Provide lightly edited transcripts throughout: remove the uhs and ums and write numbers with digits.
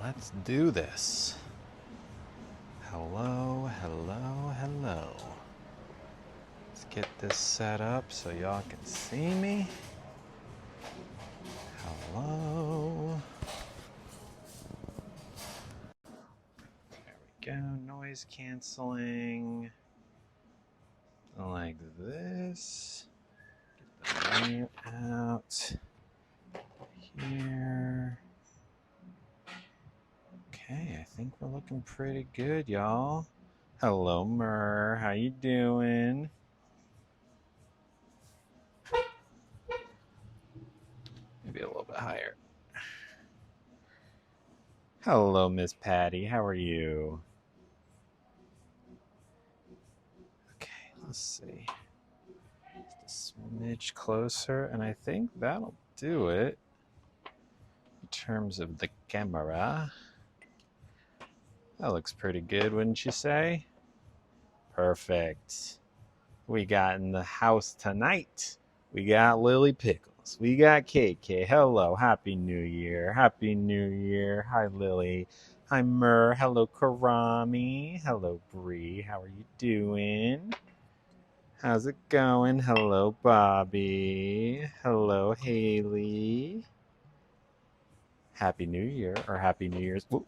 Let's do this. Hello, hello, hello. Let's get this set up so y'all can see me. Hello. There we go. Noise canceling. Like this. Get the mute out. Here. Okay, I think we're looking pretty good, y'all. Hello, Mur. How you doing? Maybe a little bit higher. Hello, Miss Patty. How are you? Okay, let's see. Just a smidge closer, and I think that'll do it in terms of the camera. That looks pretty good, wouldn't you say? Perfect. We got in the house tonight. We got Lily Pickles. We got KK. Hello. Happy New Year. Happy New Year. Hi, Lily. Hi, Mur. Hello, Karami. Hello, Bree. How are you doing? How's it going? Hello, Bobby. Hello, Haley. Happy New Year, or Happy New Year's. Whoop.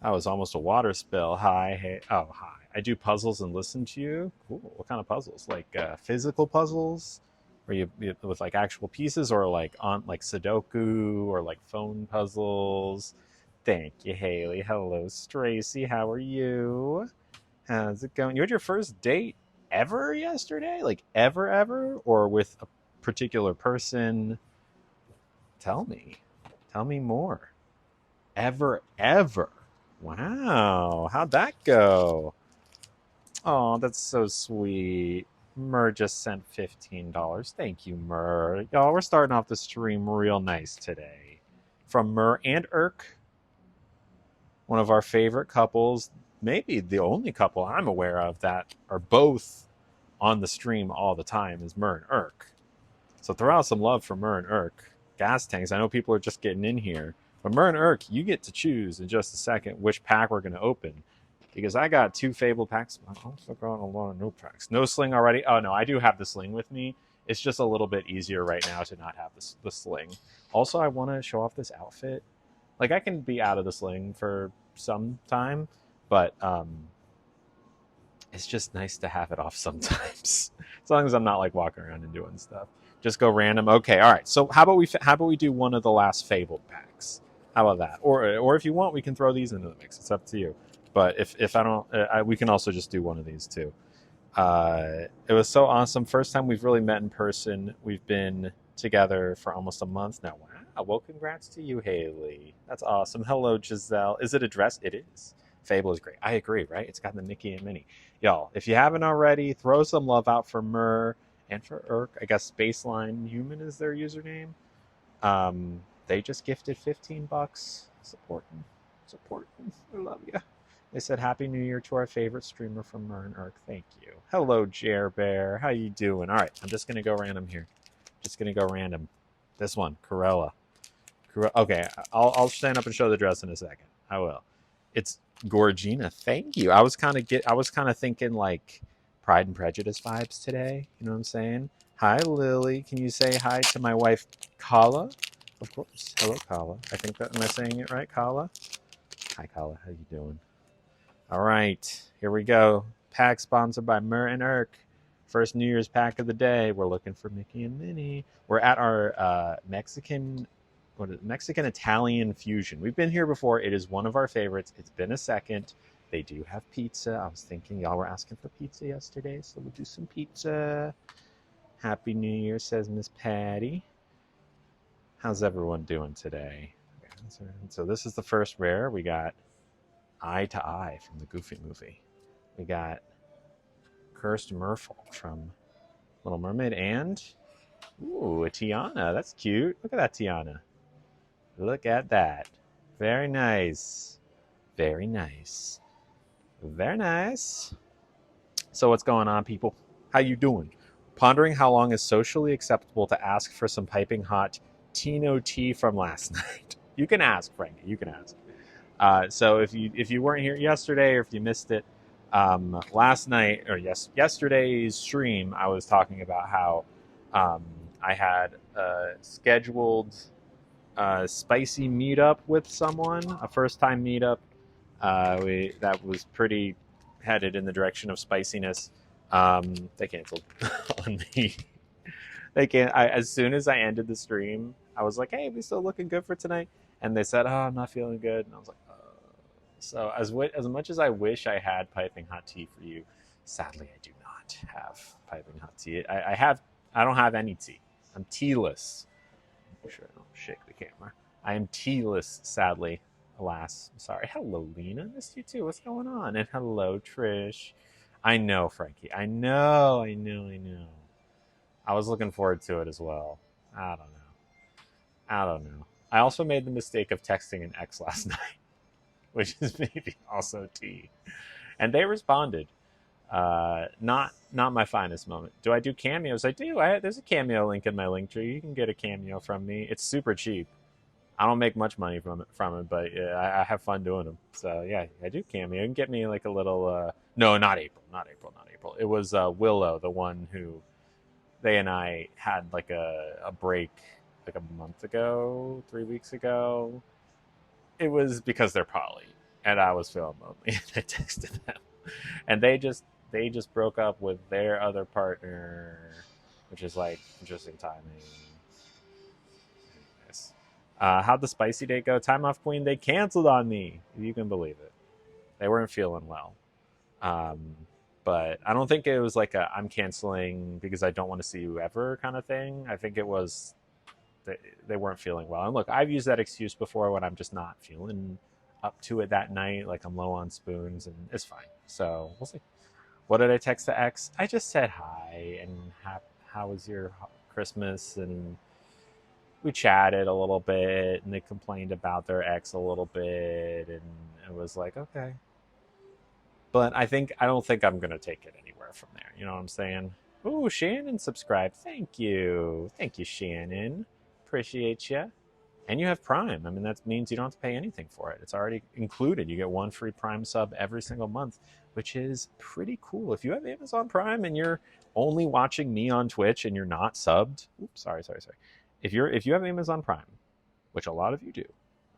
That was almost a water spill. Hi, hey. Oh, hi. I do puzzles and listen to you. Cool. What kind of puzzles? Like physical puzzles, or you with like actual pieces, or like on like Sudoku, or like phone puzzles. Thank you, Haley. Hello, Stracy. How are you? How's it going? You had your first date ever yesterday? Like ever, or with a particular person? Tell me. Tell me more. Ever. Wow. How'd that go? Oh, that's so sweet. Mur just sent $15. Thank you, Mur. Y'all, we're starting off the stream real nice today. From Mur and Irk, one of our favorite couples, maybe the only couple I'm aware of that are both on the stream all the time, is Mur and Irk. So throw out some love for Mur and Irk. Gas tanks, I know people are just getting in here. But Mur and Irk, you get to choose in just a second which pack we're going to open. Because I got 2 Fable packs. I also got a lot of no packs. No sling already. Oh, no, I do have the sling with me. It's just a little bit easier right now to not have the sling. Also, I want to show off this outfit. Like, I can be out of the sling for some time, but it's just nice to have it off sometimes. As long as I'm not, like, walking around and doing stuff. Just go random. Okay, all right. So how about we do one of the last Fabled packs? How about that? Or if you want, we can throw these into the mix. It's up to you. But if I don't, we can also just do one of these too. It was so awesome. First time we've really met in person. We've been together for almost a month now. Wow. Well, congrats to you, Haley. That's awesome. Hello, Giselle. Is it a dress? It is. Fable is great. I agree, right? It's got the Mickey and Minnie. Y'all, if you haven't already, throw some love out for Mur and for Irk. I guess Spaceline Human is their username. They just gifted $15. Supporting. I love you. They said Happy New Year to our favorite streamer from Mur and Irk. Thank you. Hello, Jer Bear. How you doing? All right, I'm just gonna go random here. Just gonna go random. This one, Corella. Okay, I'll stand up and show the dress in a second. I will. It's Gorgina. Thank you. I was kind of thinking like Pride and Prejudice vibes today. You know what I'm saying? Hi, Lily. Can you say hi to my wife, Kala? Of course. Hello, Kala. I think that, am I saying it right, Kala? Hi, Kala. How you doing? All right, here we go. Pack sponsored by Mur and Irk. First New Year's pack of the day. We're looking for Mickey and Minnie. We're at our Mexican Italian fusion. We've been here before. It is one of our favorites. It's been a second. They do have pizza. I was thinking y'all were asking for pizza yesterday, so we'll do some pizza. Happy New Year, says Miss Patty. How's everyone doing today? So this is the first rare. We got Eye to Eye from the Goofy movie. We got Cursed Merfolk from Little Mermaid, and ooh, a Tiana. That's cute. Look at that Tiana. Look at that. Very nice. Very nice. Very nice. So what's going on, people? How you doing? Pondering how long is socially acceptable to ask for some piping hot Tino tea from last night. You can ask, Frankie. You can ask. So if you weren't here yesterday or if you missed it, last night or yesterday's stream, I was talking about how um, I had a scheduled spicy meetup with someone, a first time meetup. That was pretty headed in the direction of spiciness. They canceled on me. They can't. As soon as I ended the stream, I was like, "Hey, we still looking good for tonight?" And they said, "Oh, I'm not feeling good." And I was like, So as much as I wish I had piping hot tea for you, sadly I do not have piping hot tea. I don't have any tea. I'm tealess. Make sure I don't shake the camera. I am tealess, sadly. Alas, I'm sorry. Hello, Lena. Missed you too. What's going on? And hello, Trish. I know, Frankie. I know. I was looking forward to it as well. I don't know. I don't know. I also made the mistake of texting an ex last night, which is maybe also tea. And they responded. Not my finest moment. Do I do cameos? I do. There's a cameo link in my link tree. You can get a cameo from me. It's super cheap. I don't make much money from it, but yeah, I have fun doing them. So yeah, I do cameo. You can get me like a little. No, not April. It was Willow, the one who they and I had like a break like a month ago, 3 weeks ago. It was because they're poly, and I was feeling lonely. And I texted them, and they just broke up with their other partner, which is like interesting timing. Anyways, how'd the spicy date go? Time off queen. They canceled on me. If you can believe it. They weren't feeling well. Um, but I don't think it was like I'm canceling because I don't want to see you ever kind of thing. I think it was they weren't feeling well. And look, I've used that excuse before when I'm just not feeling up to it that night, like I'm low on spoons, and it's fine. So we'll see. What did I text the ex? I just said hi and how was your Christmas, and we chatted a little bit, and they complained about their ex a little bit, and it was like okay. But I don't think I'm gonna take it anywhere from there. You know what I'm saying? Ooh, Shannon subscribed. Thank you, Shannon. Appreciate you. And you have Prime. I mean, that means you don't have to pay anything for it. It's already included. You get one free Prime sub every single month, which is pretty cool. If you have Amazon Prime and you're only watching me on Twitch and you're not subbed, oops, sorry. If you have Amazon Prime, which a lot of you do,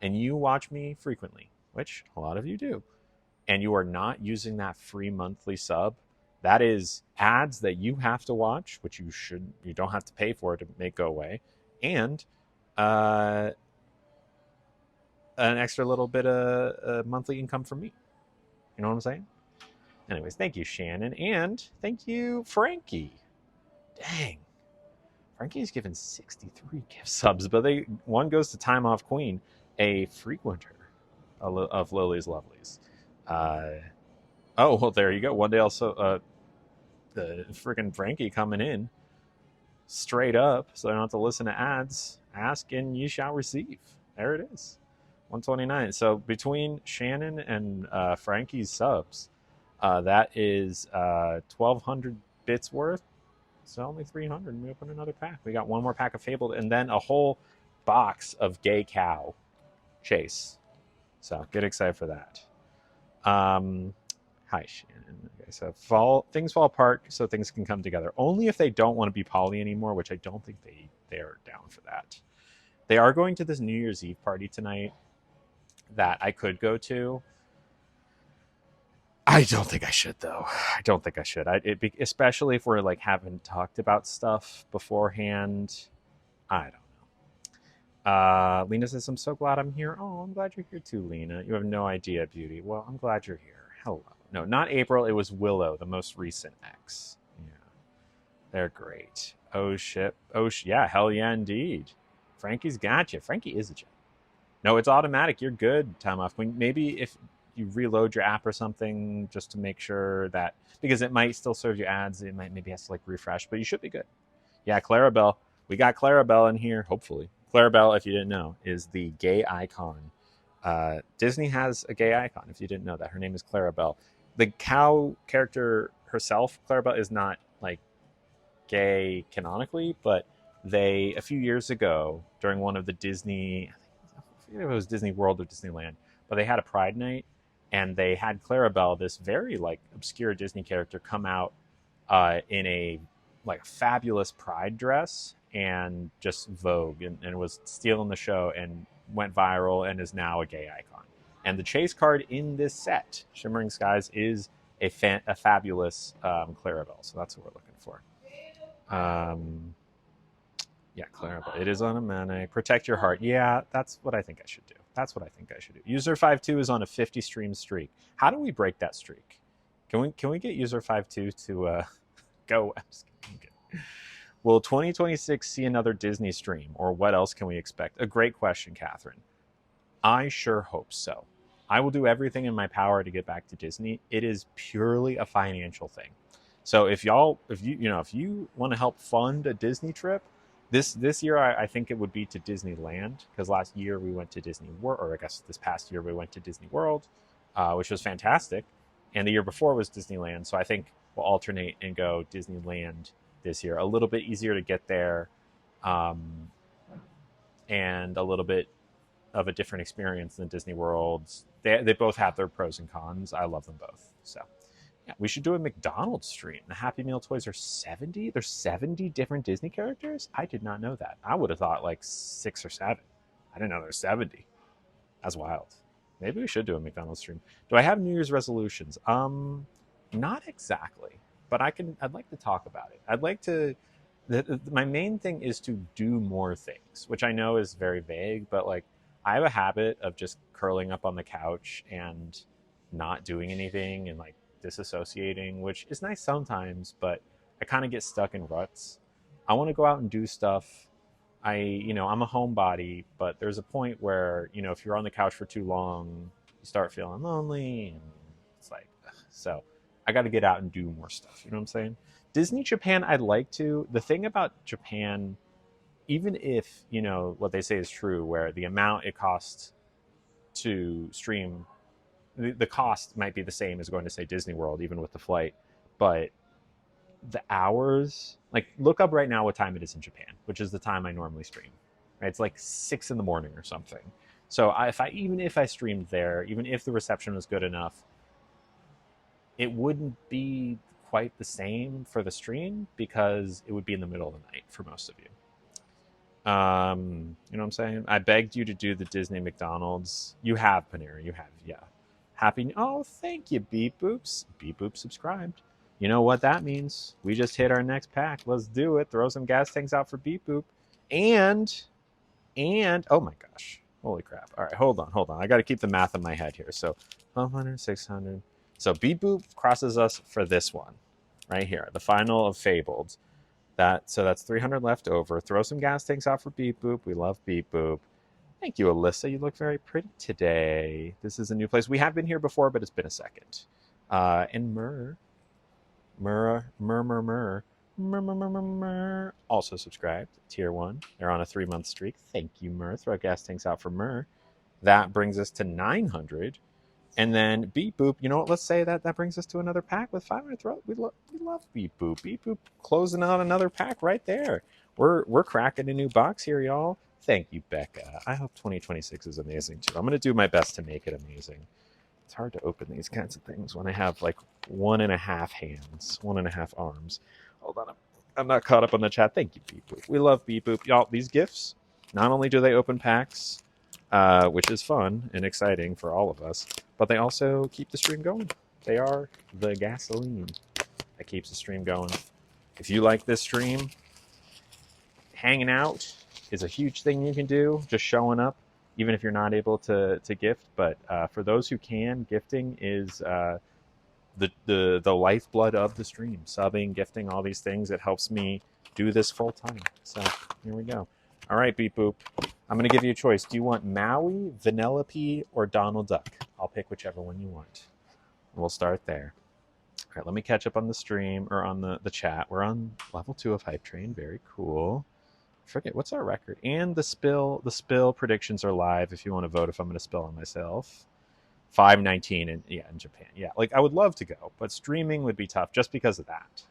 and you watch me frequently, which a lot of you do, and you are not using that free monthly sub, that is ads that you have to watch, which you don't have to pay for to make go away, and an extra little bit of monthly income from me. You know what I'm saying? Anyways, thank you, Shannon, and thank you, Frankie. Dang, Frankie's given 63 gift subs, but one goes to Time Off Queen, a frequenter of Lily's Lovelies. Oh, well, there you go. One day also, the freaking Frankie coming in straight up, so I don't have to listen to ads. Ask and you shall receive. There it is. 129. So between Shannon and Frankie's subs, that is 1,200 bits worth. So only 300. We open another pack. We got one more pack of Fabled, and then a whole box of Gay Cow Chase. So get excited for that. Hi, Shannon. Okay, so things fall apart so things can come together. Only if they don't want to be poly anymore, which I don't think they're down for that. They are going to this New Year's Eve party tonight that I could go to. I don't think I should, though. I don't think I should. Especially if we're like haven't talked about stuff beforehand. I don't know. Lena says, I'm so glad I'm here. Oh, I'm glad you're here too, Lena. You have no idea, beauty. Well, I'm glad you're here. Hello. No, not April. It was Willow, the most recent ex. Yeah. They're great. Oh, shit. Yeah, hell yeah, indeed. Frankie's got you. Frankie is a gem. No, it's automatic. You're good, Time Off Queen. Maybe if you reload your app or something just to make sure that, because it might still serve you ads. It might maybe has to like refresh, but you should be good. Yeah, Clarabelle. We got Clarabelle in here, hopefully. Clarabelle, if you didn't know, is the gay icon. Disney has a gay icon, if you didn't know that. Her name is Clarabelle. The cow character herself, Clarabelle, is not like gay canonically, but a few years ago, during one of the Disney, forget if it was Disney World or Disneyland, but they had a Pride night, and they had Clarabelle, this very like obscure Disney character, come out in a like a fabulous Pride dress and just Vogue, and was stealing the show and went viral and is now a gay icon. And the chase card in this set, Shimmering Skies, is a fabulous Clarabelle. So that's what we're looking for. Yeah, Clarabelle. It is on a mana. Protect your heart. Yeah, that's what I think I should do. That's what I think I should do. User52 is on a 50 stream streak. How do we break that streak? Can we get User52 to go? Okay. Will 2026 see another Disney stream, or what else can we expect? A great question, Catherine. I sure hope so. I will do everything in my power to get back to Disney. It is purely a financial thing. So if you want to help fund a Disney trip, this year I think it would be to Disneyland, because last year we went to Disney World, or I guess this past year we went to Disney World, which was fantastic, and the year before was Disneyland. So I think we'll alternate and go Disneyland this year. A little bit easier to get there, and a little bit of a different experience than Disney World. They both have their pros and cons. I love them both. So yeah, we should do a McDonald's stream. The Happy Meal toys are 70. There's 70 different Disney characters? I did not know that. I would have thought like 6 or 7. I didn't know there's 70. That's wild. Maybe we should do a McDonald's stream. Do I have New Year's resolutions? Not exactly, but I'd like to talk about it. I'd like to. My main thing is to do more things, which I know is very vague, but like I have a habit of just curling up on the couch and not doing anything and like disassociating, which is nice sometimes, but I kind of get stuck in ruts. I want to go out and do stuff. I'm a homebody, but there's a point where, if you're on the couch for too long, you start feeling lonely, and it's like, ugh. So I got to get out and do more stuff. You know what I'm saying? Disney Japan, I'd like to. The thing about Japan, even if, what they say is true, where the amount it costs to stream, the cost might be the same as going to, say, Disney World, even with the flight, but the hours, like look up right now what time it is in Japan, which is the time I normally stream, right? It's like 6 a.m. or something. So even if I streamed there, even if the reception was good enough, it wouldn't be quite the same for the stream, because it would be in the middle of the night for most of you. You know what I'm saying? I begged you to do the Disney McDonald's. You have, Panera. You have, yeah. Oh, thank you, Beep Boops. Beep Boop subscribed. You know what that means? We just hit our next pack. Let's do it. Throw some gas tanks out for Beep Boop. And, oh my gosh. Holy crap. All right, hold on. I got to keep the math in my head here. So 1,200, 600. So Beep Boop crosses us for this one right here, the final of Fabled. So that's 300 left over. Throw some gas tanks out for Beep Boop. We love Beep Boop. Thank you, Alyssa. You look very pretty today. This is a new place. We have been here before, but it's been a second. And Mur also subscribed. Tier 1. They're on a 3-month streak. Thank you, Mur. Throw gas tanks out for Mur. That brings us to 900. And then Beep Boop, you know what? Let's say that brings us to another pack with 500 throw. We love Beep Boop. Beep Boop closing out another pack right there. We're cracking a new box here, y'all. Thank you, Becca. I hope 2026 is amazing too. I'm gonna do my best to make it amazing. It's hard to open these kinds of things when I have like 1.5 hands, 1.5 arms. Hold on, I'm not caught up on the chat. Thank you, Beep Boop. We love Beep Boop, y'all. These gifts, not only do they open packs, which is fun and exciting for all of us, but they also keep the stream going. They are the gasoline that keeps the stream going. If you like this stream, hanging out is a huge thing you can do, just showing up, even if you're not able to gift. But for those who can, gifting is the lifeblood of the stream. Subbing, gifting, all these things, it helps me do this full time. So here we go. All right, Beep Boop. I'm going to give you a choice. Do you want Maui, Vanellope, or Donald Duck? I'll pick whichever one you want. We'll start there. All right, let me catch up on the stream, or on the chat. We're on level 2 of Hype Train. Very cool. I forget, what's our record? And the spill predictions are live if you want to vote if I'm going to spill on myself. 519 in Japan. Yeah, like I would love to go, but streaming would be tough just because of that.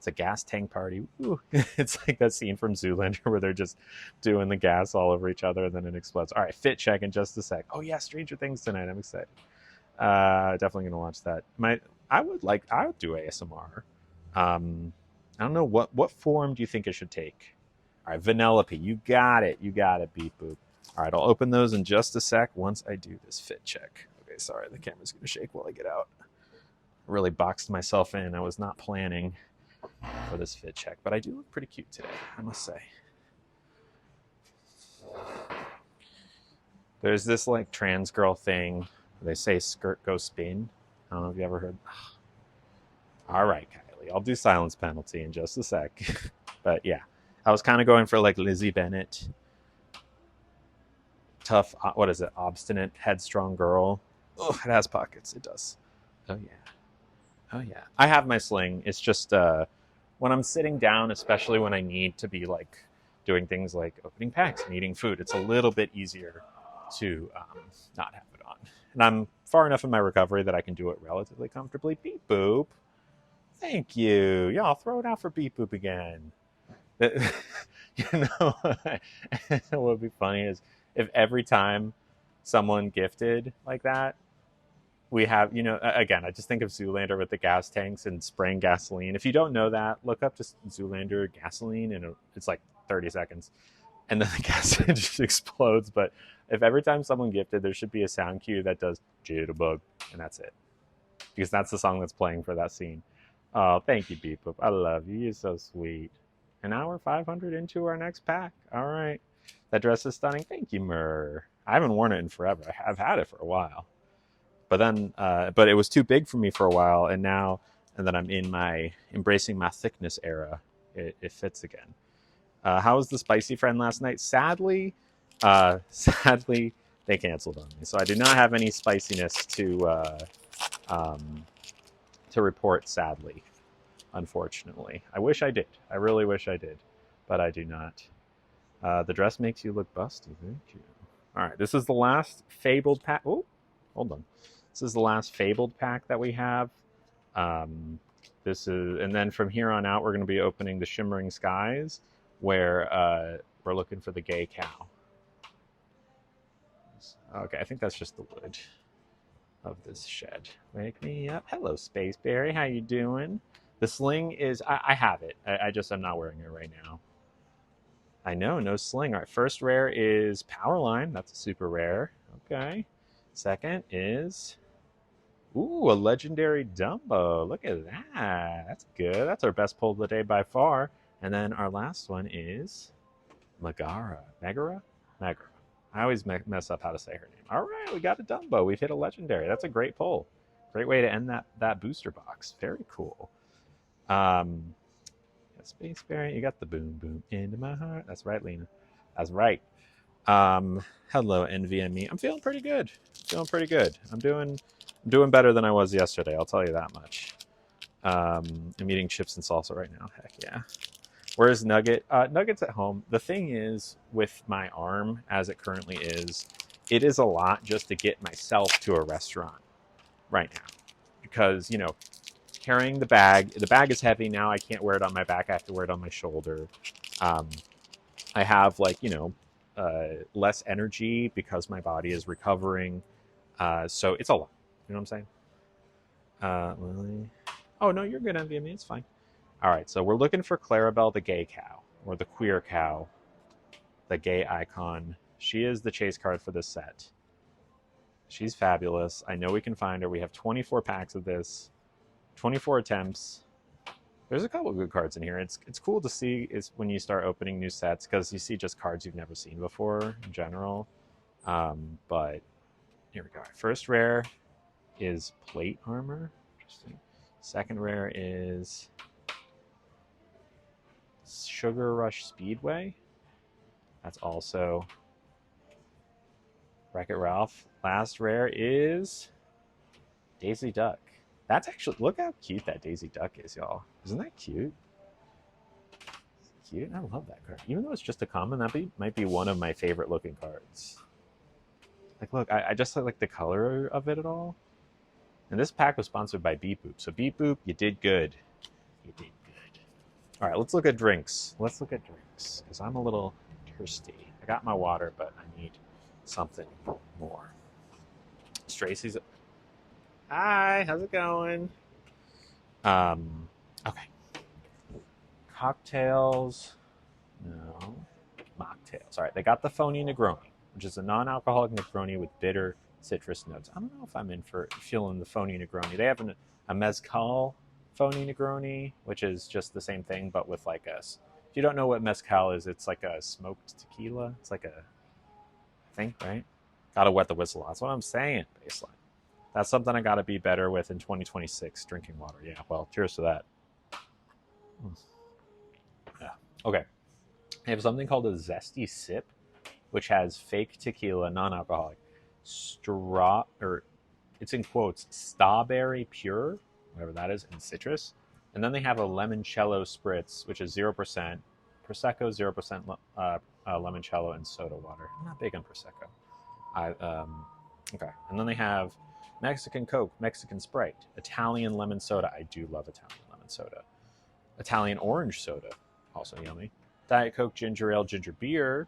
It's a gas tank party. Ooh. It's like that scene from Zoolander where they're just doing the gas all over each other and then it explodes. All right, fit check in just a sec. Oh yeah, Stranger Things tonight. I'm excited. Definitely gonna watch that. I would do ASMR. I don't know what form do you think it should take. All right, Vanellope, you got it. You got it, Beep Boop. All right, I'll open those in just a sec once I do this fit check. Okay, sorry, the camera's gonna shake while I get out. I really boxed myself in. I was not planning for this fit check, but I do look pretty cute today, I must say. There's this like trans girl thing. They say skirt go spin. I don't know if you ever heard. All right, Kylie, I'll do silence penalty in just a sec. But yeah, I was kind of going for like Lizzie Bennett, tough. What is it? Obstinate, headstrong girl. Oh, it has pockets. It does. Oh yeah. Oh yeah. I have my sling. It's just when I'm sitting down, especially when I need to be like doing things like opening packs and eating food, it's a little bit easier to not have it on. And I'm far enough in my recovery that I can do it relatively comfortably. Beep boop. Thank you. Yeah, I'll throw it out for beep boop again. You know, what would be funny is if every time someone gifted like that, we have, again, I just think of Zoolander with the gas tanks and spraying gasoline. If you don't know that, look up just Zoolander gasoline and it's like 30 seconds. And then the gas just explodes. But if every time someone gifted, there should be a sound cue that does Jitterbug, and that's it. Because that's the song that's playing for that scene. Oh, thank you, Beep Boop. I love you. You're so sweet. And now we're 500 into our next pack. All right. That dress is stunning. Thank you, Myrrh. I haven't worn it in forever. I've had it for a while. But then, but it was too big for me for a while, and now, and then I'm in my embracing my thickness era. It fits again. How was the spicy friend last night? Sadly, they canceled on me, so I do not have any spiciness to report. Sadly, unfortunately, I wish I did. I really wish I did, but I do not. The dress makes you look busty. Thank you. All right, this is the last fabled pack. Oh, hold on. This is the last fabled pack that we have. This is, and then from here on out, we're going to be opening the Shimmering Skies, where we're looking for the gay cow. Okay, I think that's just the wood of this shed. Wake me up. Hello, Spaceberry. How you doing? The sling is, I have it. I just am not wearing it right now. I know, no sling. All right, first rare is Powerline. That's a super rare. Okay. Second is, ooh, a legendary Dumbo. Look at that. That's good. That's our best pull of the day by far. And then our last one is Megara. Megara? Megara. I always mess up how to say her name. All right, we got a Dumbo. We've hit a legendary. That's a great pull. Great way to end that booster box. Very cool. Spaceberry, you got the boom boom into my heart. That's right, Lena. That's right. Hello, NVMe. I'm feeling pretty good. I'm doing better than I was yesterday. I'll tell you that much. I'm eating chips and salsa right now. Heck yeah. Where's Nugget? Nugget's at home. The thing is, with my arm as it currently is, it is a lot just to get myself to a restaurant right now. Because, carrying the bag is heavy now. I can't wear it on my back. I have to wear it on my shoulder. I have, less energy because my body is recovering. So it's a lot. You know what I'm saying? Lily. Oh, no, you're good, NVMe. It's fine. All right, so we're looking for Clarabelle the gay cow, or the queer cow, the gay icon. She is the chase card for this set. She's fabulous. I know we can find her. We have 24 packs of this, 24 attempts. There's a couple of good cards in here. It's cool to see is when you start opening new sets because you see just cards you've never seen before in general. But here we go. First rare is plate armor. Interesting. Second rare is Sugar Rush Speedway. That's also Wreck-It Ralph. Last rare is Daisy Duck. That's actually, look how cute that Daisy Duck is, y'all. Isn't that cute? Cute. I love that card. Even though it's just a common, might be one of my favorite looking cards. Like, look, I just like the color of it at all. And this pack was sponsored by Beep Boop. So Beep Boop, you did good. You did good. All right, let's look at drinks. Let's look at drinks because I'm a little thirsty. I got my water, but I need something more. Tracy's. Hi, how's it going? Okay. Cocktails. No. Mocktails. All right, they got the Phony Negroni, which is a non-alcoholic Negroni with bitter citrus notes. I don't know if I'm in for feeling the Phony Negroni. They have a Mezcal Phony Negroni, which is just the same thing, but with like a. If you don't know what Mezcal is, it's like a smoked tequila. It's like a. I think, right? Gotta wet the whistle. That's what I'm saying, baseline. That's something I gotta be better with in 2026, drinking water. Yeah, well, cheers to that. Yeah. Okay. They have something called a Zesty Sip, which has fake tequila, non-alcoholic, or it's in quotes, strawberry pure, whatever that is, and citrus. And then they have a limoncello spritz, which is 0%, Prosecco, 0% limoncello, and soda water. I'm not big on Prosecco. Okay. And then they have Mexican Coke, Mexican Sprite, Italian lemon soda. I do love Italian lemon soda. Italian orange soda, also yummy. Diet Coke, ginger ale, ginger beer,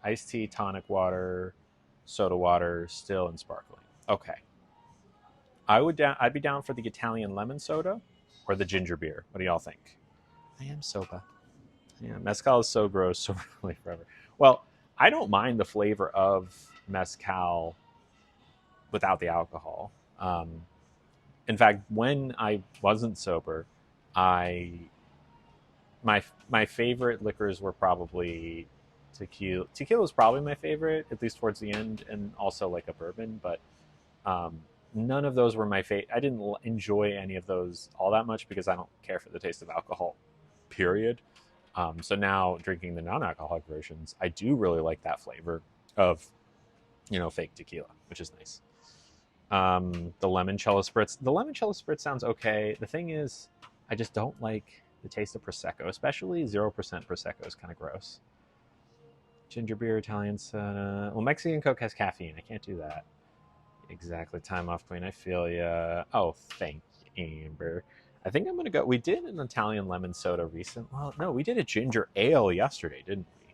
iced tea, tonic water, soda water, still and sparkling. Okay. I'd be down for the Italian lemon soda or the ginger beer. What do y'all think? I am soba. Yeah, mezcal is so gross, so really forever. Well, I don't mind the flavor of mezcal without the alcohol. In fact, when I wasn't sober, my favorite liquors were probably tequila. Tequila was probably my favorite, at least towards the end, and also like a bourbon. But none of those were my favorite. I didn't enjoy any of those all that much because I don't care for the taste of alcohol. Period. So now drinking the non-alcoholic versions, I do really like that flavor of, fake tequila, which is nice. The limoncello spritz. The limoncello spritz sounds okay. The thing is, I just don't like the taste of Prosecco, especially 0% Prosecco is kind of gross. Ginger beer, Italian soda. Well, Mexican Coke has caffeine. I can't do that. Exactly. Time off, Queen. I feel ya. Oh, thank you, Amber. I think I'm going to go. We did an Italian lemon soda recent. Well, no, we did a ginger ale yesterday, didn't we?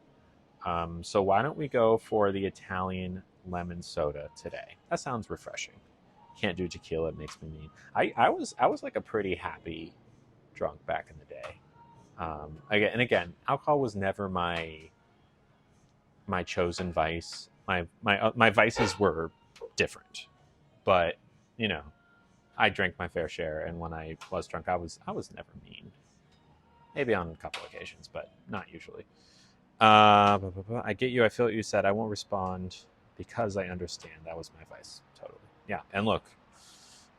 So why don't we go for the Italian lemon soda today? That sounds refreshing. Can't do tequila. It makes me mean. I was like a pretty happy drunk back in the day. Again, alcohol was never my chosen vice. My vices were different, but I drank my fair share, and when I was drunk, I was never mean. Maybe on a couple occasions, but not usually. I get you. I feel what you said. I won't respond because I understand. That was my vice. Totally. Yeah. And look,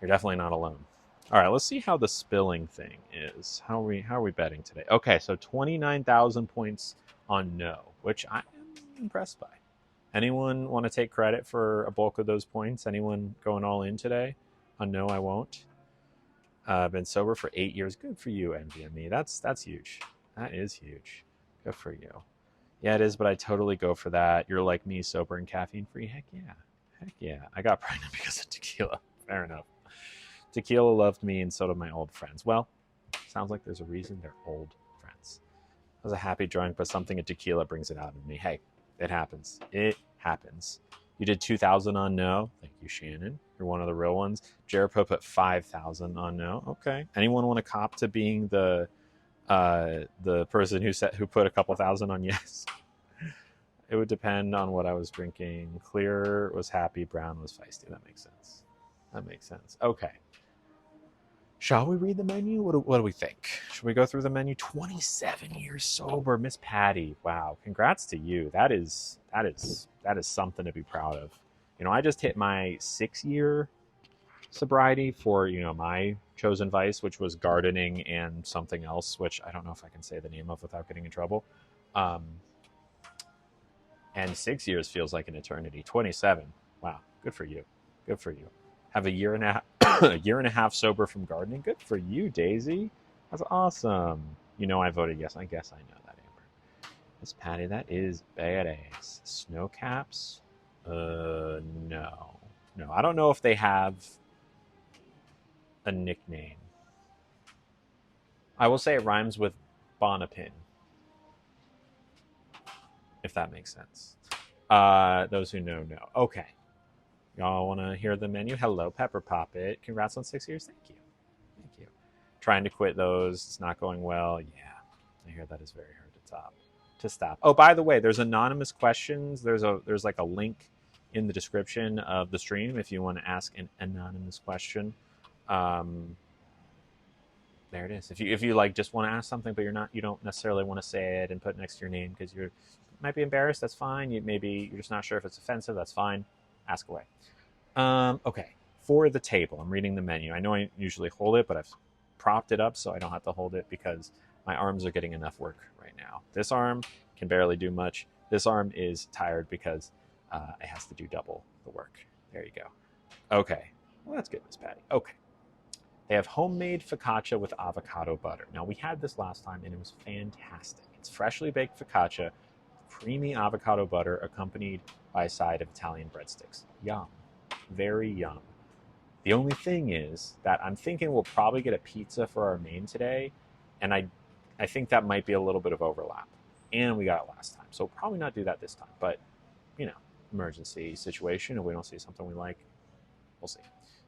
you're definitely not alone. All right. Let's see how the spilling thing is. How are we betting today? Okay. So 29,000 points on no, which I am impressed by. Anyone want to take credit for a bulk of those points? Anyone going all in today on no, I won't? I've been sober for 8 years. Good for you, NVMe. That's huge. That is huge. Good for you. Yeah, it is, but I totally go for that. You're like me, sober and caffeine free. Heck yeah. Heck yeah. I got pregnant because of tequila. Fair enough. Tequila loved me, and so did my old friends. Well, sounds like there's a reason they're old friends. I was a happy drunk, but something in tequila brings it out of me. Hey, it happens. It happens. You did 2,000 on no. Thank you, Shannon. You're one of the real ones. Jericho put 5,000 on no. Okay. Anyone want to cop to being the person who put a couple thousand on yes? It would depend on what I was drinking. Clear was happy. Brown was feisty. That makes sense. Okay. Shall we read the menu? What do we think? Should we go through the menu? 27 years sober, Miss Patty. Wow, congrats to you. That is something to be proud of. I just hit my 6-year sobriety for my chosen vice, which was gardening and something else, which I don't know if I can say the name of without getting in trouble. And 6 years feels like an eternity. 27. Wow, good for you. Good for you. Have a year and a half sober from gardening. Good for you, Daisy. That's awesome. I voted yes. I guess I know that, Amber. Miss Patty, that is badass. Snow caps? No. I don't know if they have a nickname. I will say it rhymes with Bonapin, if that makes sense. Those who know. Okay. Y'all want to hear the menu? Hello, Pepper Poppet. Congrats on 6 years. Thank you. Thank you. Trying to quit those. It's not going well. Yeah. I hear that is very hard to stop. Oh, by the way, there's anonymous questions. There's like a link in the description of the stream if you want to ask an anonymous question. There it is. If you like just want to ask something, but you don't necessarily want to say it and put it next to your name because you might be embarrassed. That's fine. Maybe you're just not sure if it's offensive. That's fine. Ask away. Okay. For the table, I'm reading the menu. I know I usually hold it, but I've propped it up so I don't have to hold it because my arms are getting enough work right now. This arm can barely do much. This arm is tired because it has to do double the work. There you go. Okay. Well, that's good, Miss Patty. Okay. They have homemade focaccia with avocado butter. Now, we had this last time, and it was fantastic. It's freshly baked focaccia, creamy avocado butter, accompanied by a side of Italian breadsticks. Yum. Very yum. The only thing is that I'm thinking we'll probably get a pizza for our main today, and I think that might be a little bit of overlap. And we got it last time, so we'll probably not do that this time. But, emergency situation, if we don't see something we like, we'll see.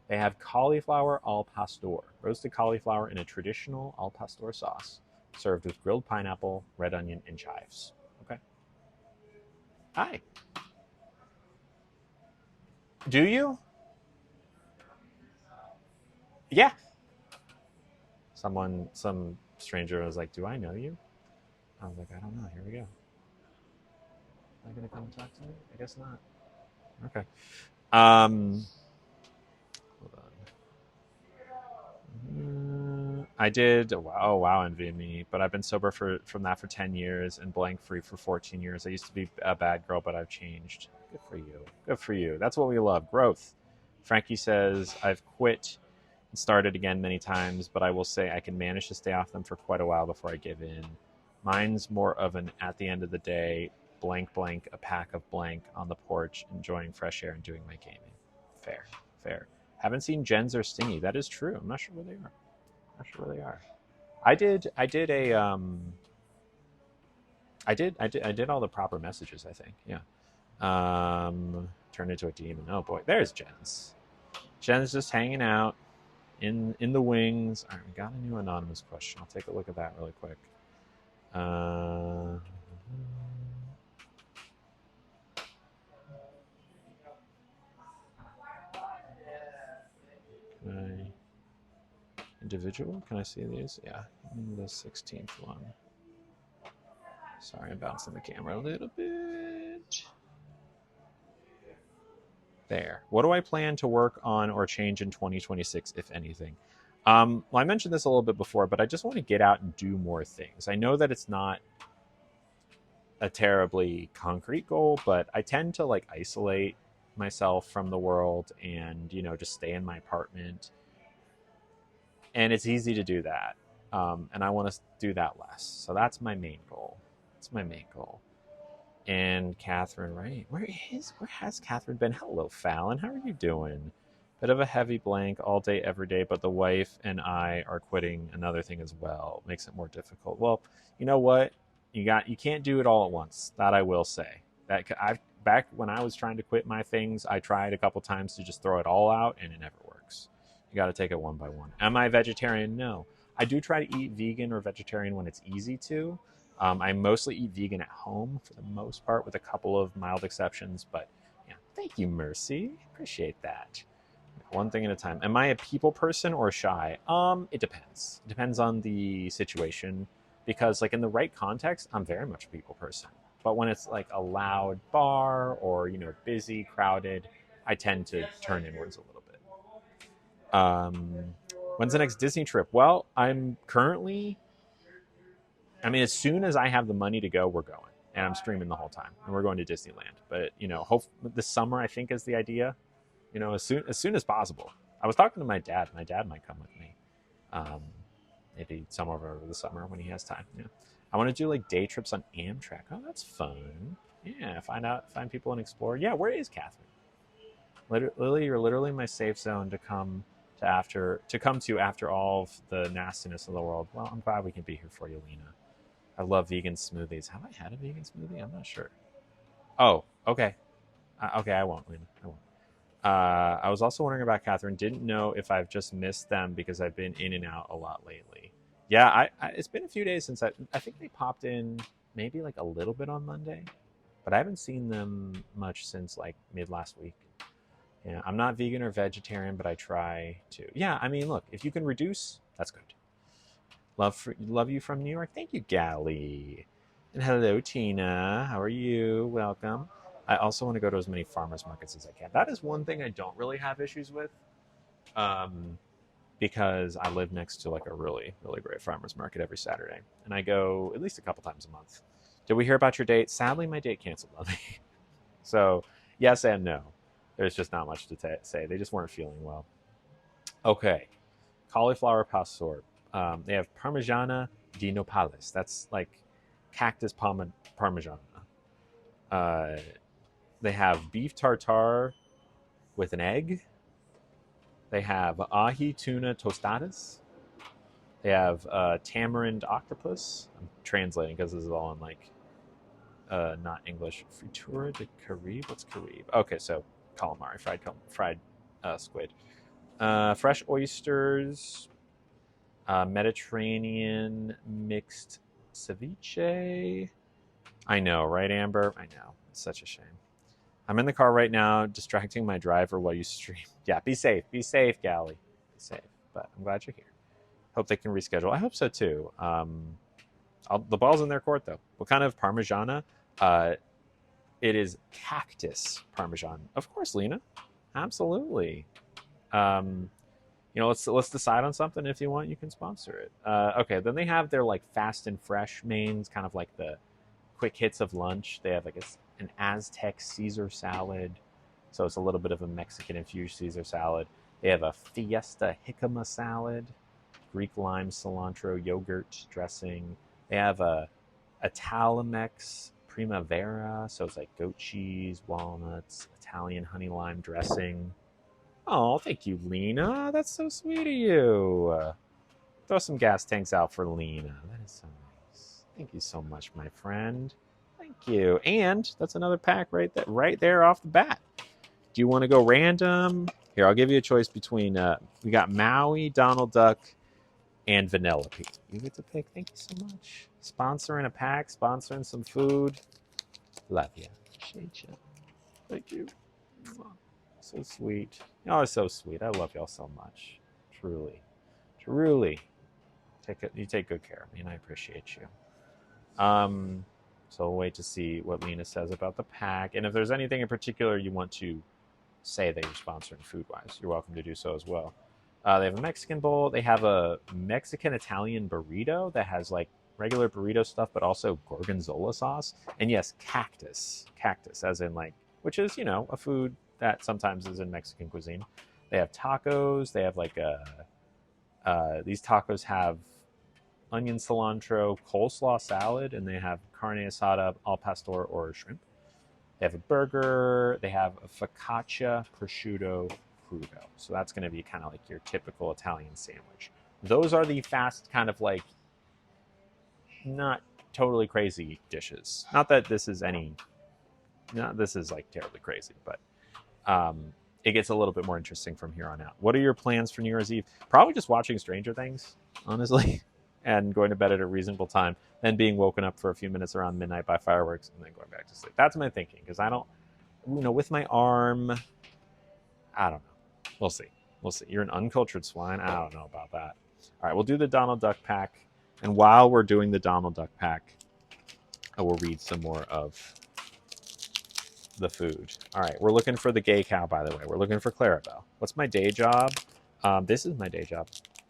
They have cauliflower al pastor, roasted cauliflower in a traditional al pastor sauce, served with grilled pineapple, red onion, and chives. Okay. Hi. Do you? Yeah. Some stranger was like, "Do I know you?" I was like, "I don't know. Here we go." Am I gonna come talk to me? I guess not. Okay. Hold on. I did. Oh wow, envy me. But I've been sober from that for 10 years and blank free for 14 years. I used to be a bad girl, but I've changed. Good for you. Good for you. That's what we love. Growth. Frankie says, I've quit and started again many times, but I will say I can manage to stay off them for quite a while before I give in. Mine's more of an at the end of the day, blank, a pack of blank on the porch, enjoying fresh air and doing my gaming. Fair. Haven't seen Jens or Stingy. That is true. I'm not sure where they are. I did all the proper messages, I think. Yeah. Turned into a demon. Oh boy, there's Jens. Jen's just hanging out in the wings. All right, we got a new anonymous question. I'll take a look at that really quick. Individual? Can I see these? Yeah, the 16th one. Sorry, I'm bouncing the camera a little bit. There. What do I plan to work on or change in 2026, if anything? Well, I mentioned this a little bit before, but I just want to get out and do more things. I know that it's not a terribly concrete goal, but I tend to isolate myself from the world and, just stay in my apartment. And it's easy to do that. And I want to do that less. So that's my main goal. And Catherine, right? Where has Catherine been? Hello, Fallon. How are you doing? Bit of a heavy blank all day, every day, but the wife and I are quitting another thing as well. Makes it more difficult. Well, you know what? You can't do it all at once. That I will say. Back when I was trying to quit my things, I tried a couple times to just throw it all out, and it never works. You got to take it one by one. Am I vegetarian? No. I do try to eat vegan or vegetarian when it's easy to. I mostly eat vegan at home for the most part, with a couple of mild exceptions. But yeah, thank you, Mercy. Appreciate that. One thing at a time. Am I a people person or shy? It depends. It depends on the situation. Because in the right context, I'm very much a people person. But when it's a loud bar or busy, crowded, I tend to turn inwards a little bit. When's the next Disney trip? Well, as soon as I have the money to go, we're going. And I'm streaming the whole time. And we're going to Disneyland. But, this summer, I think, is the idea. As soon as possible. I was talking to my dad. My dad might come with me. Maybe somewhere over the summer when he has time. Yeah. I want to do day trips on Amtrak. Oh, that's fun. Yeah, find people and explore. Yeah, where is Catherine? Lily, you're literally my safe zone to come to after all of the nastiness of the world. Well, I'm glad we can be here for you, Lena. I love vegan smoothies. Have I had a vegan smoothie? I'm not sure. Oh, okay. Okay, I won't, Lena. I won't. I was also wondering about Catherine. Didn't know if I've just missed them because I've been in and out a lot lately. Yeah, it's been a few days since I think they popped in maybe like a little bit on Monday, but I haven't seen them much since like mid last week. Yeah, I'm not vegan or vegetarian, but I try to. Yeah, I mean, look, if you can reduce, that's good. Love you from New York. Thank you, Gally. And hello, Tina. How are you? Welcome. I also want to go to as many farmers markets as I can. That is one thing I don't really have issues with, um, because I live next to like a really, really great farmers market every Saturday, and I go at least a couple times a month. Did we hear about your date? Sadly, my date canceled on me. So yes and no. There's just not much to say. They just weren't feeling well. Okay, cauliflower pastor. They have Parmigiana di Nopales. That's like cactus Parmigiana. Uh, they have beef tartare with an egg. They have ahi tuna tostadas. They have tamarind octopus. I'm translating because this is all in like not English. Fritura de Caribe. What's Caribe? Okay, so calamari, fried squid. Fresh oysters. Mediterranean mixed ceviche. I know, right, Amber? I know. It's such a shame. I'm in the car right now, distracting my driver while you stream. Yeah, be safe. Be safe, Gally. Be safe. But I'm glad you're here. Hope they can reschedule. I hope so too. The ball's in their court, though. What kind of Parmigiana? It is cactus Parmesan. Of course, Lena. Absolutely. Let's decide on something. If you want, you can sponsor it. Okay, then they have their like fast and fresh mains, kind of like the quick hits of lunch. They have like an Aztec Caesar salad, so it's a little bit of a Mexican infused Caesar salad. They have a Fiesta jicama salad, Greek lime, cilantro, yogurt dressing. They have a Italimex Primavera, so it's like goat cheese, walnuts, Italian honey lime dressing. Oh, thank you, Lena. That's so sweet of you. Throw some gas tanks out for Lena. That is so nice. Thank you so much, my friend. Thank you. And that's another pack right there off the bat. Do you want to go random? Here, I'll give you a choice between we got Maui, Donald Duck, and Vanellope. You get to pick. Thank you so much. Sponsoring a pack, sponsoring some food. Love you. Appreciate you. Thank you. So sweet. Y'all are so sweet. I love y'all so much. Truly. Truly. You take good care of me, and I appreciate you. So we'll wait to see what Lena says about the pack. And if there's anything in particular you want to say that you're sponsoring food-wise, you're welcome to do so as well. They have a Mexican bowl. They have a Mexican-Italian burrito that has like regular burrito stuff, but also gorgonzola sauce. And yes, cactus. Cactus, as in like, which is, a food that sometimes is in Mexican cuisine. They have tacos. They have like these tacos have onion cilantro coleslaw salad, and they have carne asada al pastor or shrimp. They have a burger. They have a focaccia prosciutto crudo. So that's going to be kind of like your typical Italian sandwich. Those are the fast kind of like not totally crazy dishes. Not that this is like terribly crazy, but it gets a little bit more interesting from here on out. What are your plans for New Year's Eve? Probably just watching Stranger Things, honestly, and going to bed at a reasonable time, then being woken up for a few minutes around midnight by fireworks, and then going back to sleep. That's my thinking, because I don't, with my arm, I don't know. We'll see. You're an uncultured swine. I don't know about that. All right, we'll do the Donald Duck pack, and while we're doing the Donald Duck pack, I will read some more of the food. All right, we're looking for the gay cow, by the way. We're looking for Clarabelle. What's my day job? This is my day job.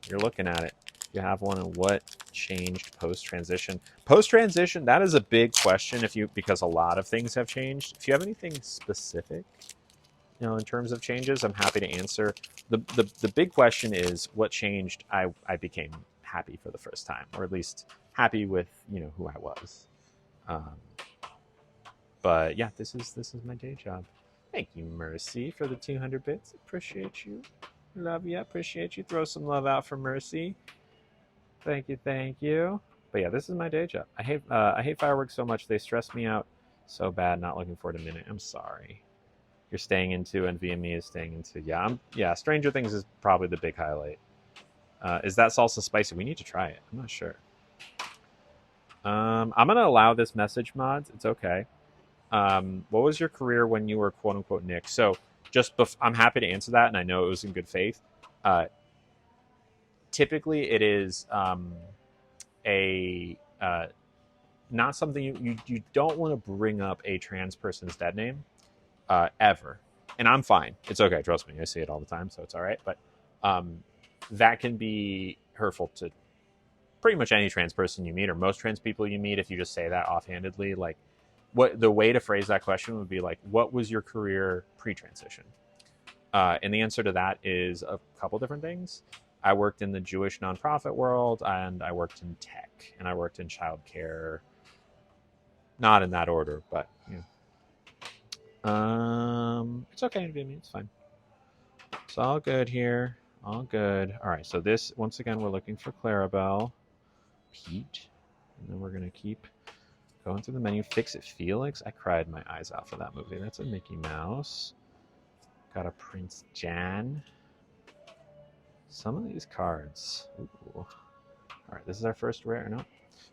You're looking at it. You have one. And what changed post-transition? Post-transition, that is a big question because a lot of things have changed. If you have anything specific, in terms of changes, I'm happy to answer. The big question is what changed. I became happy for the first time, or at least happy with who I was. But yeah, this is my day job. Thank you, Mercy, for the 200 bits. Appreciate you. Love you. Appreciate you. Throw some love out for Mercy. Thank you. But yeah, this is my day job. I hate fireworks so much. They stress me out so bad. Not looking forward to midnight. I'm sorry. You're staying into, and VME is staying into. Yeah. Stranger Things is probably the big highlight. Is that salsa spicy? We need to try it. I'm not sure. I'm gonna allow this message, mods. It's okay. What was your career when you were quote unquote Nick? So I'm happy to answer that, and I know it was in good faith. Typically, it is a not something you don't want to bring up a trans person's dead name ever, and I'm fine. It's okay. Trust me, I see it all the time, so it's all right. But that can be hurtful to pretty much any trans person you meet, or most trans people you meet, if you just say that offhandedly. Like, what the way to phrase that question would be like, what was your career pre-transition? And the answer to that is a couple different things. I worked in the Jewish nonprofit world, and I worked in tech, and I worked in childcare. Not in that order, but it's okay to be me. It's fine. It's all good here. All good. All right. So this, once again, we're looking for Clarabelle, Pete, and then we're gonna keep going through the menu. Fix It Felix. I cried my eyes out for that movie. That's a Mickey Mouse. Got a Prince Jan. Some of these cards. Ooh. All right, this is our first rare. No,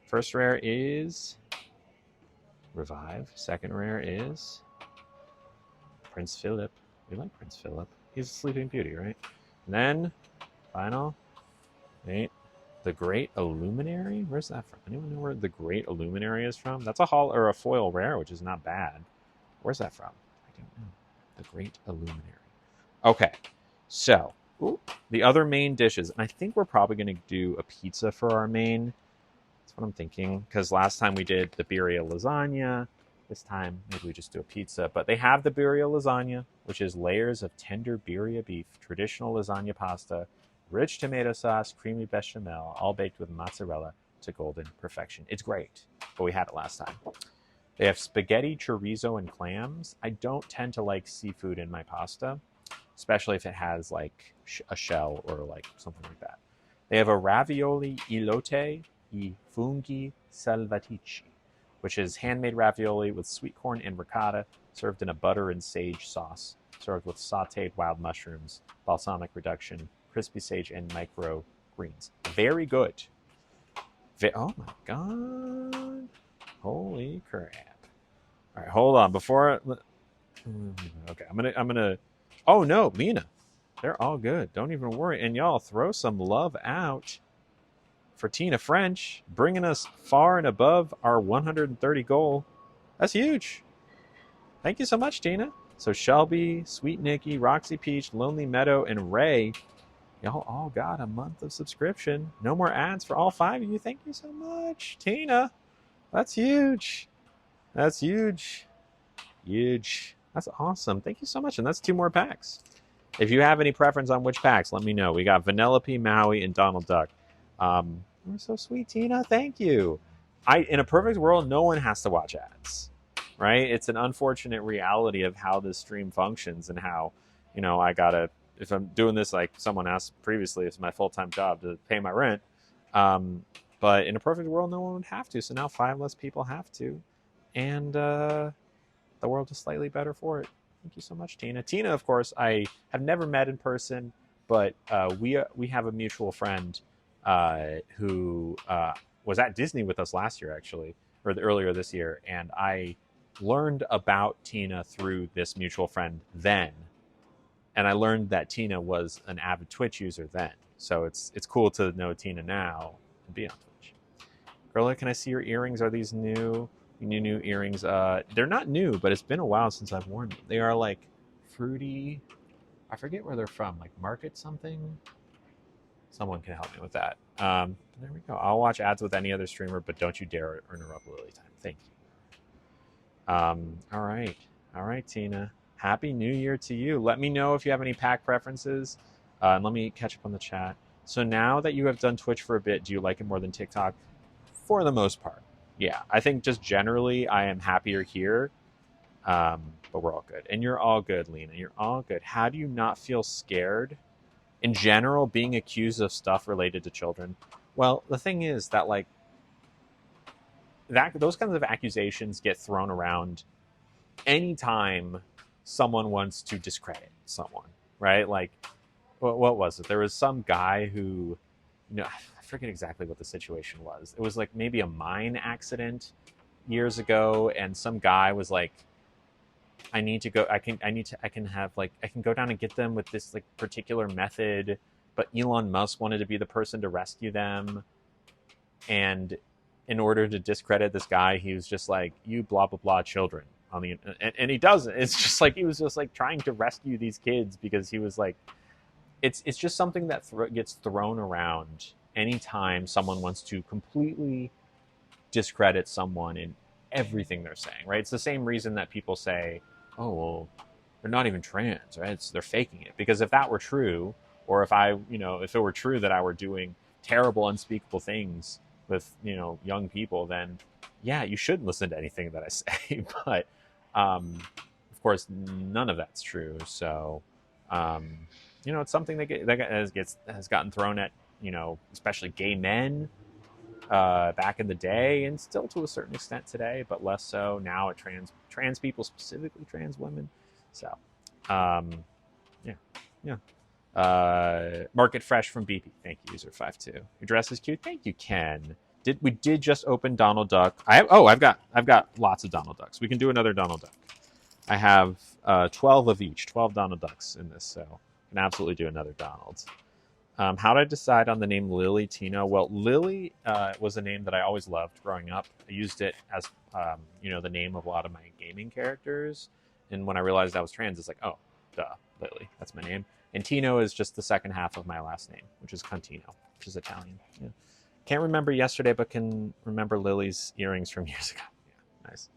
first rare is Revive. Second rare is Prince Philip. We like Prince Philip. He's a Sleeping Beauty, right? And then final, wait, the Great Illuminary. Where's that from? Anyone know where the Great Illuminary is from? That's a haul or a foil rare, which is not bad. Where's that from? I don't know. The Great Illuminary. Okay, so the other main dishes, and I think we're probably going to do a pizza for our main. That's what I'm thinking, because last time we did the birria lasagna. This time, maybe we just do a pizza. But they have the birria lasagna, which is layers of tender birria beef, traditional lasagna pasta, rich tomato sauce, creamy bechamel, all baked with mozzarella to golden perfection. It's great, but we had it last time. They have spaghetti, chorizo, and clams. I don't tend to like seafood in my pasta, especially if it has like a shell or like something like that. They have a ravioli elote e funghi salvatici, which is handmade ravioli with sweet corn and ricotta, served in a butter and sage sauce, served with sautéed wild mushrooms, balsamic reduction, crispy sage, and micro greens. Very good. Oh my god. Holy crap. All right, hold on. Okay, I'm gonna. Oh no, Lena. They're all good. Don't even worry. And y'all, throw some love out for Tina French, bringing us far and above our 130 goal. That's huge. Thank you so much, Tina. So Shelby, Sweet Nikki, Roxy Peach, Lonely Meadow, and Ray, y'all all got a month of subscription. No more ads for all 5 of you. Thank you so much, Tina. That's huge. That's huge. Huge. That's awesome. Thank you so much. And that's 2 more packs. If you have any preference on which packs, let me know. We got Vanellope, Maui, and Donald Duck. You're so sweet, Tina. Thank you. In a perfect world, no one has to watch ads, right? It's an unfortunate reality of how this stream functions and how, if I'm doing this, like someone asked previously, it's my full-time job to pay my rent. But in a perfect world, no one would have to. So now 5 less people have to. And the world is slightly better for it. Thank you so much, Tina. Tina, of course, I have never met in person, but we have a mutual friend who was at Disney with us last year, actually, or earlier this year. And I learned about Tina through this mutual friend then. And I learned that Tina was an avid Twitch user then. So it's cool to know Tina now and be on Twitch. Girlie, can I see your earrings? Are these new earrings? They're not new, but it's been a while since I've worn them. They are like fruity. I forget where they're from, like Market something. Someone can help me with that. There we go. I'll watch ads with any other streamer, but don't you dare interrupt Lily time. Thank you. All right, Tina. Happy New Year to you. Let me know if you have any pack preferences, and let me catch up on the chat. So now that you have done Twitch for a bit, do you like it more than TikTok? For the most part. Yeah, I think just generally I am happier here, but we're all good. And you're all good, Lena. You're all good. How do you not feel scared, in general, being accused of stuff related to children? Well, the thing is that, like, that those kinds of accusations get thrown around anytime someone wants to discredit someone, right? Like, what was it? There was some guy who, I forget exactly what the situation was. It was like maybe a mine accident years ago, and some guy was like, I need to go. I can go down and get them with this like particular method, but Elon Musk wanted to be the person to rescue them, and in order to discredit this guy, he was just like, you blah blah blah children on the and he doesn't. It's just like he was just like trying to rescue these kids because he was like, it's just something that gets thrown around anytime someone wants to completely discredit someone in everything they're saying, right? It's the same reason that people say, oh, well, they're not even trans, right? They're faking it. Because if that were true, or if if it were true that I were doing terrible, unspeakable things with, young people, then yeah, you shouldn't listen to anything that I say. But, of course, none of that's true. So, it's something that has gotten thrown at, especially gay men back in the day, and still to a certain extent today, but less so now at trans people, specifically trans women. So, yeah. Market Fresh from BP. Thank you, user 52. Your dress is cute. Thank you, Ken. We did just open Donald Duck. I've got lots of Donald Ducks. We can do another Donald Duck. I have 12 of each, 12 Donald Ducks in this, so I can absolutely do another Donald. How did I decide on the name Lily Tino? Well, Lily was a name that I always loved growing up. I used it as, the name of a lot of my gaming characters. And when I realized I was trans, it's like, oh, duh, Lily. That's my name. And Tino is just the second half of my last name, which is Contino, which is Italian. Yeah. Can't remember yesterday, but can remember Lily's earrings from years ago. Yeah, nice.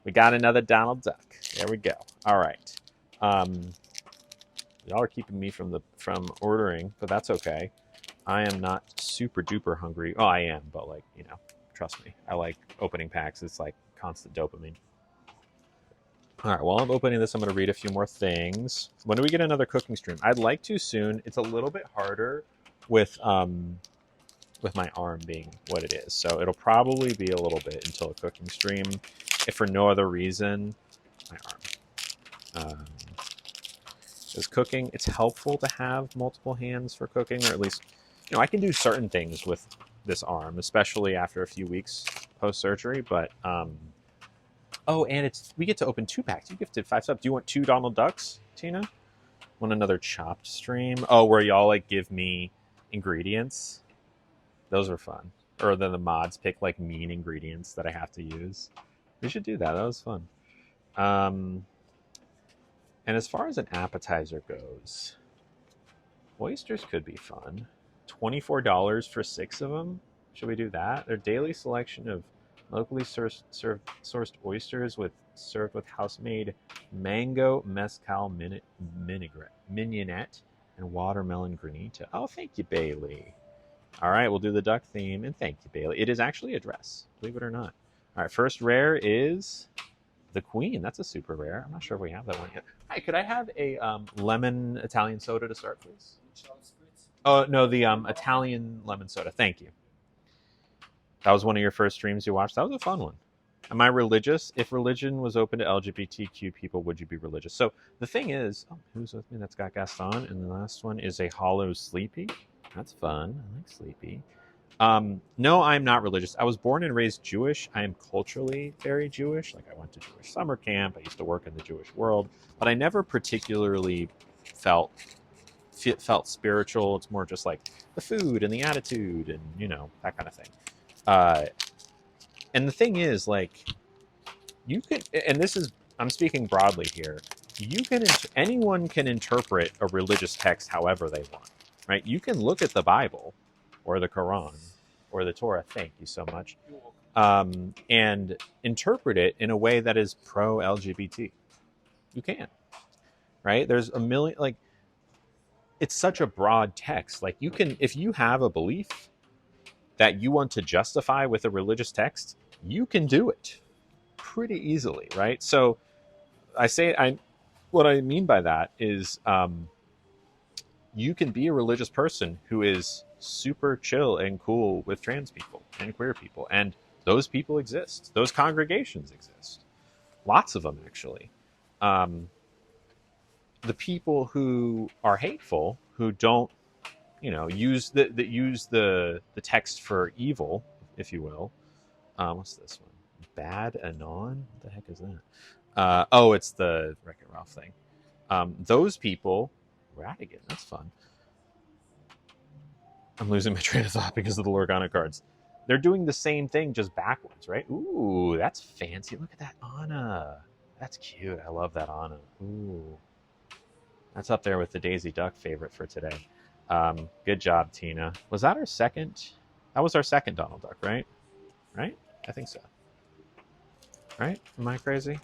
We got another Donald Duck. There we go. All right. Y'all are keeping me from ordering, but that's okay. I am not super duper hungry. Oh, I am, but trust me. I like opening packs. It's like constant dopamine. All right, while I'm opening this, I'm going to read a few more things. When do we get another cooking stream? I'd like to soon. It's a little bit harder with my arm being what it is. So it'll probably be a little bit until a cooking stream. If for no other reason, my arm. Because cooking, it's helpful to have multiple hands for cooking, or at least, I can do certain things with this arm, especially after a few weeks post-surgery, but, and we get to open 2 packs. You gifted 5 subs. Do you want 2 Donald Ducks, Tina? Want another chopped stream? Oh, where y'all, give me ingredients? Those are fun. Or then the mods pick, mean ingredients that I have to use. We should do that. That was fun. And as far as an appetizer goes, oysters could be fun. $24 for 6 of them. Should we do that? Their daily selection of locally sourced oysters served with house-made mango mezcal mignonette and watermelon granita. Oh, thank you, Bailey. All right, we'll do the duck theme, and thank you, Bailey. It is actually a dress, believe it or not. All right, first rare is the Queen. That's a super rare. I'm not sure if we have that one yet. Hi, could I have a lemon Italian soda to start, please? Oh, no, the Italian lemon soda. Thank you. That was one of your first streams you watched? That was a fun one. Am I religious? If religion was open to LGBTQ people, would you be religious? So the thing is, who's with me? That's got Gaston. And the last one is a Hollow Sleepy. That's fun. I like Sleepy. No, I'm not religious. I was born and raised Jewish. I am culturally very Jewish. I went to Jewish summer camp. I used to work in the Jewish world, but I never particularly felt spiritual. It's more just the food and the attitude and, that kind of thing. And the thing is, you can, and this is, I'm speaking broadly here, anyone can interpret a religious text however they want, right? You can look at the Bible or the Quran or the Torah, thank you so much, and interpret it in a way that is pro-LGBT. You can, right? There's a million, it's such a broad text. You can, if you have a belief that you want to justify with a religious text, you can do it pretty easily, right? So what I mean by that is you can be a religious person who is super chill and cool with trans people and queer people and Those people exist. Those congregations exist. Lots of them, actually. Um, the people who are hateful, who don't, use the text for evil, if you will. What's this one? Bad Anon? What the heck is that? Oh, it's the Wreck-It Ralph thing. Those people, Radigan, that's fun. I'm losing my train of thought because of the Lorgana cards. They're doing the same thing, just backwards, right? Ooh, that's fancy. Look at that Anna. That's cute. I love that Anna. Ooh. That's up there with the Daisy Duck favorite for today. Good job, Tina. Was that our second? That was our second Donald Duck, right? Right? I think so. Right? Am I crazy?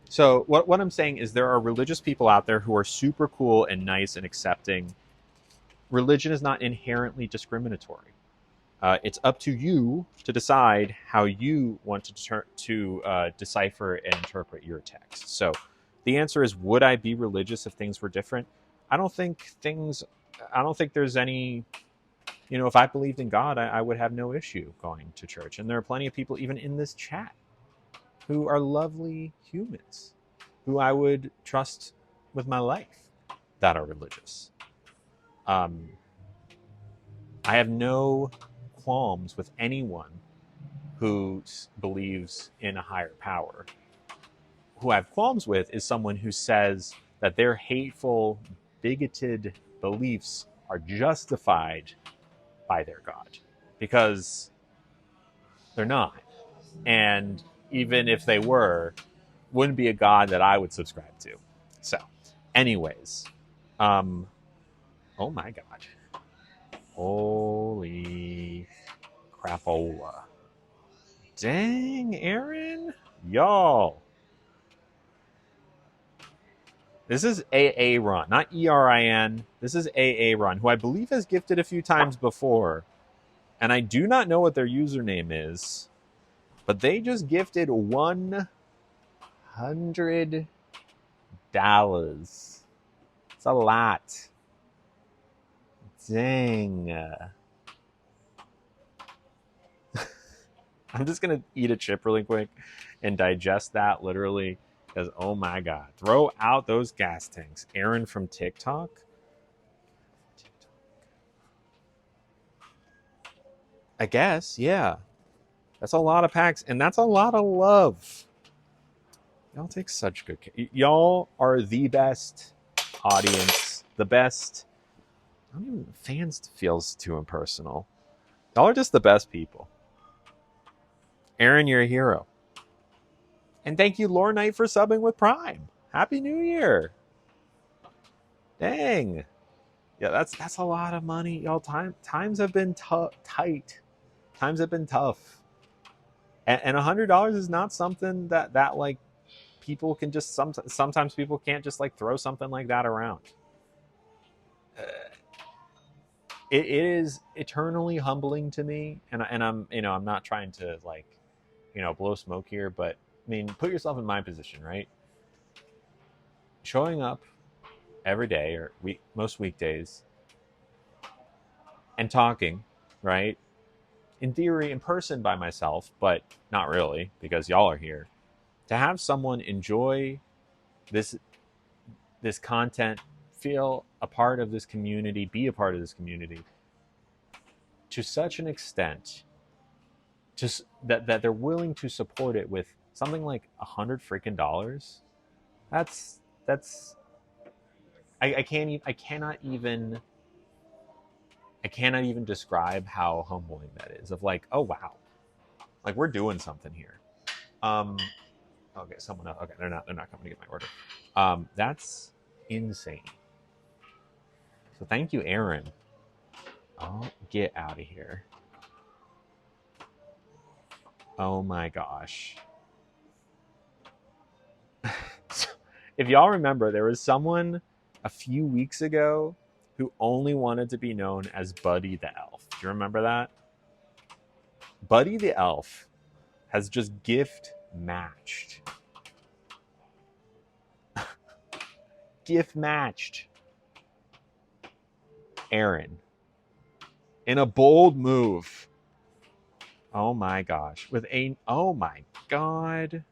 So what I'm saying is there are religious people out there who are super cool and nice and accepting. Religion is not inherently discriminatory. It's up to you to decide how you want to decipher and interpret your text. So the answer is, would I be religious if things were different? I don't think there's any, if I believed in God, I would have no issue going to church. And there are plenty of people, even in this chat, who are lovely humans, who I would trust with my life, that are religious. I have no qualms with anyone who believes in a higher power. Who I have qualms with is someone who says that their hateful, bigoted beliefs are justified by their God, because they're not. And even if they were, wouldn't be a God that I would subscribe to. So, anyways, oh my God. Holy crapola. Dang, Aaron. Y'all. This is AA Run, not ERIN. This is AA Run, who I believe has gifted a few times before. And I do not know what their username is, but they just gifted $100. It's a lot. Dang. I'm just going to eat a chip really quick and digest that literally, because, oh my God. Throw out those gas tanks. Aaron from TikTok. I guess, yeah. That's a lot of packs, and that's a lot of love. Y'all take such good care. Y'all are the best audience, the best. I don't even, fans feels too impersonal. Y'all are just the best people. Aaron, you're a hero. And thank you, Lore Knight, for subbing with Prime. Happy New Year. Dang. Yeah, that's a lot of money. Y'all, times have been tight. Times have been tough. And $100 is not something that like people can just sometimes people can't just like throw something like that around. It is eternally humbling to me, and I'm I'm not trying to like blow smoke here, but I mean, put yourself in my position, right? Showing up every day or most weekdays and talking, right? In theory, in person by myself, but not really, because y'all are here. To have someone enjoy this content, feel a part of this community, be a part of this community to such an extent, just that they're willing to support it with something like $100 freaking dollars. That's I cannot even describe how humbling that is. Of like, oh wow, like we're doing something here. Okay, someone else. Okay, they're not coming to get my order. That's insane. So thank you, Aaron. Oh, get out of here. Oh my gosh. If y'all remember, there was someone a few weeks ago who only wanted to be known as Buddy the Elf. Do you remember that? Buddy the Elf has just gift matched. Gift matched Aaron in a bold move Oh my gosh. With a oh my god.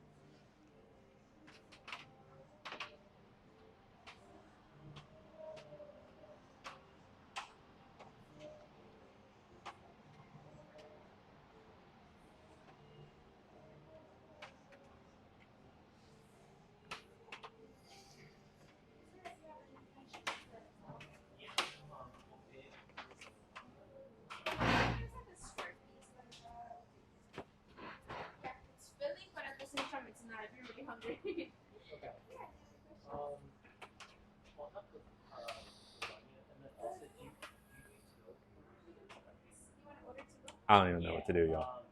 I don't even know what to do, y'all.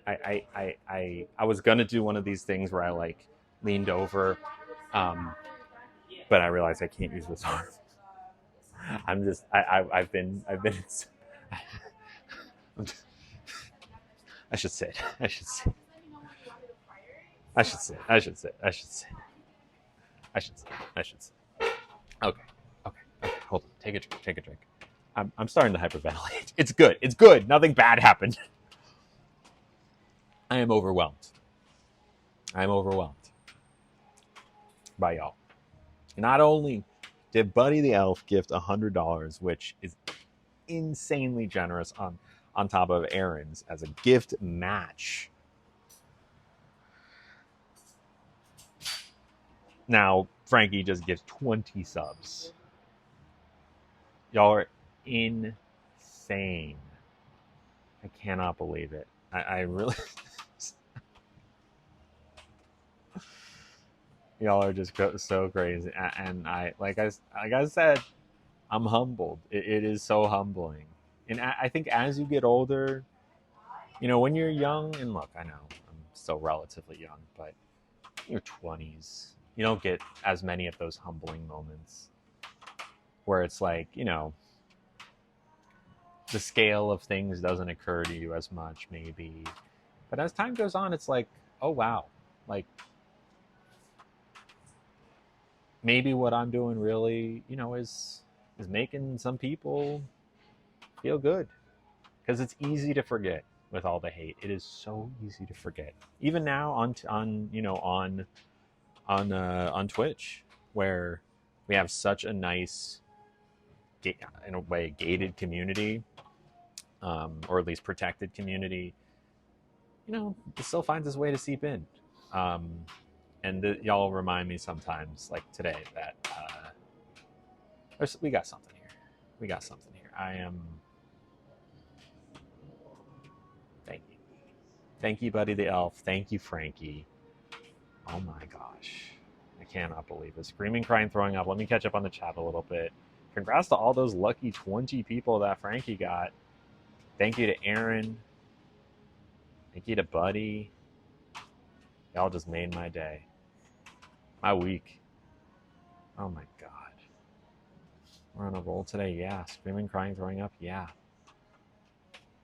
I was gonna do one of these things where I like leaned over, but I realized I can't use this arm. I'm just I've been I should sit. I should sit. I should sit. I should sit. I should sit. I should sit. I should sit. Okay. Okay. Okay. Hold on. Take a drink. Take a drink. I'm starting to hyperventilate. It's good. It's good. Nothing bad happened. I am overwhelmed. I am overwhelmed by y'all. Not only did Buddy the Elf gift $100, which is insanely generous on top of Aaron's as a gift match. Now Frankie just gives 20 subs. Y'all are insane. I cannot believe it. I really y'all are just so crazy, and I like I said, I'm humbled. It is so humbling, and I think as you get older, you know, when you're young, and look, I know I'm still relatively young, but in your 20s, you don't get as many of those humbling moments where it's like, you know, the scale of things doesn't occur to you as much, maybe. But as time goes on, it's like, oh wow, like maybe what I'm doing really, you know, is making some people feel good, because it's easy to forget with all the hate. It is so easy to forget. Even now on you know on Twitch, where we have such a nice, in a way, gated community, or at least protected community. You know, it still finds its way to seep in. And y'all remind me sometimes, like today, that we got something here. We got something here. I am. Thank you. Thank you, Buddy the Elf. Thank you, Frankie. Oh my gosh. I cannot believe it. Screaming, crying, throwing up. Let me catch up on the chat a little bit. Congrats to all those lucky 20 people that Frankie got. Thank you to Aaron. Thank you to Buddy. Y'all just made my day. My week. Oh my god. We're on a roll today? Yeah. Screaming, crying, throwing up? Yeah.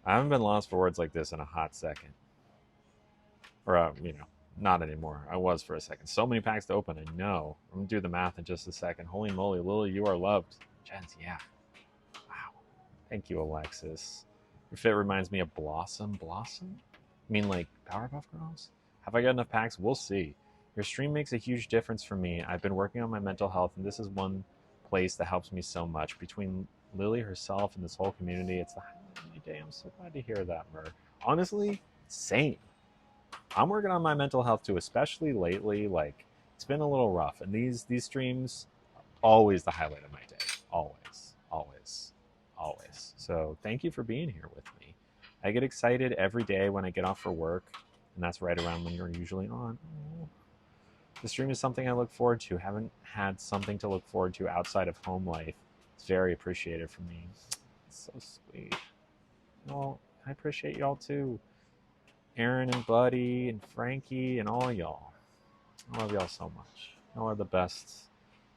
I haven't been lost for words like this in a hot second. Or, you know, not anymore. I was for a second. So many packs to open. I know. I'm going to do the math in just a second. Holy moly, Lily, you are loved. Jens, yeah. Wow. Thank you, Alexis. Your fit reminds me of Blossom. Blossom? You mean like Powerpuff Girls? Have I got enough packs? We'll see. Your stream makes a huge difference for me. I've been working on my mental health, and this is one place that helps me so much. Between Lily herself and this whole community, it's the highlight of my day. I'm so glad to hear that, Mer. Honestly, same. I'm working on my mental health too, especially lately. Like, it's been a little rough, and these streams are always the highlight of my day. Always, always, always. So thank you for being here with me. I get excited every day when I get off for work, and that's right around when you're usually on. Oh. The stream is something I look forward to. Haven't had something to look forward to outside of home life. It's very appreciated for me. It's so sweet. Well, I appreciate y'all too. Aaron and Buddy and Frankie and all y'all. I love y'all so much. Y'all are the best.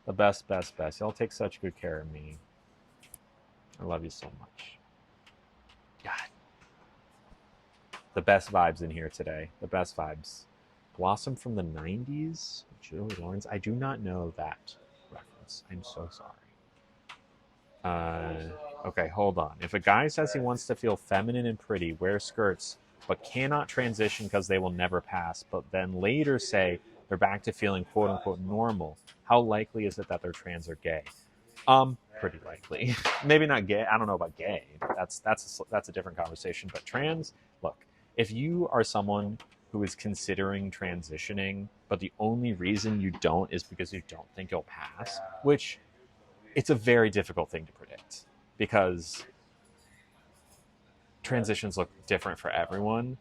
The best, best, best. Y'all take such good care of me. I love you so much. God. The best vibes in here today. The best vibes. Blossom from the 90s? Joey Lawrence? I do not know that reference. I'm so sorry. Uh, okay, hold on. If a guy says he wants to feel feminine and pretty, wear skirts, but cannot transition because they will never pass, but then later say they're back to feeling quote unquote normal, how likely is it that they're trans or gay? Pretty likely. Maybe not gay. I don't know about gay. That's a different conversation. But trans, look, if you are someone who is considering transitioning, but the only reason you don't is because you don't think you'll pass, which it's a very difficult thing to predict because transitions look different for everyone.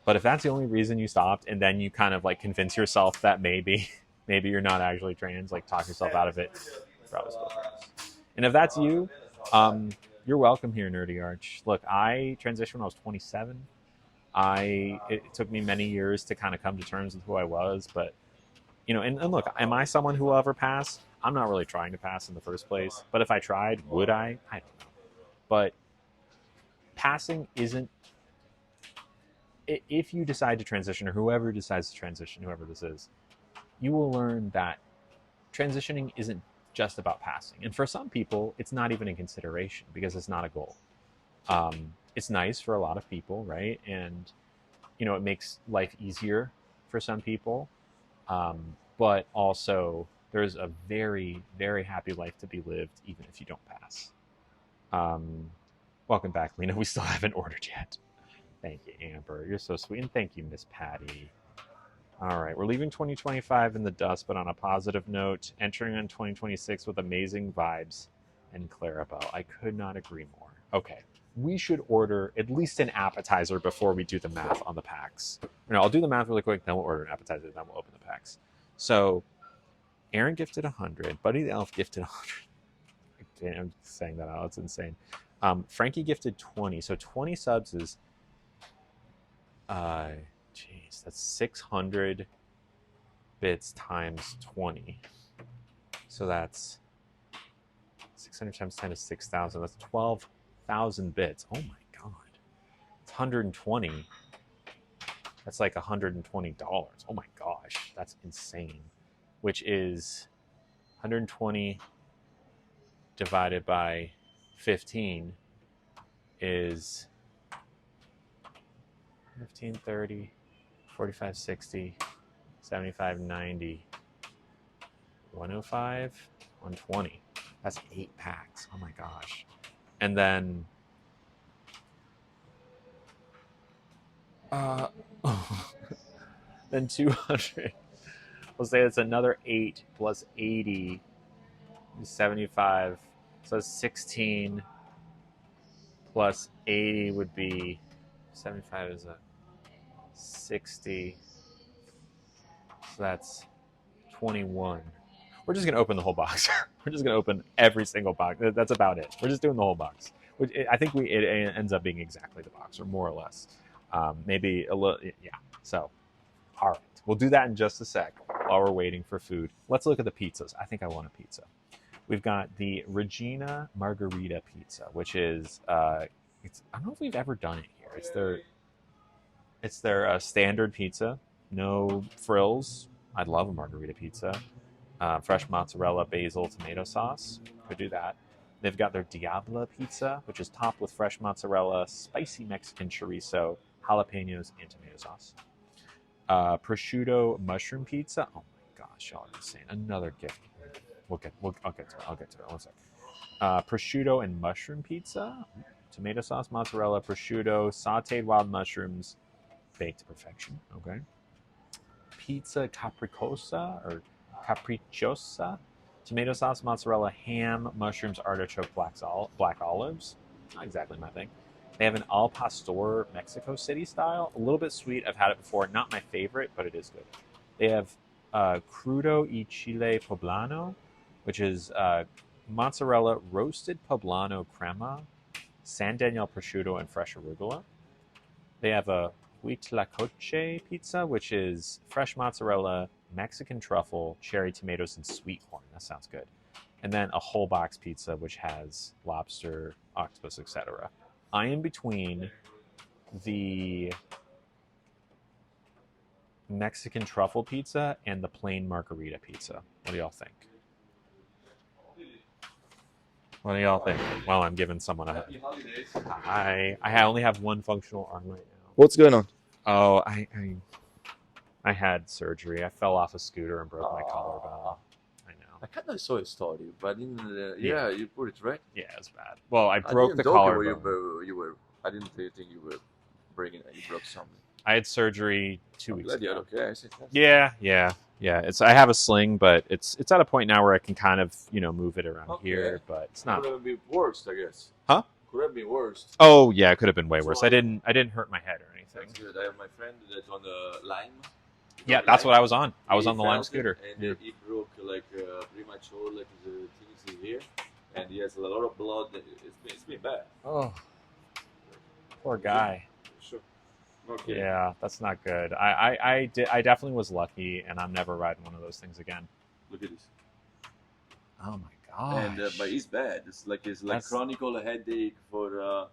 But if that's the only reason you stopped, and then you kind of like convince yourself that maybe maybe you're not actually trans, like talk yourself out of it, probably still trans. And if that's you, you're welcome here, Nerdy Arch. Look, I transitioned when I was 27. It took me many years to kind of come to terms with who I was, but and look, am I someone who will ever pass? I'm not really trying to pass in the first place, but if I tried, would I? I don't know. But passing isn't. If you decide to transition, or whoever decides to transition, whoever this is, you will learn that transitioning isn't just about passing. And for some people, it's not even in consideration because it's not a goal. It's nice for a lot of people, right? And it makes life easier for some people. But also, there's a very, very happy life to be lived, even if you don't pass. Welcome back, Lena. We still haven't ordered yet. Thank you, Amber. You're so sweet. And thank you, Miss Patty. All right, we're leaving 2025 in the dust, but on a positive note, entering on 2026 with amazing vibes and Clarabelle. I could not agree more. Okay, we should order at least an appetizer before we do the math on the packs. I'll do the math really quick, then we'll order an appetizer, then we'll open the packs. So, Aaron gifted 100. Buddy the Elf gifted 100. I'm saying that out. It's insane. Frankie gifted 20. So 20 subs is, that's 600 bits times 20. So that's 600 times 10 is 6,000. That's 12,000 bits. Oh my God. It's 120. That's like $120. Oh my gosh. That's insane. Which is 120 divided by 15 is 15, 30, 45, 60, 75, 90, 105, 120. That's 8 packs. Oh my gosh. And then then 200. We'll say it's another 8 plus 80 is 75. So 16 plus 80 would be 75 is a 60. So that's 21. We're just going to open the whole box. We're just going to open every single box. That's about it. We're just doing the whole box. Which I think it ends up being exactly the box, or more or less. Maybe a little, yeah. So, all right. We'll do that in just a sec while we're waiting for food. Let's look at the pizzas. I think I want a pizza. We've got the Regina Margarita Pizza, which is, I don't know if we've ever done it here. It's their standard pizza, no frills. I'd love a margarita pizza. Fresh mozzarella, basil, tomato sauce. Could do that. They've got their Diabla pizza, which is topped with fresh mozzarella, spicy Mexican chorizo, jalapenos, and tomato sauce. Prosciutto mushroom pizza. Oh my gosh, y'all are insane. Another gift. I'll get to it. One sec. Prosciutto and mushroom pizza. Tomato sauce, mozzarella, prosciutto, sauteed wild mushrooms, baked to perfection. Okay. Pizza capricciosa or capricciosa. Tomato sauce, mozzarella, ham, mushrooms, artichoke, black olives. Not exactly my thing. They have an al pastor Mexico City style. A little bit sweet. I've had it before. Not my favorite, but it is good. They have crudo y chile poblano, which is mozzarella, roasted poblano crema, San Daniel prosciutto, and fresh arugula. They have a huitlacoche pizza, which is fresh mozzarella, Mexican truffle, cherry tomatoes, and sweet corn. That sounds good. And then a whole box pizza, which has lobster, octopus, etc. I am between the Mexican truffle pizza and the plain margarita pizza. What do y'all think? What do y'all think? Well, I'm giving someone a Happy holidays. I only have one functional arm right now. What's going on? Oh, I had surgery. I fell off a scooter and broke my collarbone. I know. I kind of saw a story, but I didn't. Yeah. You put it right. Yeah, it's bad. Well, I I broke didn't the talk about collarbone. you were. I didn't think you were bringing it. You broke something. I had surgery 2 I'm weeks glad you're ago. okay. I said, Yeah. It's I have a sling, but it's at a point now where I can kind of move it around Okay. here, but it's not. Could have been worse, I guess. Huh? Could have been worse. Oh yeah, it could have been way That's worse. why- I didn't hurt my head or anything. That's good. I have my friend that's on the Lime. Yeah, that's what I was on. I was on the Lime scooter. And Yeah. he broke pretty much all his things here, and he has a lot of blood. It's been bad. Oh, poor guy. Sure. Okay. Yeah, that's not good. I definitely was lucky, and I'm never riding one of those things again. Look at this. Oh my god. And but it's bad. It's like That's- chronic headache for.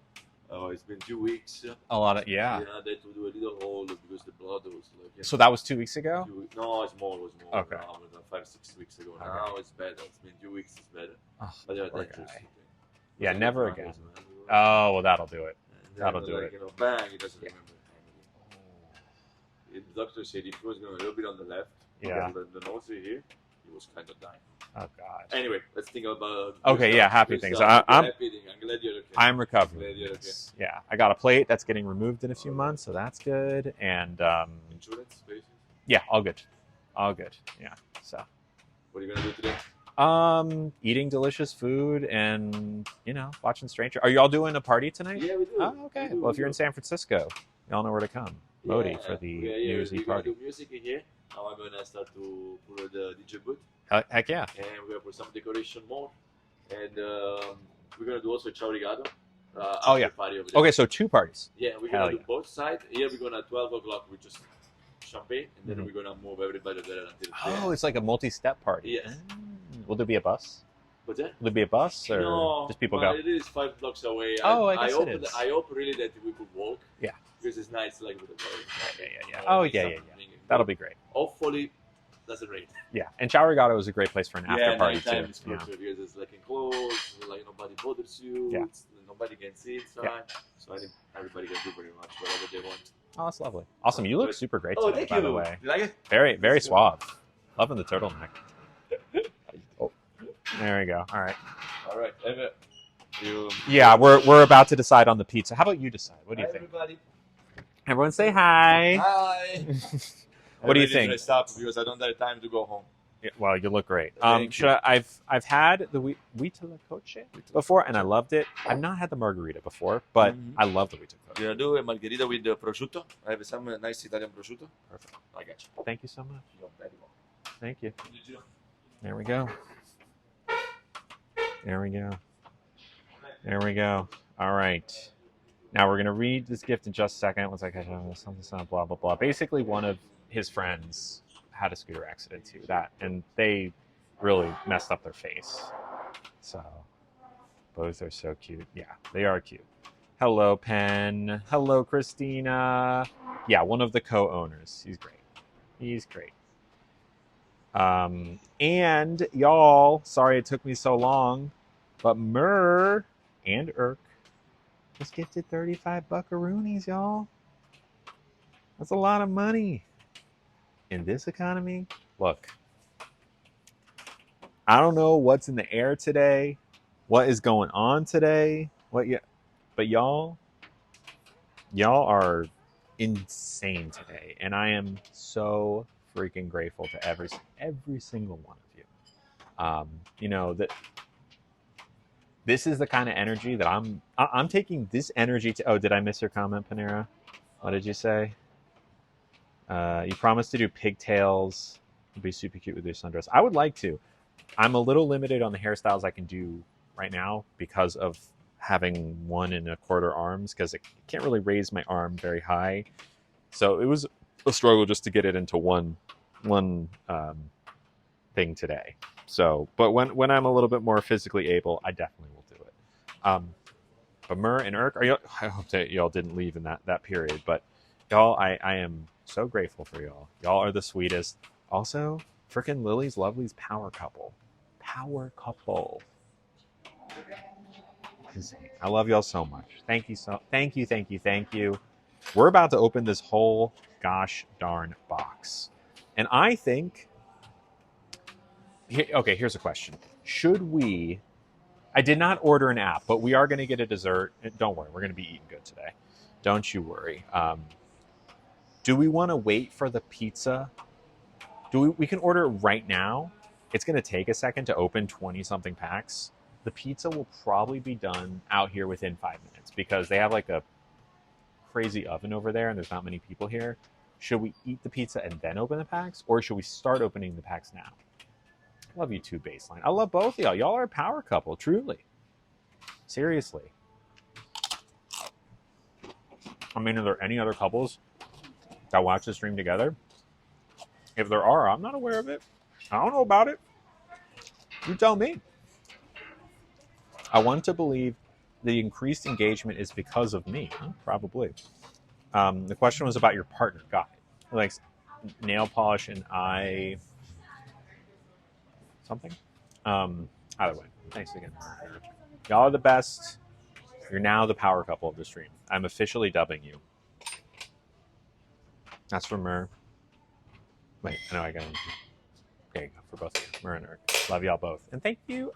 It's been 2 weeks. a lot of yeah. They had to do a little hole because the blood was like. So that was 2 weeks ago. No, it's more. Okay. Now, 5-6 weeks ago. Okay. Now it's better. It's been 2 weeks. It's better. Oh, But they're poor dangerous. guy. Yeah, Those are never the again. drugs, man. Oh well, that'll do it. And then, That'll do it. Bang! He doesn't Yeah. remember. The doctor said if he was going a little bit on the left, Yeah. the nose here, he was kind of dying. Oh god. Anyway, let's think about. Okay, yeah, happy things. I'm glad you're okay. I'm recovering. Glad you're okay. Yeah, I got a plate that's getting removed in a few months, so that's good. And Insurance, basis. yeah, all good, Yeah. So What are you gonna do today? eating delicious food and watching Stranger. Are y'all doing a party tonight? Yeah, we do. Oh, okay. We do, Well, if we you're in do. San Francisco, y'all know where to come. Modi for the New Year's Eve We're party. gonna do music in here. Now I'm gonna start to put the DJ booth, Heck yeah. and we're gonna put some decoration more, and we're gonna do also Chaurigado. Oh, yeah. Party over there. Okay, so 2 parties. Yeah, we're Hell gonna do yeah. both sides. Here we're gonna 12 o'clock with just champagne, and then Mhm. we're gonna move everybody there until. Oh, it's like a multi-step party. Yes. Will there be a bus? What's that? Will there be a bus or No, just people but go? It is 5 blocks away. Oh, I guess hope it is. I hope really that we could walk. Yeah. Because it's nice, like with the Yeah. Oh, yeah. That'll be great. Hopefully, doesn't rain. Yeah, and Chaurigado is a great place for an after party nighttime too. is perfect because it's like enclosed, like nobody bothers you. Yeah. Nobody can see inside. Yeah. So I think everybody can do pretty much whatever they want. Oh, that's lovely. Awesome. You look But- super great Oh, today, thank by you. the way. You like it? Very, very It's good. suave. Loving the turtleneck. Oh, there we go. All right. All right. Yeah, we're about to decide on the pizza. How about you decide? What do you Hi, think? everybody. Everyone say hi. Hi. What do you I'm really think? dressed up because I don't have time to go home. Yeah, well, you look great. Thank Should I've had the Huitlacoche before, and I loved it. I've not had the margarita before, but Mhm. I love the Huitlacoche. We're gonna do a margherita with the prosciutto. I have some nice Italian prosciutto. Perfect. I got you. Thank you so much. You're very welcome. Thank you. Did you? There we go. There we go. There we go. All right. Now we're gonna read this gift in just a second. Once I catch up, something, blah blah blah. Basically, one of his friends had a scooter accident too. And they really messed up their face. So both are so cute. Yeah, they are cute. Hello, Penn. Hello, Christina. Yeah, one of the co-owners. He's great. He's great. And y'all, sorry it took me so long, but Murr and Irk just gifted 35 buckaroonies, y'all. That's a lot of money. In this economy, look, I don't know what's in the air today, what is going on today, but y'all are insane today, and I am so freaking grateful to every single one of you. That this is the kind of energy that I'm taking this energy to. Oh, did I miss your comment, Panera? What did you say? You promised to do pigtails. It'd be super cute with your sundress. I would like to. I'm a little limited on the hairstyles I can do right now because of having 1 1/4 arms, because I can't really raise my arm very high. So it was a struggle just to get it into one thing today. So, but when I'm a little bit more physically able, I definitely will do it. But Murr and Irk, I hope that y'all didn't leave in that period. But y'all, I am so grateful for y'all. Y'all are the sweetest. Also, freaking Lily's Lovely's power couple. Power couple. Insane. I love y'all so much. Thank you. We're about to open this whole gosh darn box. And I think okay, here's a question. Should we I did not order an app, but we are going to get a dessert. Don't worry, we're going to be eating good today. Don't you worry. Do we want to wait for the pizza? We can order it right now. It's going to take a second to open 20 something packs. The pizza will probably be done out here within 5 minutes because they have like a crazy oven over there and there's not many people here. Should we eat the pizza and then open the packs, or should we start opening the packs now? I love you too, Baseline. I love both of y'all. Y'all are a power couple, truly. Seriously. I mean, are there any other couples that watch the stream together? If there are, I'm not aware of it. I don't know about it. You tell me. I want to believe the increased engagement is because of me. Probably. The question was about your partner. Got it. Like nail polish and eye something. Either way, thanks again. Y'all are the best. You're now the power couple of the stream. I'm officially dubbing you. That's for Mur. Wait, I know I got. There you go for both of you, Mur and Eric. Love y'all both, and thank you.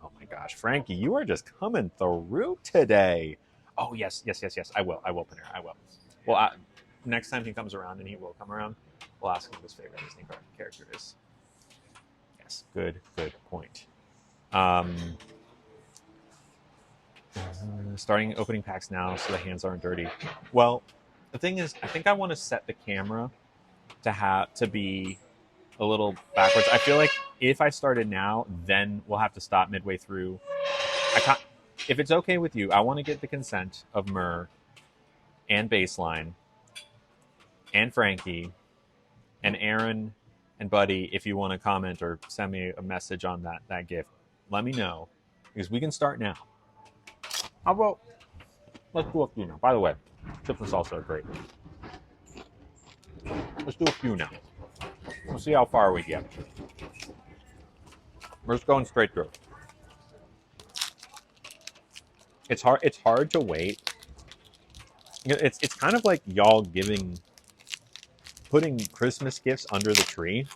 Oh my gosh, Frankie, you are just coming through today. Oh yes. I will, Panera. I will. Well, next time he comes around, and he will come around, we'll ask him what his favorite Disney character is. Yes, good point. Starting opening packs now so the hands aren't dirty. Well, the thing is, I think I want to set the camera to be a little backwards. I feel like if I started now, then we'll have to stop midway through. If it's okay with you, I want to get the consent of Mur and Baseline and Frankie and Aaron and Buddy. If you want to comment or send me a message on that gift, let me know, because we can start now. How about let's do a few now. By the way, chips and salsa are great. Let's do a few now. We'll see how far we get. We're just going straight through. It's hard to wait. It's kind of like y'all putting Christmas gifts under the tree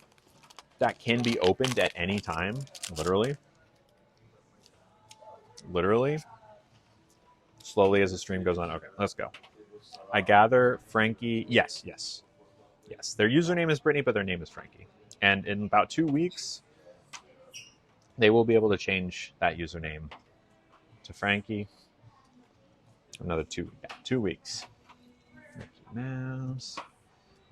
that can be opened at any time, literally. Slowly as the stream goes on. Okay, let's go. I gather Frankie. Yes. Their username is Brittany, but their name is Frankie. And in about 2 weeks, they will be able to change that username to Frankie. Another 2 weeks. Mickey Mouse,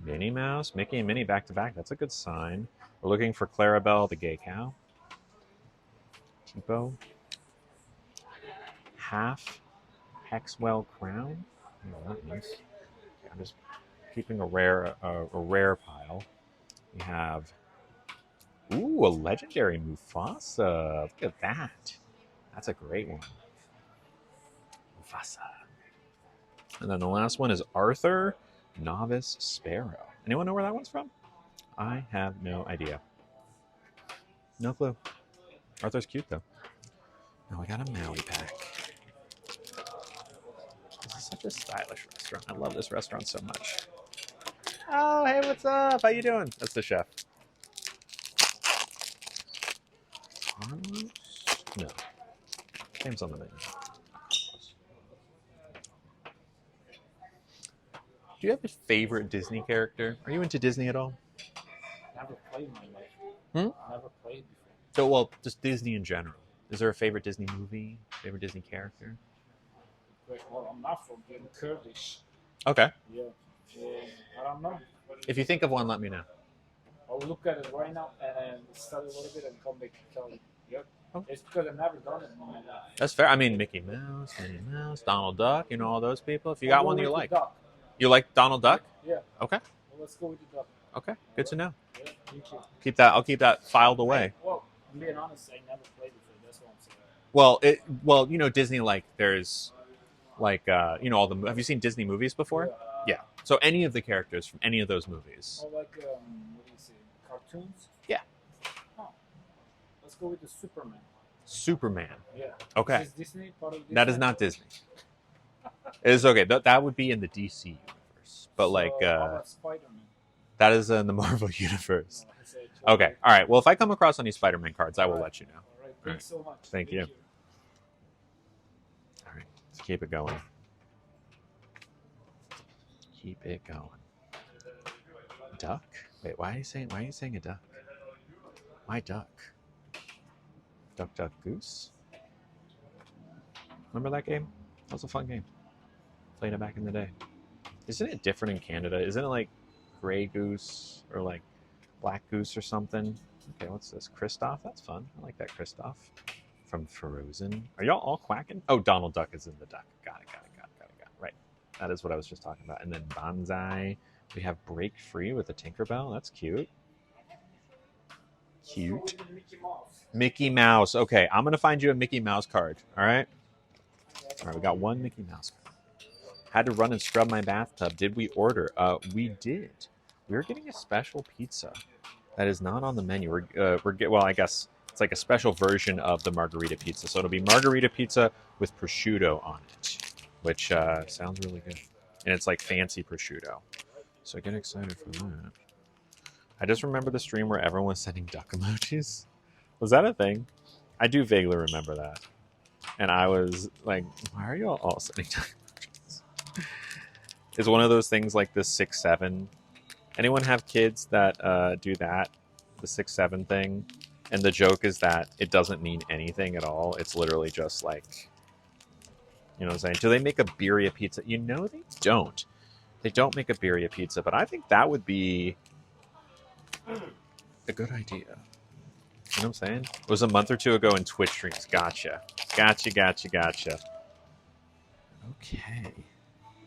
Minnie Mouse, Mickey and Minnie back to back. That's a good sign. We're looking for Clarabelle, the gay cow. Tipo. Half Hexwell Crown. I don't know what that means. I'm just keeping a rare pile. We have a legendary Mufasa. Look at that. That's a great one. Mufasa. And then the last one is Arthur Novice Sparrow. Anyone know where that one's from? I have no idea. No clue. Arthur's cute though. Now we got a Maui pack. This is such a stylish restaurant. I love this restaurant so much. Oh, hey, what's up? How you doing? That's the chef. Carlos? No. Name's on the menu. Do you have a favorite Disney character? Are you into Disney at all? Never played my life. Never played before. So, well, just Disney in general. Is there a favorite Disney movie? Favorite Disney character? Well, I'm not from Kurdish. Okay. Yeah. I don't know. If you think of one, let me know. I'll look at it right now and study a little bit and come back and tell you. Yep. Oh. It's because I've never done it in my life. That's fair. I mean, Mickey Mouse, Minnie Mouse, Donald Duck, you know all those people. If you got one that you like. Duck. You like Donald Duck? Yeah. Okay. Well, let's go with the duck. Okay. Good to know. Yeah, me too. I'll keep that filed away. Well, I'm being honest, I never played before. That's what I'm saying. Well, you know, Disney, like, there's, like, you know, have you seen Disney movies before? Yeah. So any of the characters from any of those movies. Oh, like, what do you say, cartoons? Yeah. Oh. Let's go with the Superman. Superman. Yeah. Okay. Is this Disney part of Disney? That is not Disney. It's okay. That would be in the DC universe, but So, like how about Spider-Man? that is in the Marvel universe. Oh, I said, Okay. All right. Well, if I come across any Spider-Man cards, I will let you know. All right. Thanks so much. Thank you. All right. Let's keep it going. Keep it going. Duck? Wait, why are you saying a duck? My duck. Duck, duck, goose. Remember that game? That was a fun game. Played it back in the day. Isn't it different in Canada? Isn't it like gray goose or like black goose or something? Okay, what's this? Kristoff? That's fun. I like that Kristoff. From Frozen. Are y'all all quacking? Oh, Donald Duck is in the duck. Got it. Right. That is what I was just talking about. And then Bonsai. We have Break Free with a Tinkerbell. That's cute. Cute. Mickey Mouse. Okay, I'm going to find you a Mickey Mouse card. All right? All right, we got one Mickey Mouse card. Had to run and scrub my bathtub. Did we order? We did. We're getting a special pizza that is not on the menu. Well, I guess it's like a special version of the margarita pizza. So it'll be margarita pizza with prosciutto on it, which sounds really good. And it's like fancy prosciutto. So get excited for that. I just remember the stream where everyone was sending duck emojis. Was that a thing? I do vaguely remember that. And I was like, why are you all sending duck emojis? It's one of those things like the 6-7. Anyone have kids that do that? The 6-7 thing? And the joke is that it doesn't mean anything at all. It's literally just like, you know what I'm saying? Do they make a birria pizza? You know they don't. They don't make a birria pizza, but I think that would be a good idea. You know what I'm saying? It was a month or two ago in Twitch streams. Gotcha. Okay.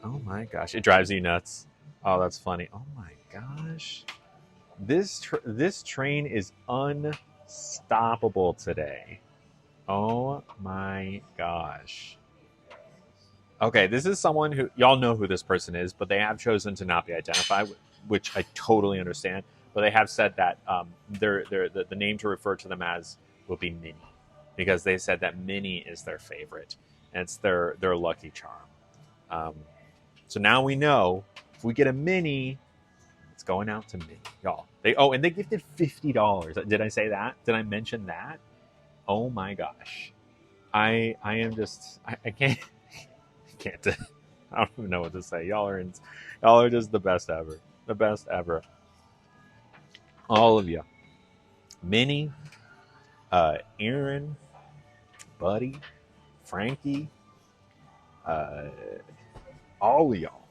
Oh my gosh. It drives you nuts. Oh, that's funny. Oh my gosh. This train is unstoppable today. Oh my gosh. Okay, this is someone who, y'all know who this person is, but they have chosen to not be identified, which I totally understand. But they have said that the name to refer to them as will be Minnie, because they said that Minnie is their favorite, and it's their lucky charm. So now we know if we get a Minnie, it's going out to Minnie, y'all. And they gifted $50. Did I say that? Did I mention that? Oh my gosh, I am just I can't. I don't even know what to say. Y'all are just the best ever. All of you. Minnie, Aaron, Buddy, Frankie, all of y'all.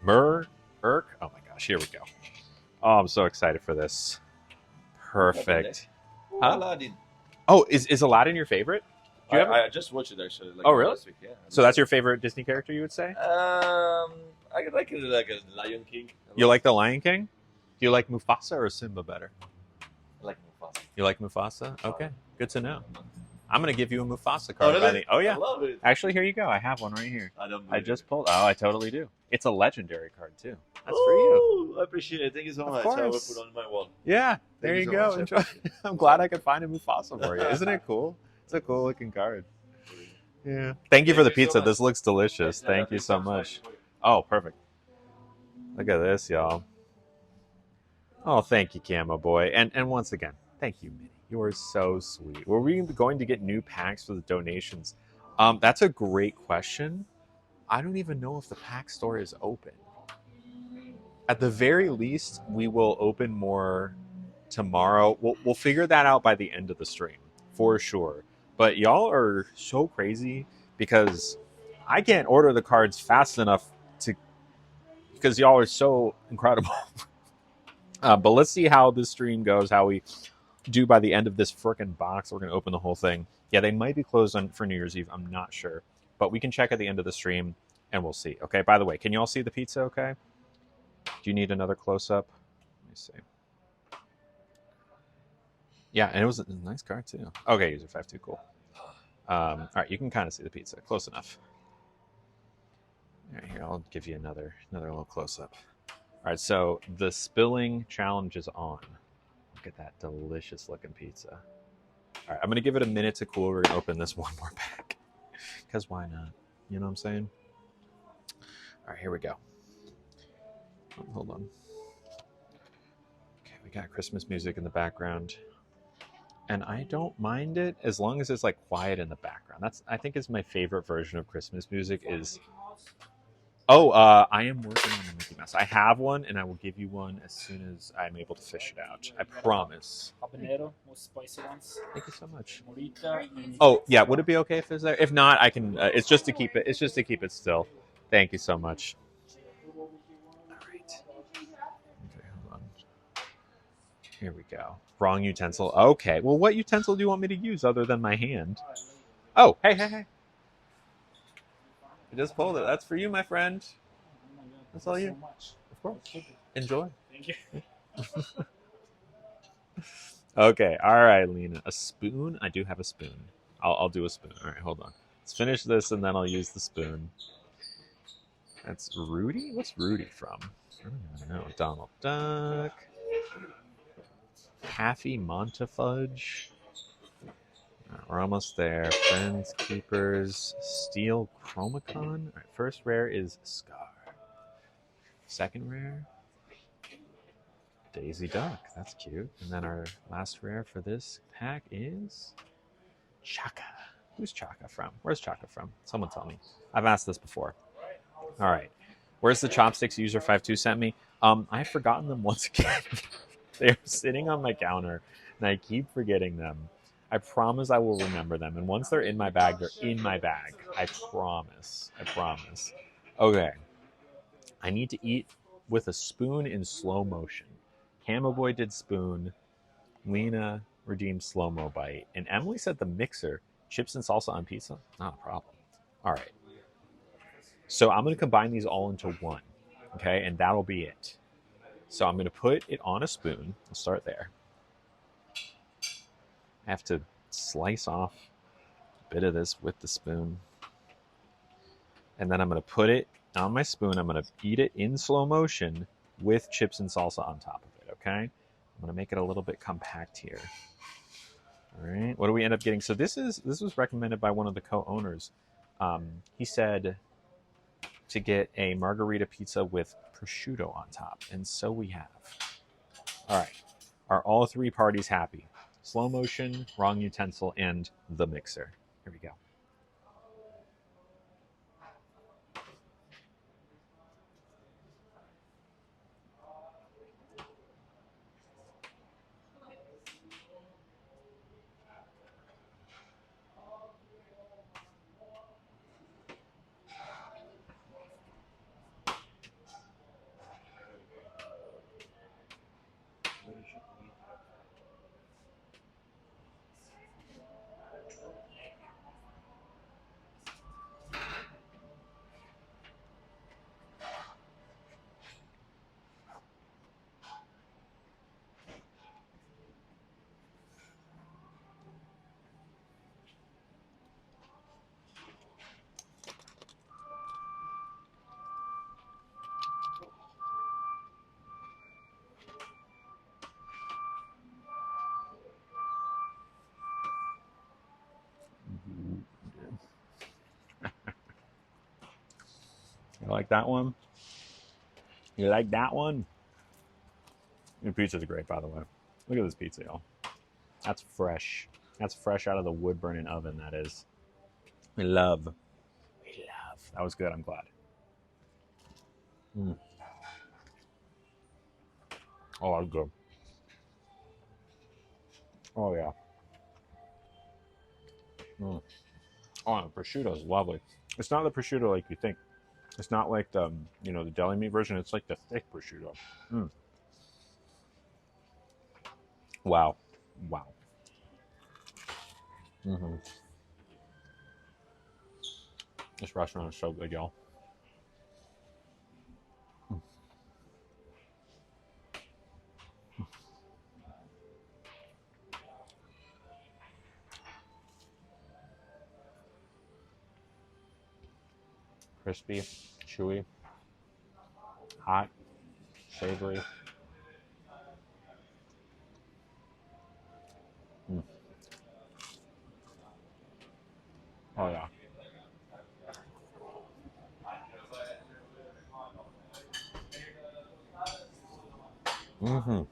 Irk. Oh my gosh, here we go. Oh, I'm so excited for this. Perfect. Huh? Aladdin. Oh, is Aladdin your favorite? I just watched it actually. Like, oh, really? Last week, yeah. So that's your favorite Disney character, you would say? I like it like a Lion King. You like the Lion King? Do you like Mufasa or Simba better? I like Mufasa. You like Mufasa? Okay, good to know. I'm gonna give you a Mufasa card. Oh yeah. I love it. Actually, here you go. I have one right here. I just pulled. Oh, I totally do. It's a legendary card too. That's for you. I appreciate it. Thank you so much. Course. I will put on my wall. Yeah, there Thank you you go. so much. Enjoy. I'm glad I could find a Mufasa for you. Isn't it cool? It's a cool looking card. Yeah. Thank you for the Thank you so pizza. much. This looks delicious. Thank you so much. Oh, perfect. Look at this, y'all. Oh, thank you, Camo Boy. And once again, thank you, Minnie. You are so sweet. Were we going to get new packs for the donations? That's a great question. I don't even know if the pack store is open. At the very least, we will open more tomorrow. We'll figure that out by the end of the stream, for sure. But y'all are so crazy because I can't order the cards fast enough because y'all are so incredible. But let's see how this stream goes, how we do by the end of this frickin' box. We're going to open the whole thing. Yeah, they might be closed for New Year's Eve. I'm not sure. But we can check at the end of the stream, and we'll see. Okay, by the way, can you all see the pizza okay? Do you need another close-up? Let me see. Yeah, and it was a nice card, too. Okay, user 5-2, cool. All right, you can kind of see the pizza. Close enough. All right, here, I'll give you another little close-up. All right, so the spilling challenge is on. Look at that delicious looking pizza. All right, I'm gonna give it a minute to cool. We're gonna open this one more pack, because why not? You know what I'm saying? All right, here we go. Oh, hold on. Okay, we got Christmas music in the background, and I don't mind it as long as it's like quiet in the background. That's, I think, is my favorite version of Christmas music. Is I am working on the Mickey Mouse. I have one, and I will give you one as soon as I'm able to fish it out. I promise. Habanero, most spicy ones. Thank you so much. Morita. Oh yeah, would it be okay if it's there? If not, I can. It's just to keep it. It's just to keep it still. Thank you so much. All right. Okay, hold on. Here we go. Wrong utensil. Okay. Well, what utensil do you want me to use other than my hand? Oh, hey, hey, hey. I just pulled it. That's for you, my friend. That's all you. So much. Of course. Enjoy. Thank you. Okay. All right, Lena. A spoon? I do have a spoon. I'll do a spoon. All right, hold on. Let's finish this, and then I'll use the spoon. That's Rudy? What's Rudy from? I don't even know. Donald Duck. Taffy Montefudge. We're almost there. Friends, Keepers, Steel Chromacon. All right, first rare is Scar. Second rare, Daisy Duck. That's cute. And then our last rare for this pack is Chaka. Who's Chaka from? Where's Chaka from? Someone tell me. I've asked this before. All right. Where's the chopsticks user 52 sent me? I've forgotten them once again. They're sitting on my counter, and I keep forgetting them. I promise I will remember them. And once they're in my bag, they're in my bag. I promise. I promise. Okay. I need to eat with a spoon in slow motion. Camo Boy did spoon. Lena redeemed slow-mo bite. And Emily said the mixer. Chips and salsa on pizza? Not a problem. All right. So I'm going to combine these all into one. Okay? And that'll be it. So I'm going to put it on a spoon. I'll start there. I have to slice off a bit of this with the spoon. And then I'm going to put it on my spoon. I'm going to eat it in slow motion with chips and salsa on top of it, okay? I'm going to make it a little bit compact here. All right. What do we end up getting? So this was recommended by one of the co-owners. He said to get a margarita pizza with prosciutto on top. And so we have. All right. Are all three parties happy? Slow motion, wrong utensil, and the mixer. Here we go. You like that one? You like that one? Your pizza's great, by the way. Look at this pizza, y'all. That's fresh. That's fresh out of the wood burning oven, that is. We love. We love. That was good, I'm glad. Mm. Oh, that was good. Oh, yeah. Mm. Oh, and the prosciutto is lovely. It's not the prosciutto like you think. It's not like the, the deli meat version. It's like the thick prosciutto. Mm. Wow. Wow. Mm-hmm. This restaurant is so good, y'all. Mm. Crispy, chewy, hot, savory. Mm. Oh yeah. Mm-hmm.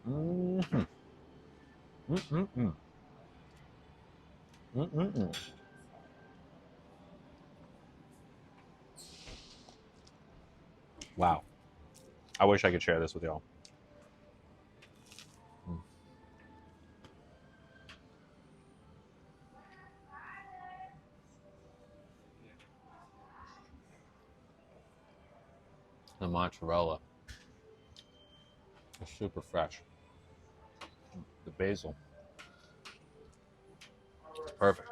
Mm-hmm. Mm-mm-mm. Mm-mm-mm. Wow. I wish I could share this with y'all. Mm. The mozzarella is super fresh. The basil, perfect.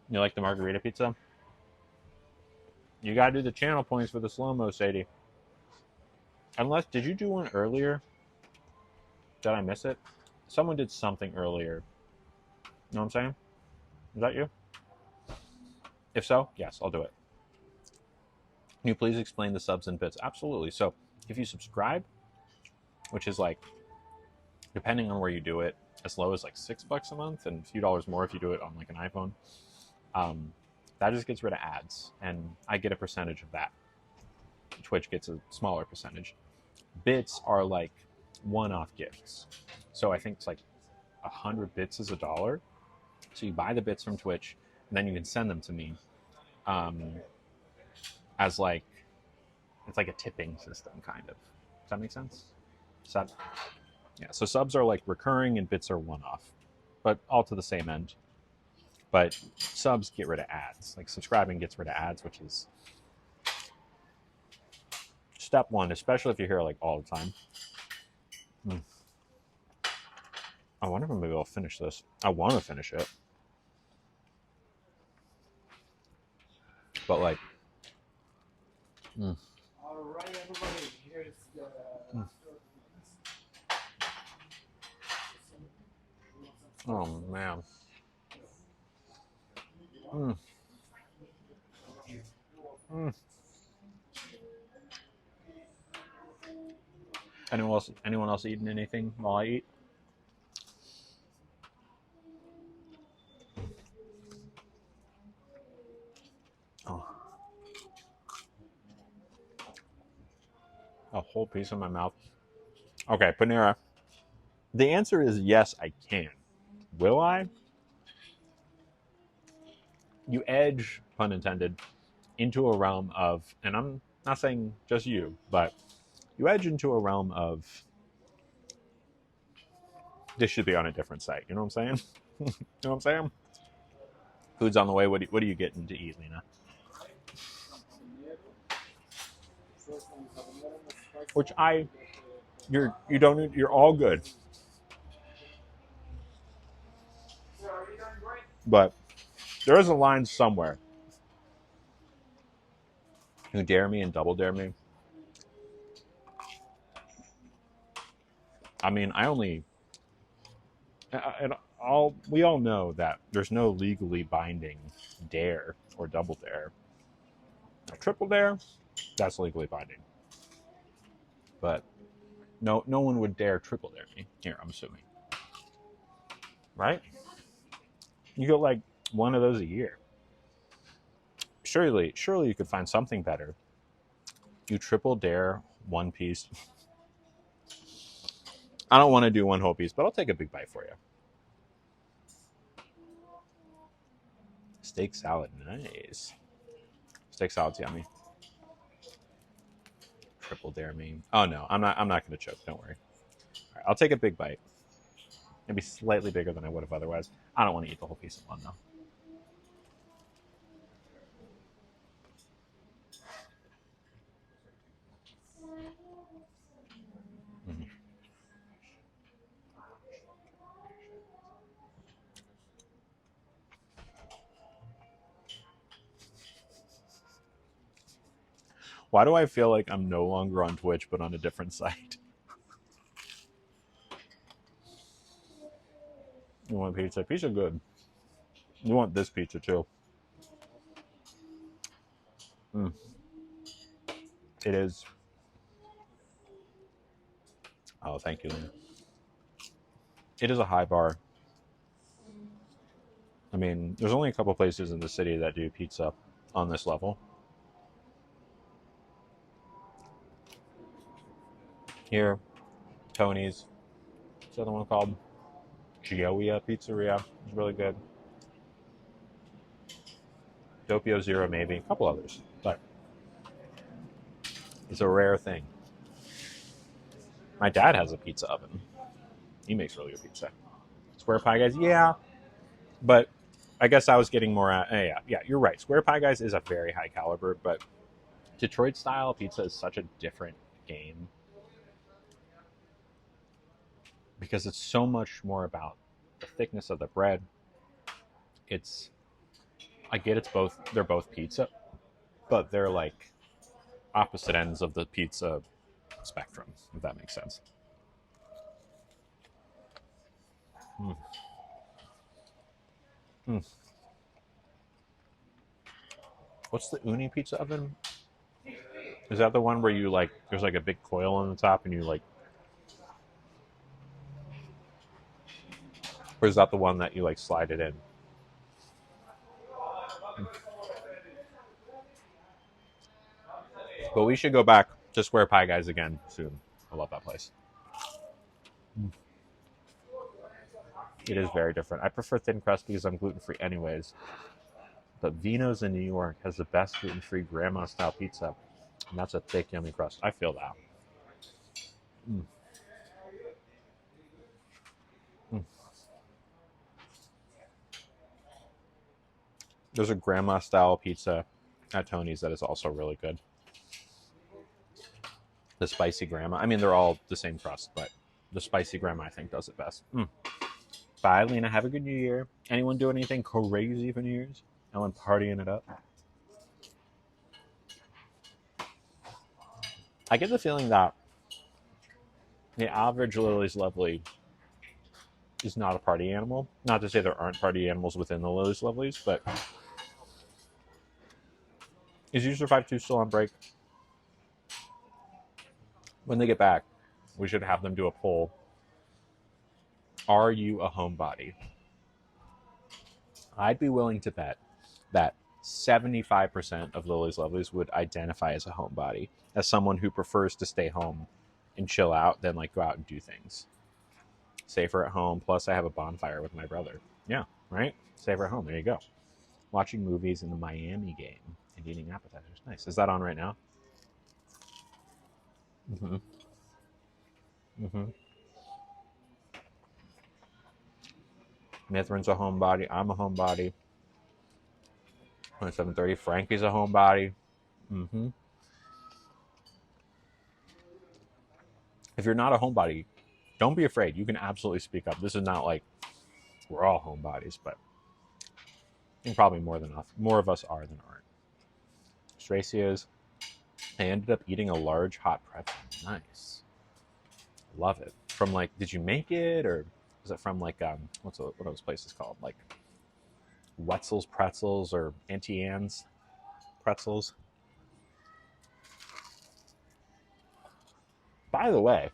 You like the margarita pizza? You gotta do the channel points for the slow-mo, Sadie. Unless, did you do one earlier? Did I miss it? Someone did something earlier. You know what I'm saying? Is that you? If so, yes, I'll do it. Can you please explain the subs and bits? Absolutely. So if you subscribe, which is like, depending on where you do it, as low as like $6 a month and a few dollars more if you do it on like an iPhone, that just gets rid of ads, and I get a percentage of that. Twitch gets a smaller percentage. Bits are like one-off gifts. So I think it's like 100 bits is $1. So you buy the bits from Twitch, and then you can send them to me as like, it's like a tipping system, kind of. Does that make sense? Sub? Yeah, so subs are like recurring and bits are one-off, but all to the same end. But subs get rid of ads. Like subscribing gets rid of ads, which is step one, especially if you're here like all the time. I wonder if maybe I'll finish this. I want to finish it. But like, All right, everybody. Here's the. oh man. Mm. Mm. Anyone else eating anything while I eat? Oh. A whole piece in my mouth. Okay, Panera. The answer is yes, I can. Will I? You edge, pun intended, into a realm of, and I'm not saying just you, but you edge into a realm of this should be on a different site. You know what I'm saying? You know what I'm saying? Food's on the way. What are you getting to eat, Lena? Which you're all good. But there is a line somewhere. You dare me and double dare me. I mean, we all know that there's no legally binding dare or double dare. A triple dare, that's legally binding. But no one would dare triple dare me. Here, I'm assuming. Right? You get like one of those a year. Surely you could find something better. You triple dare one piece. I don't want to do one whole piece, but I'll take a big bite for you. Steak salad, nice. Steak salad's yummy. Triple dare me. Oh no, I'm not gonna choke. Don't worry. All right, I'll take a big bite. Maybe slightly bigger than I would have otherwise. I don't want to eat the whole piece in one though. Mm. Why do I feel like I'm no longer on Twitch but on a different site? You want pizza? Pizza good. You want this pizza too. Mm. It is. Oh, thank you, Lena. It is a high bar. I mean, there's only a couple places in the city that do pizza on this level. Here, Tony's. What's the other one called? Gioia Pizzeria. It's really good. Doppio Zero, maybe. A couple others. But it's a rare thing. My dad has a pizza oven. He makes really good pizza. Square Pie Guys, yeah. But I guess I was getting more at... yeah, you're right. Square Pie Guys is a very high caliber, but Detroit-style pizza is such a different game. Because it's so much more about the thickness of the bread. I get they're both pizza, but they're like opposite ends of the pizza spectrum, if that makes sense. What's the Uni pizza oven? Is that the one where you like, there's like a big coil on the top and you like, or is that the one that you like slide it in? But we should go back to Square Pie Guys again soon. I love that place. It is very different. I prefer thin crust because I'm gluten-free anyways. But Vino's in New York has the best gluten-free grandma-style pizza. And that's a thick, yummy crust. I feel that. There's a grandma-style pizza at Tony's that is also really good. The spicy grandma. I mean, they're all the same crust, but the spicy grandma, I think, does it best. Bye, Lena. Have a good New Year. Anyone do anything crazy for New Year's? Anyone partying it up? I get the feeling that the average Lily's Lovely is not a party animal. Not to say there aren't party animals within the Lily's Lovelies, but is User 52 still on break? When they get back, we should have them do a poll. Are you a homebody? I'd be willing to bet that 75% of Lily's Lovelies would identify as a homebody, as someone who prefers to stay home and chill out than like go out and do things. Safer at home, plus I have a bonfire with my brother. Yeah, right? Safer at home, there you go. Watching movies in the Miami game and eating appetizers. Nice. Is that on right now? Mithrin's a homebody. I'm a homebody. 27:30. Frankie's a homebody. If you're not a homebody, don't be afraid. You can absolutely speak up. This is not like we're all homebodies, but I think probably more of us are than aren't. Tracy is. I ended up eating a large hot pretzel. Nice. Love it. From like, did you make it, or is it from like what are those places called? Like Wetzel's Pretzels or Auntie Anne's Pretzels. By the way,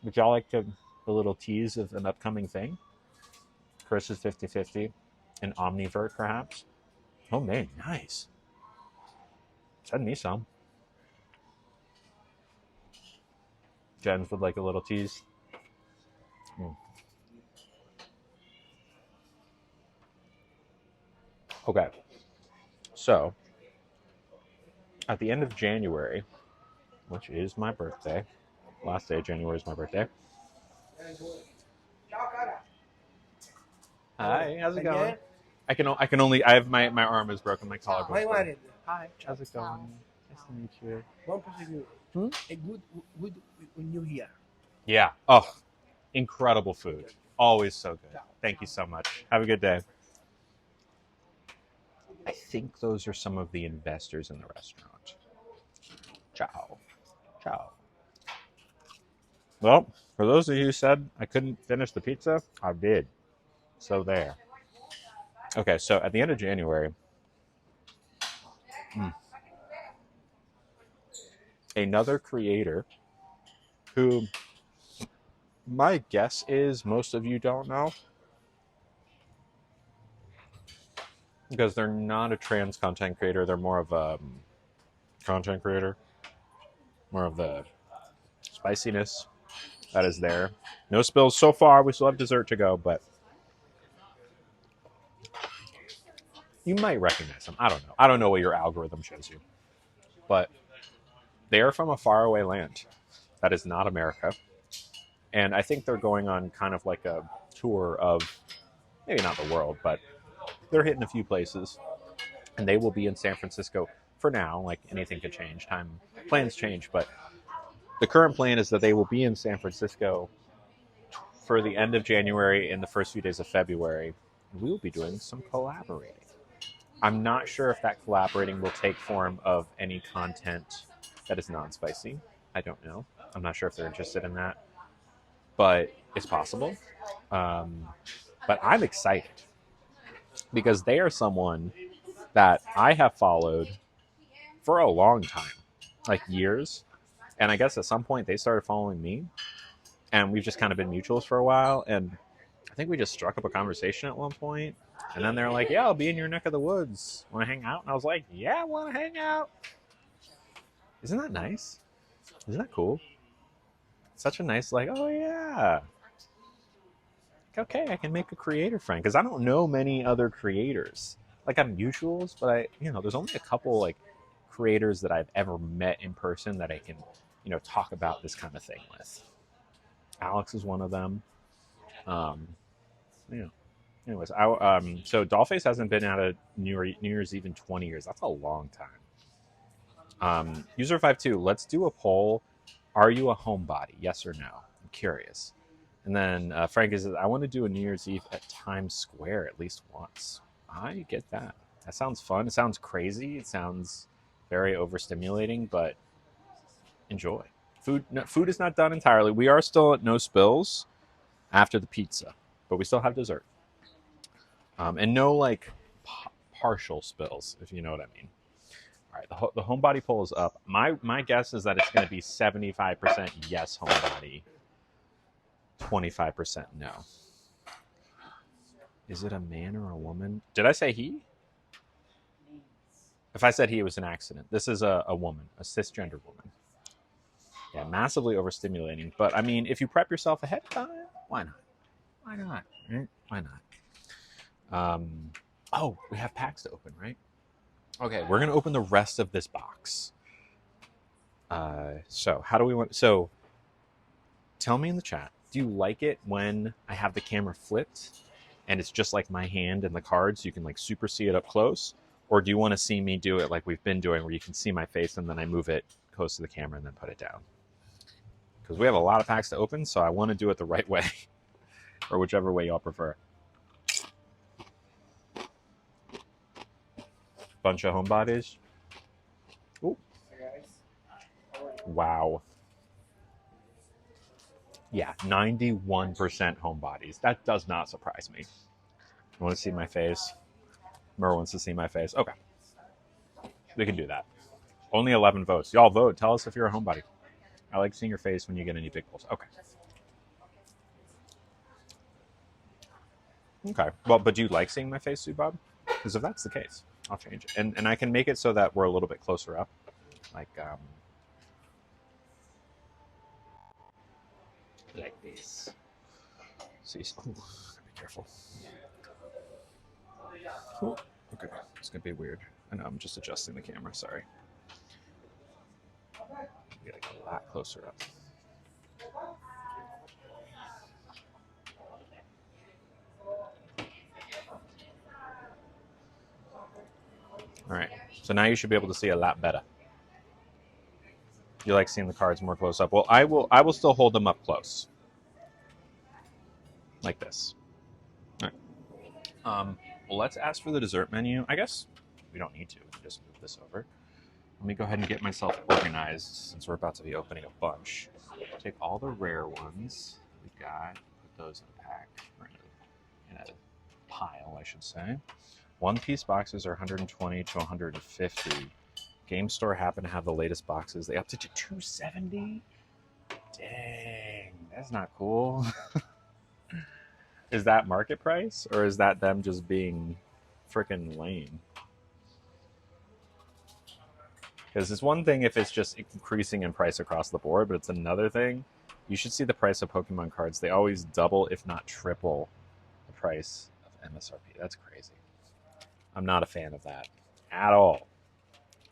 would y'all like a little tease of an upcoming thing? Chris's 50/50, an Omnivert perhaps. Oh man, nice. Send me some. Jens would like a little tease. Okay. So, at the end of January, which is my birthday, last day of January is my birthday. Hi, how's it going? I have my arm is broken, my collarbone. Hi, how's it going? Nice to meet you. A good when you here. Yeah. Oh, incredible food. Always so good. Thank you so much. Have a good day. I think those are some of the investors in the restaurant. Ciao. Ciao. Well, for those of you who said I couldn't finish the pizza, I did. So there. Okay, so at the end of January, another creator who My guess is most of you don't know because they're not a trans content creator. They're more of a content creator, more of the spiciness that is there. No spills so far. We still have dessert to go, but you might recognize them. I don't know. I don't know what your algorithm shows you, but they are from a faraway land that is not America. And I think they're going on kind of like a tour of maybe not the world, but they're hitting a few places. And they will be in San Francisco for now. Like anything could change. Plans change, but the current plan is that they will be in San Francisco for the end of January and the first few days of February. And we will be doing some collaborating. I'm not sure if that collaborating will take form of any content that is non-spicy. I don't know. I'm not sure if they're interested in that, but it's possible. But I'm excited because they are someone that I have followed for a long time, like years. And I guess at some point they started following me, and we've just kind of been mutuals for a while. And I think we just struck up a conversation at one point. And then they're like, yeah, I'll be in your neck of the woods. Want to hang out? And I was like, yeah, I want to hang out. Isn't that nice? Isn't that cool? Such a nice, like, oh, yeah. Okay, I can make a creator friend. Because I don't know many other creators. Like, I'm mutuals, but there's only a couple, like, creators that I've ever met in person that I can, talk about this kind of thing with. Alex is one of them. Anyways, so Dollface hasn't been out of New Year's Eve in 20 years. That's a long time. User52, let's do a poll. Are you a homebody? Yes or no? I'm curious. And then Frank says, I want to do a New Year's Eve at Times Square at least once. I get that. That sounds fun. It sounds crazy. It sounds very overstimulating, but enjoy. Food is not done entirely. We are still at no spills after the pizza, but we still have dessert. And no, like, partial spills, if you know what I mean. All right, the homebody poll is up. My guess is that it's going to be 75% yes homebody, 25% no. Is it a man or a woman? Did I say he? If I said he, it was an accident. This is a woman, a cisgender woman. Yeah, massively overstimulating. But, I mean, if you prep yourself ahead of time, why not? Why not? Right? Why not? We have packs to open, right? Okay, we're going to open the rest of this box. So tell me in the chat, do you like it when I have the camera flipped and it's just like my hand and the cards, you can like super see it up close? Or do you want to see me do it like we've been doing where you can see my face and then I move it close to the camera and then put it down? Because we have a lot of packs to open, so I want to do it the right way. Or whichever way y'all prefer. Bunch of homebodies. Ooh. Wow. Yeah, 91% homebodies. That does not surprise me. You want to see my face? Mer wants to see my face. Okay. We can do that. Only 11 votes. Y'all vote. Tell us if you're a homebody. I like seeing your face when you get any big polls. Okay. Okay. Well, but do you like seeing my face, Sue Bob? Because if that's the case, I'll change it. And I can make it so that we're a little bit closer up. Like this. See, ooh, be careful. Ooh, okay, it's gonna be weird. I know, I'm just adjusting the camera, sorry. Get a lot closer up. All right, so now you should be able to see a lot better. You like seeing the cards more close up? Well, I will still hold them up close, like this. All right. Well, let's ask for the dessert menu. I guess we don't need to. We can just move this over. Let me go ahead and get myself organized since we're about to be opening a bunch. Take all the rare ones we've got, put those in a pack, or in a pile, I should say. One-piece boxes are 120 to 150. Game Store happen to have the latest boxes. They upped it to 270. Dang, That's not cool. Is that market price or is that them just being freaking lame? Because it's one thing if it's just increasing in price across the board, but it's another thing. You should see the price of Pokemon cards. They always double, if not triple, the price of MSRP. That's crazy. I'm not a fan of that at all.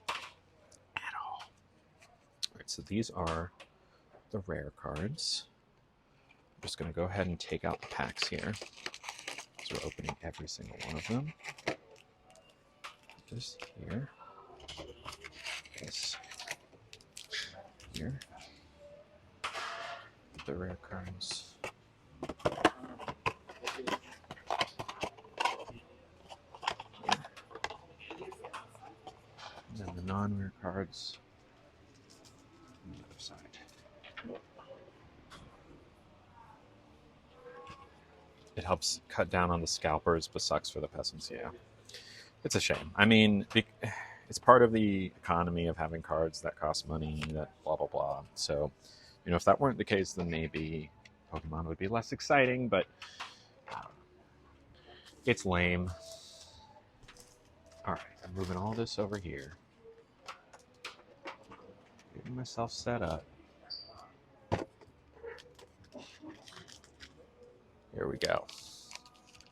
At all. All right, so these are the rare cards. I'm just going to go ahead and take out the packs here. So we're opening every single one of them. This here. This here. The rare cards. And then the non-rare cards on the other side. It helps cut down on the scalpers, but sucks for the peasants, yeah. It's a shame. I mean, it's part of the economy of having cards that cost money, that blah, blah, blah. So, you know, if that weren't the case, then maybe Pokemon would be less exciting, but it's lame. All right, I'm moving all this over here. Getting myself set up. Here we go.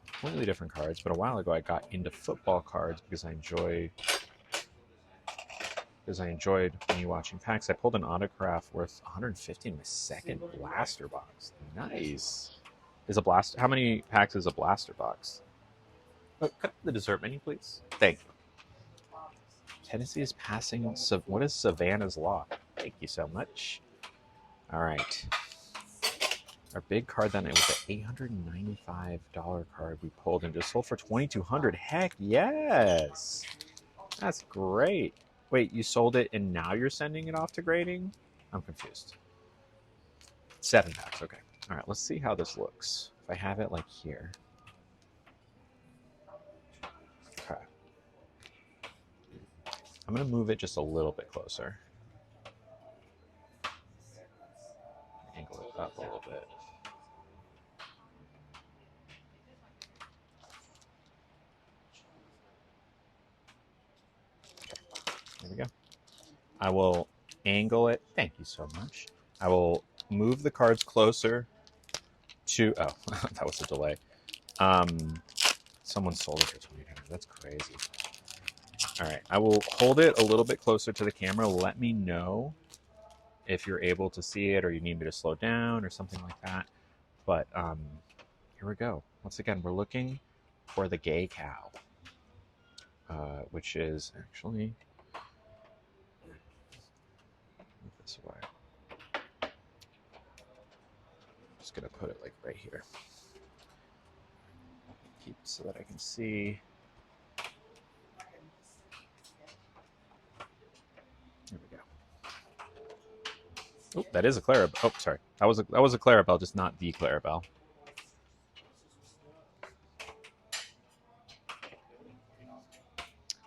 Completely different cards, but a while ago I got into football cards because I enjoyed me watching packs. I pulled an autograph worth 150 in my second blaster box. Nice. Is a blaster? How many packs is a blaster box? Oh, cut the dessert menu, please. Thank you. Tennessee is passing. What is Savannah's Law? Thank you so much. All right. Our big card that night was the $895 card we pulled and just sold for $2,200. Heck yes. That's great. Wait, you sold it and now you're sending it off to grading? I'm confused. 7 packs, okay. All right, let's see how this looks. If I have it like here. Okay. I'm going to move it just a little bit closer. Angle it up a little bit. There we go. I will angle it. Thank you so much. I will move the cards closer to... Oh, that was a delay. Someone sold it for $20. That's crazy. All right. I will hold it a little bit closer to the camera. Let me know if you're able to see it or you need me to slow down or something like that. But here we go. Once again, we're looking for the gay cow, which is actually... this way. Just gonna put it like right here. Keep it so that I can see. There we go. Oh, that is a Clarabelle. Oh, sorry. That was a Clarabelle, just not the Clarabelle.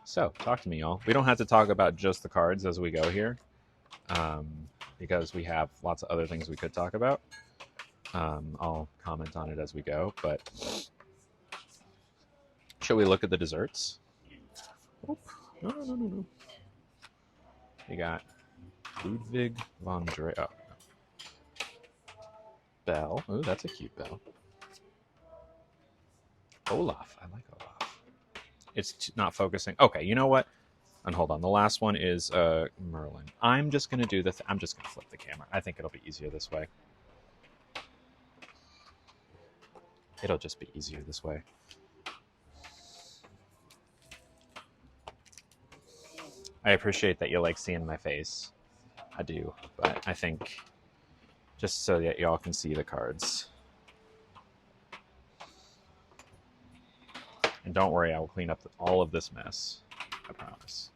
So, talk to me, y'all. We don't have to talk about just the cards as we go here. Because we have lots of other things we could talk about. I'll comment on it as we go, but shall we look at the desserts? Oh, no. We got Ludwig von Drake. Oh. Bell. Oh, that's a cute bell. Olaf. I like Olaf. It's not focusing. Okay, you know what? And hold on, the last one is Merlin. I'm just gonna do the. I'm just gonna flip the camera. I think it'll be easier this way. It'll just be easier this way. I appreciate that you like seeing my face. I do, but I think just so that y'all can see the cards. And don't worry, I will clean up all of this mess. I promise.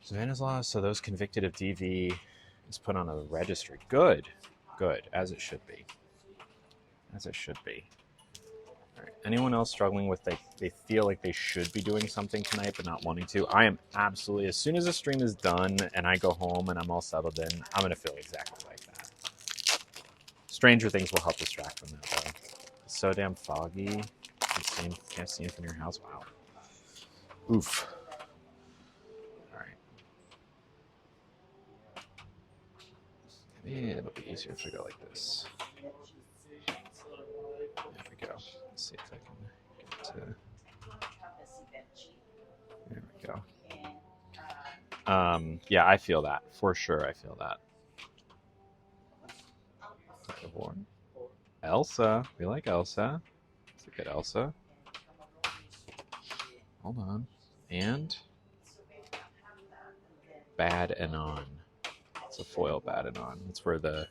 Savannah's law, so those convicted of DV is put on a registry. Good. Good. As it should be. As it should be. All right. Anyone else struggling with they feel like they should be doing something tonight but not wanting to? I am absolutely, as soon as the stream is done and I go home and I'm all settled in, I'm going to feel exactly like that. Stranger Things will help distract from that, though. It's so damn foggy. Can't see anything in your house. Wow. Oof. All right. Maybe it'll be easier if we go like this. There we go. Let's see if I can get to. There we go. Yeah, I feel that for sure. I feel that. Elsa, we like Elsa. Let's look at Elsa. Hold on. And Bad Anon. It's a foil Bad Anon. It's where the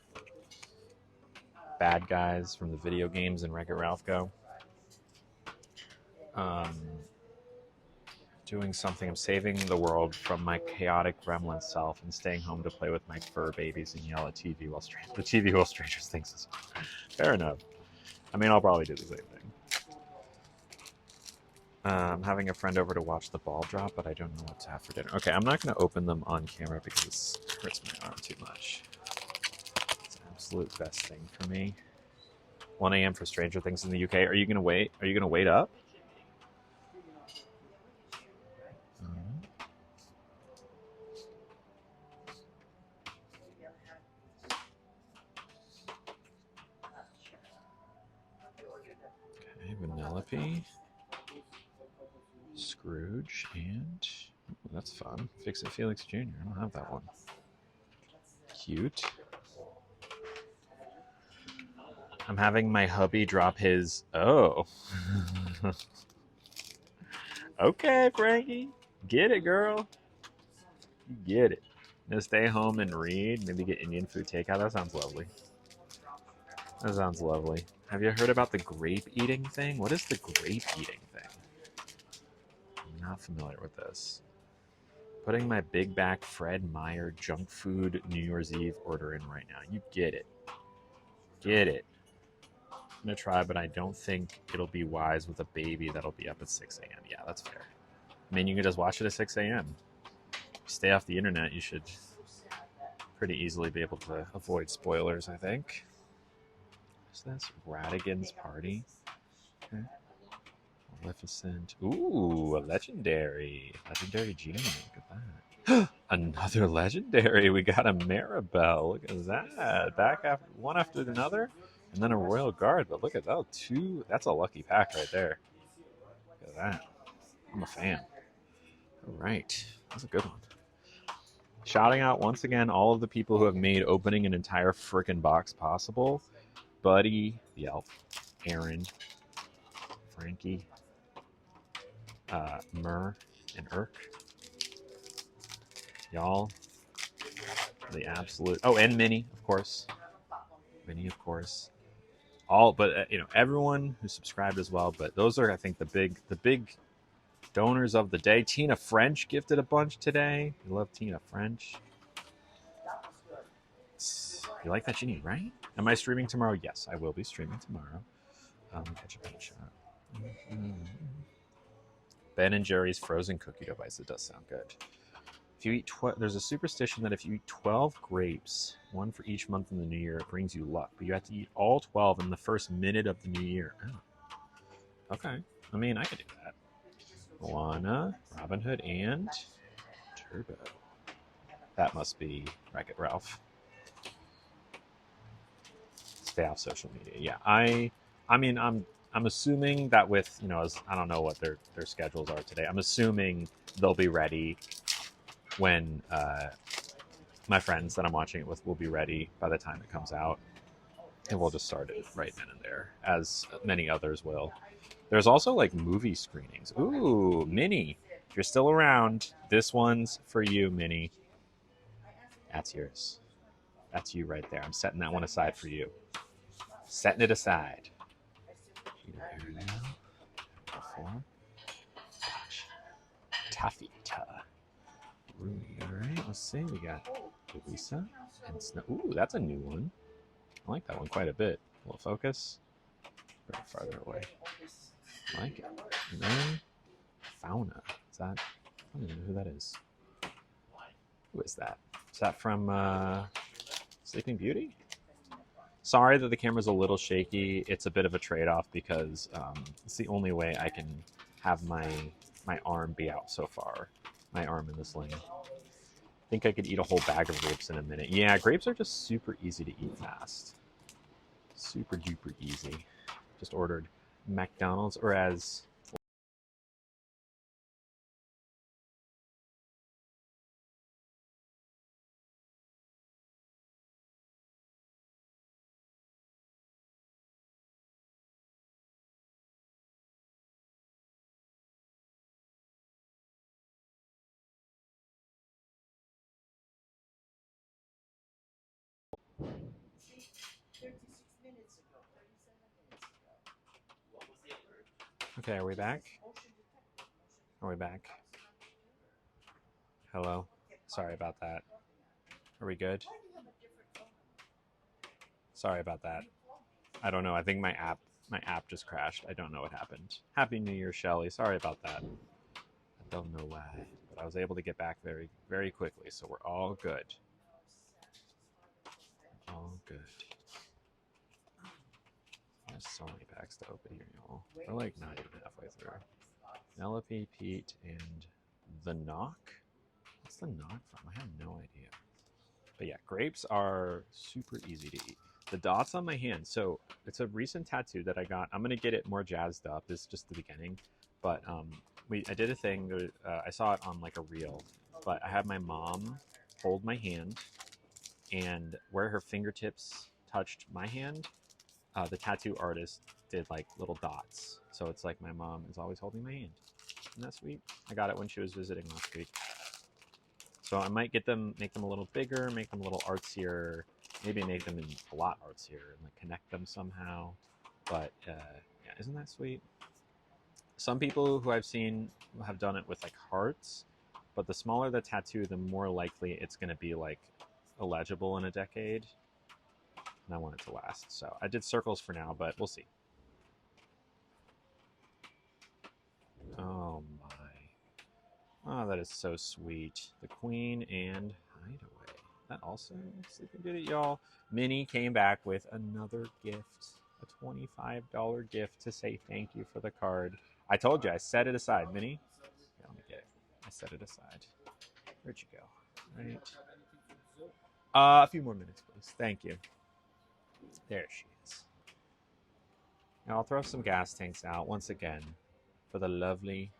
bad guys from the video games and Wreck-It Ralph go. Doing something. I'm saving the world from my chaotic gremlin self and staying home to play with my fur babies and yell at TV while the TV while Stranger Things is on. Fair enough. I mean, I'll probably do the same thing. I'm having a friend over to watch the ball drop, but I don't know what to have for dinner. Okay, I'm not going to open them on camera because it hurts my arm too much. It's an absolute best thing for me. 1 a.m. for Stranger Things in the UK. Are you going to wait? Are you going to wait up? Okay, Vanellope. Scrooge, and ooh, that's fun. Fix It Felix Jr. I don't have that one. Cute. I'm having my hubby drop his. Oh. Okay, Frankie. Get it, girl. You get it. Gonna stay home and read. Maybe get Indian food takeout. That sounds lovely. That sounds lovely. Have you heard about the grape eating thing? What is the grape eating thing? Not familiar with this. Putting my big back Fred Meyer junk food New Year's Eve order in right now. You get it. Get it. I'm going to try, but I don't think it'll be wise with a baby that'll be up at 6 a.m. Yeah, that's fair. I mean, you can just watch it at 6 a.m. Stay off the internet. You should pretty easily be able to avoid spoilers, I think. What's this? Radigan's Party. Okay. Maleficent. Ooh, a legendary. Legendary genie. Look at that. Another legendary. We got a Maribel. Look at that. Back after one after another. And then a Royal Guard. But look at that. Two. That's a lucky pack right there. Look at that. I'm a fan. All right. That's a good one. Shouting out once again all of the people who have made opening an entire freaking box possible. Buddy, the elf, Aaron, Frankie, Mur, and Irk. Y'all, the absolute. Oh, and Minnie, of course. Minnie, of course. All, but everyone who subscribed as well. But those are, I think, the big donors of the day. Tina French gifted a bunch today. We love Tina French. You like that, Genie, right? Am I streaming tomorrow? Yes, I will be streaming tomorrow. Catch a paint shot. Ben and Jerry's frozen cookie device. It does sound good. If you eat, there's a superstition that if you eat 12 grapes, one for each month in the new year, it brings you luck. But you have to eat all 12 in the first minute of the new year. Oh. Okay. I mean, I could do that. Moana, Robin Hood, and Turbo. That must be Wreck-It Ralph. Stay off social media. Yeah, I mean, I'm assuming that with I don't know what their schedules are today. I'm assuming they'll be ready when my friends that I'm watching it with will be ready by the time it comes out, and we'll just start it right then and there, as many others will. There's also like movie screenings. Ooh, Minnie, if you're still around, this one's for you, Minnie. That's yours. That's you right there. I'm setting that one aside for you. Setting it aside. Taffeta. Room Let's see. We got Lisa and Snow. Ooh, that's a new one. I like that one quite a bit. A little focus. Very farther away. I like it. And then Fauna. Is that? I don't even know who that is. Who is that? Is that from Sleeping Beauty? Sorry that the camera's a little shaky. It's a bit of a trade-off because it's the only way I can have my arm be out so far. My arm in the sling. I think I could eat a whole bag of grapes in a minute. Yeah, grapes are just super easy to eat fast. Super duper easy. Just ordered McDonald's, or as okay, are we back? Are we back? Hello? Sorry about that. Are we good? Sorry about that. I don't know. I think my app just crashed. I don't know what happened. Happy New Year, Shelly. Sorry about that. I don't know why, but I was able to get back very, very quickly, so we're all good. All good. There's so many packs to open here, y'all. We're like not even halfway through. Penelope, Pete, and The Knock? What's The Knock from? I have no idea. But yeah, grapes are super easy to eat. The dots on my hand. So it's a recent tattoo that I got. I'm gonna get it more jazzed up. It's just the beginning, but I did a thing. I saw it on like a reel, but I had my mom hold my hand, and where her fingertips touched my hand, the tattoo artist did like little dots. So it's like my mom is always holding my hand. Isn't that sweet? I got it when she was visiting last week. So I might make them a little bigger, make them a little artsier, maybe make them a lot artsier and like connect them somehow. But yeah, isn't that sweet? Some people who I've seen have done it with like hearts, but the smaller the tattoo, the more likely it's going to be like illegible in a decade. And I want it to last. So I did circles for now, but we'll see. Oh my. Oh, that is so sweet. The Queen and Hideaway. That also Sleeping Beauty, y'all. Minnie came back with another gift, a $25 gift to say thank you for the card. I told you, I set it aside. Minnie, yeah, let me get it. I set it aside. Where'd you go? Right. A few more minutes, please. Thank you. There she is. Now I'll throw some gas tanks out once again for the lovely,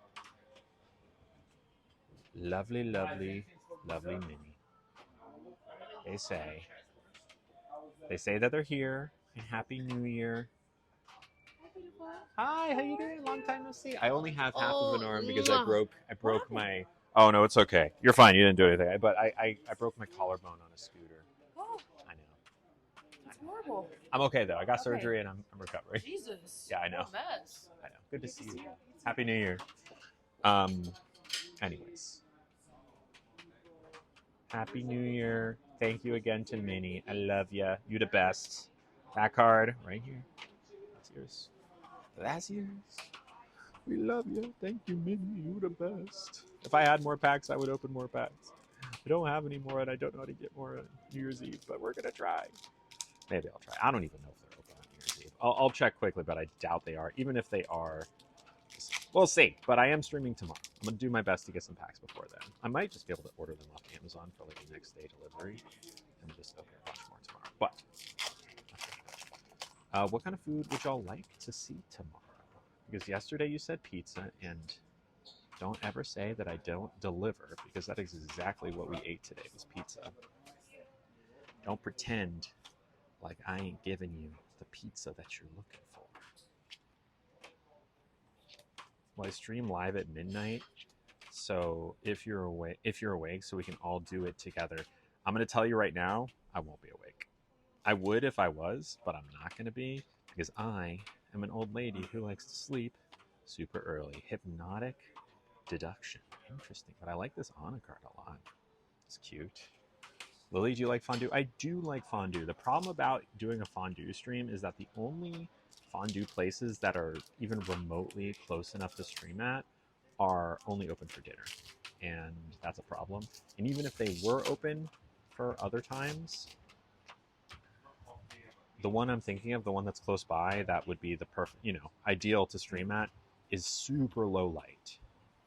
lovely, lovely, lovely Minnie. They say that they're here, and Happy New Year. Hi, how you doing? Long time no see. I only have half of an arm because I broke my. Oh no, it's okay. You're fine. You didn't do anything. But I broke my collarbone on a scooter. Oh, I know. that's horrible. I'm okay though. I got surgery and I'm recovering. Jesus. Yeah, I know. What a mess. I know. Good to see you. Happy New Year. Anyways. Happy New Year. Thank you again to Minnie. I love you. You the best. That card right here. That's yours. That's yours. We love you. Thank you, Minnie. You the best. If I had more packs, I would open more packs. I don't have any more, and I don't know how to get more on New Year's Eve, but we're going to try. Maybe I'll try. I don't even know if they're open on New Year's Eve. I'll check quickly, but I doubt they are. Even if they are, we'll see. But I am streaming tomorrow. I'm going to do my best to get some packs before then. I might just be able to order them off Amazon for like a next day delivery and just open a bunch more tomorrow. But what kind of food would y'all like to see tomorrow? Because yesterday you said pizza, and don't ever say that I don't deliver, because that is exactly what we ate today, was pizza. Don't pretend like I ain't giving you the pizza that you're looking for. Well, I stream live at midnight, so if you're awake, so we can all do it together. I'm going to tell you right now, I won't be awake. I would if I was, but I'm not going to be, because I am an old lady who likes to sleep super early. Hypnotic deduction. Interesting, but I like this Ana card a lot. It's cute. Lily, do you like fondue? I do like fondue. The problem about doing a fondue stream is that the only fondue places that are even remotely close enough to stream at are only open for dinner. And that's a problem. And even if they were open for other times, the one I'm thinking of, the one that's close by, that would be the perfect, ideal to stream at, is super low light,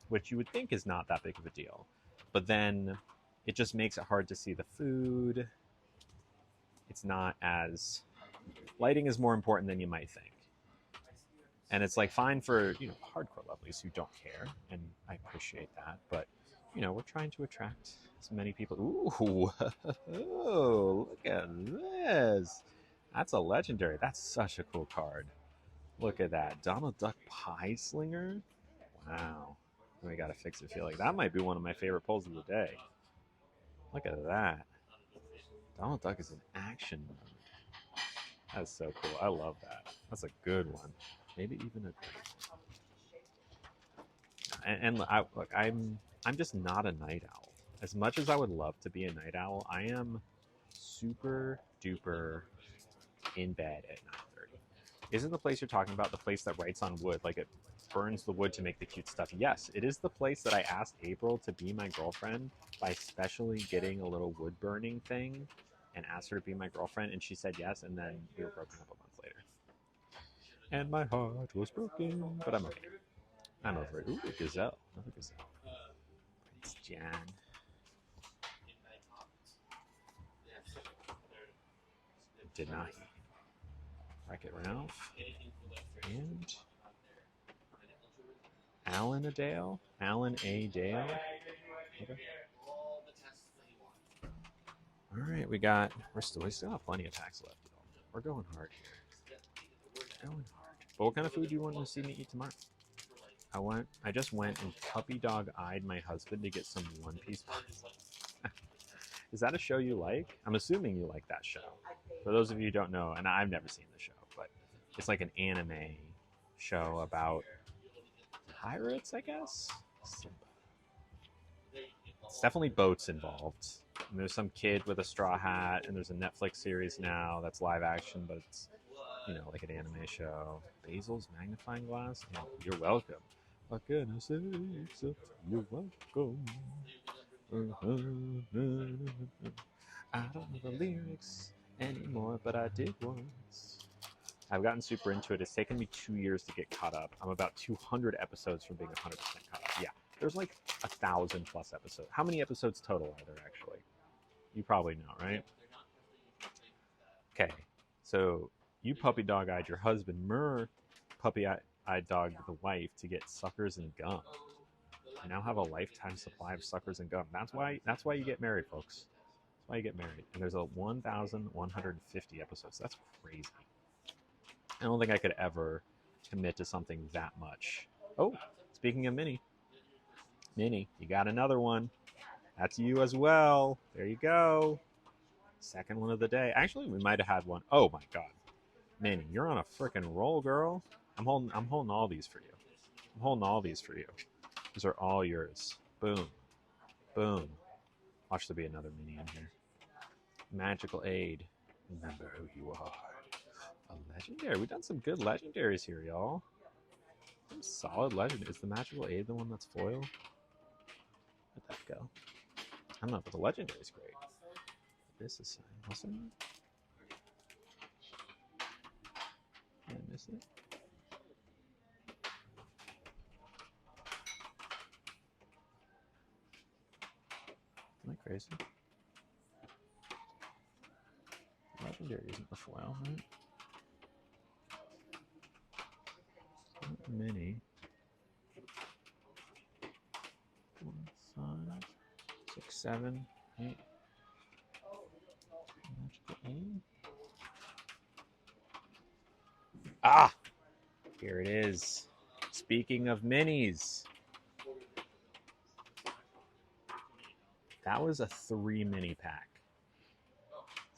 which you would think is not that big of a deal. But then it just makes it hard to see the food. It's not as... Lighting is more important than you might think. And it's like fine for, hardcore lovelies who don't care, and I appreciate that. But, we're trying to attract as many people. Ooh, look at this. That's a legendary. That's such a cool card. Look at that. Donald Duck Pie Slinger? Wow. We gotta fix it. Feel like that might be one of my favorite pulls of the day. Look at that. Donald Duck is in action mode. That's so cool. I love that. That's a good one. Maybe even a great one. And look, I'm just not a night owl. As much as I would love to be a night owl, I am super duper in bed at 9:30. Isn't the place you're talking about the place that writes on wood, like it burns the wood to make the cute stuff? Yes, it is the place that I asked April to be my girlfriend by specially getting a little wood burning thing and asked her to be my girlfriend, and she said yes, and then we were broken up a month later. And my heart was broken, but I'm okay. I'm over it. Ooh, a gazelle. Another gazelle. Prince Jan. Denai. Wreck-It Ralph. And Alan A. Dale. Alan A. Dale. Okay. All right, we still have plenty of packs left. We're going hard here. Going hard. But what kind of food do you want to see me eat tomorrow? I just went and puppy dog eyed my husband to get some One Piece pies. Is that a show you like? I'm assuming you like that show. For those of you who don't know, and I've never seen the show, but it's like an anime show about pirates, I guess? It's definitely boats involved. And there's some kid with a straw hat, and there's a Netflix series now that's live action, but it's, like an anime show. Basil's magnifying glass? Oh, you're welcome. What can I say except you're welcome? I don't know the lyrics anymore, but I did once. I've gotten super into it. It's taken me 2 years to get caught up. I'm about 200 episodes from being 100% caught up. Yeah, there's like 1,000 plus episodes. How many episodes total are there, actually? You probably know, right? Okay, so you puppy dog-eyed your husband. Myrrh puppy-eyed dog the wife to get suckers and gum. I now have a lifetime supply of suckers and gum. That's why you get married, folks. That's why you get married. And there's a 1,150 episodes. That's crazy. I don't think I could ever commit to something that much. Oh, speaking of Minnie, you got another one. That's you as well. There you go. Second one of the day. Actually, we might have had one. Oh my God, Minnie, you're on a freaking roll, girl. I'm holding all these for you. I'm holding all these for you. These are all yours. Boom, boom. Watch there be another Minnie in here. Magical Aid. Remember who you are. A legendary. We've done some good legendaries here, y'all. Some solid legend. Is the Magical Aid the one that's foil? Where'd that go? I don't know, but the legendary is great. This is wasn't it? Did I miss it? Am I crazy? Legendary isn't the foil, right? Not many. 4, 5, 6, 7, 8. Magical aid. Ah! Here it is. Speaking of minis. That was a 3 mini pack.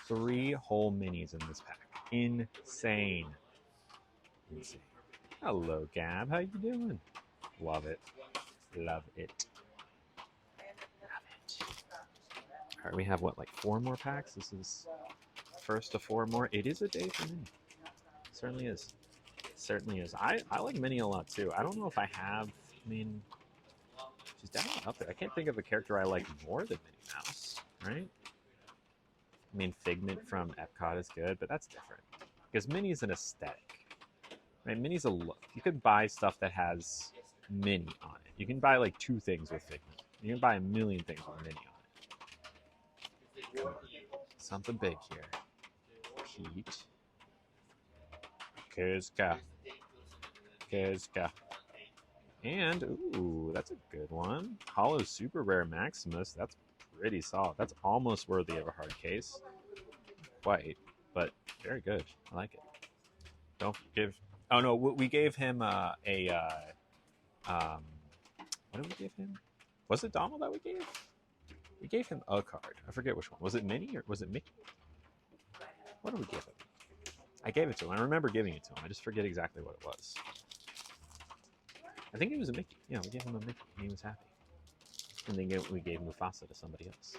3 whole minis in this pack. Insane. Insane. Hello, Gab. How you doing? Love it. Love it. Love it. All right, we have what, like 4 more packs? This is first of 4 more. It is a day for Mini. Certainly is. Certainly is. I like Mini a lot too. I don't know if I have. I mean, she's definitely up there. I can't think of a character I like more than Minnie Mouse, right? I mean, Figment from Epcot is good, but that's different because Minnie's an aesthetic. Right? Minnie's a look. You could buy stuff that has Minnie on it. You can buy like 2 things with Figment. You can buy a million things with Minnie on it. Come on. Something big here. Pete. Kuzka. And, ooh, that's a good one. Hollow Super Rare Maximus. That's pretty solid. That's almost worthy of a hard case. Quite, but very good. I like it. Don't give... Oh, no, we gave him what did we give him? Was it Donald that we gave? We gave him a card. I forget which one. Was it Minnie or was it Mickey? What did we give him? I gave it to him. I remember giving it to him. I just forget exactly what it was. I think it was a Mickey. Yeah, we gave him a Mickey. And he was happy. And then we gave Mufasa to somebody else.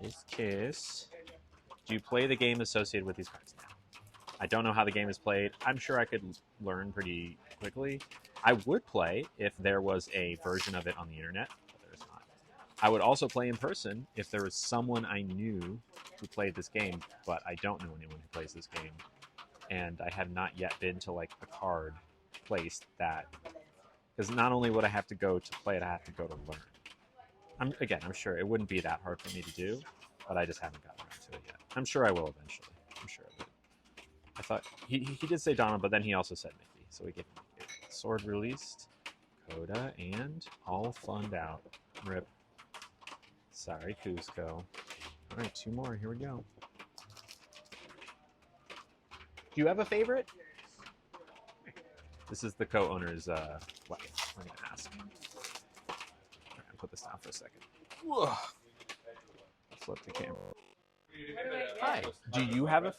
Kiss, kiss. Do you play the game associated with these cards now? I don't know how the game is played. I'm sure I could learn pretty quickly. I would play if there was a version of it on the internet, but there's not. I would also play in person if there was someone I knew who played this game, but I don't know anyone who plays this game. And I have not yet been to like a card place that, because not only would I have to go to play it, I have to go to learn. I'm sure it wouldn't be that hard for me to do, but I just haven't gotten around to it yet. I'm sure I will eventually. I'm sure I will. I thought he did say Donald, but then he also said Mickey, so we gave him Mickey. Sword released, Coda, and all funned out. Rip. Sorry, Kuzco. All right, 2 more. Here we go. Do you have a favorite? This is the co-owner's wife. I'm going to ask. All right, I'll put this down for a second. Whoa. Flip the camera. Hi. Do you have a...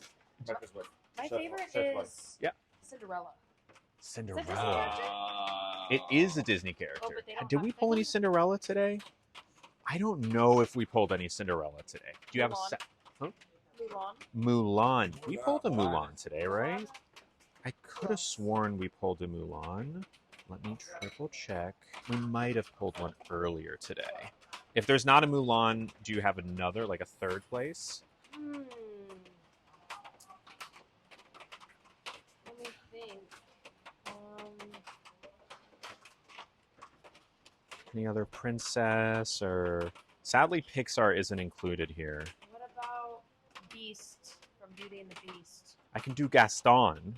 My favorite is Cinderella. Cinderella. It is a Disney character. Oh, but they don't Did have we pull any Disney? Cinderella today? I don't know if we pulled any Cinderella today. Do you have a Mulan. set? Huh? Mulan. Mulan. We pulled a Mulan today, right? I could have sworn we pulled a Mulan. Let me triple check. We might have pulled one earlier today. If there's not a Mulan, do you have another, like a 3rd place? Hmm. Let me think. Any other princess or... Sadly, Pixar isn't included here. What about Beast from Beauty and the Beast? I can do Gaston.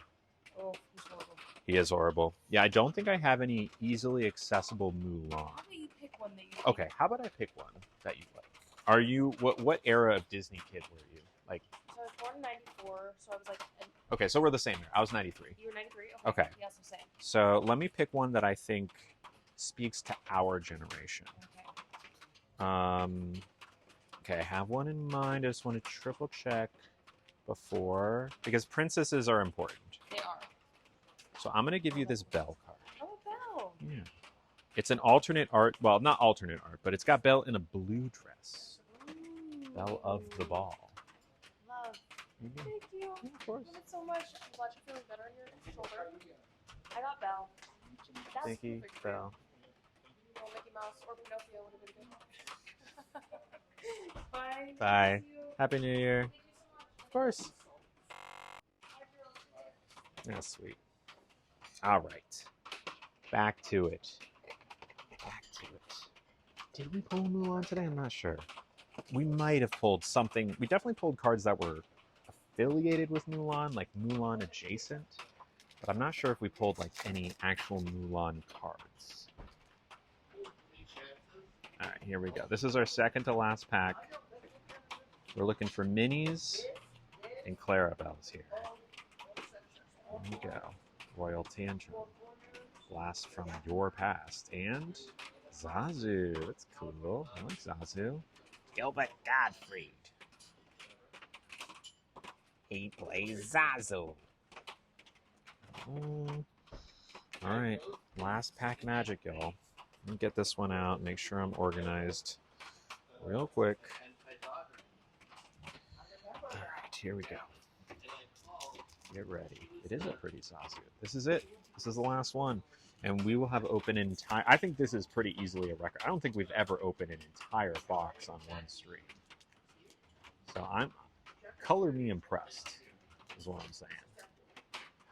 Oh, he's horrible. He is horrible. Yeah, I don't think I have any easily accessible Mulan. How about you pick one that you like? Okay, how about I pick one that you like? Are you... What era of Disney kid were you? Like... So I was born in 94, so I was like... Okay, so we're the same there. I was 93. You were 93? Okay. Yeah, so same. So let me pick one that I think speaks to our generation. Okay. Okay, I have one in mind. I just want to triple check before, because princesses are important. They are. So I'm going to give you this Belle card. Oh, Belle. Yeah. It's an alternate art, well, not alternate art, but it's got Belle in a blue dress. Ooh. Belle of the Ball. Love. Mhm. Thank you. Yeah, of course. I love it so much. I'm glad you're feeling better on your shoulder. I got Belle. That's Thank you, perfect. Belle. Oh, Mickey Mouse or Pinocchio would have been good. Bye. Bye. Thank you. Happy New Year. Thank you so much. Of course. That's sweet. All right. Back to it. Back to it. Did we pull Mulan today? I'm not sure. We might have pulled something. We definitely pulled cards that were affiliated with Mulan, like Mulan adjacent. But I'm not sure if we pulled like any actual Mulan cards. All right, here we go. This is our second to last pack. We're looking for minis and Clarabelle's here. There we go. Royal Tantrum. Blast from your past. And Zazu. That's cool. I like Zazu. Gilbert Gottfried. He plays Zazu. All right. Last pack magic, y'all. Let me get this one out, make sure I'm organized real quick. All right, here we go. Get ready. It is a pretty saucy. This is it. This is the last one. And we will have opened an entire... I think this is pretty easily a record. I don't think we've ever opened an entire box on one stream. So I'm... Color me impressed, is what I'm saying.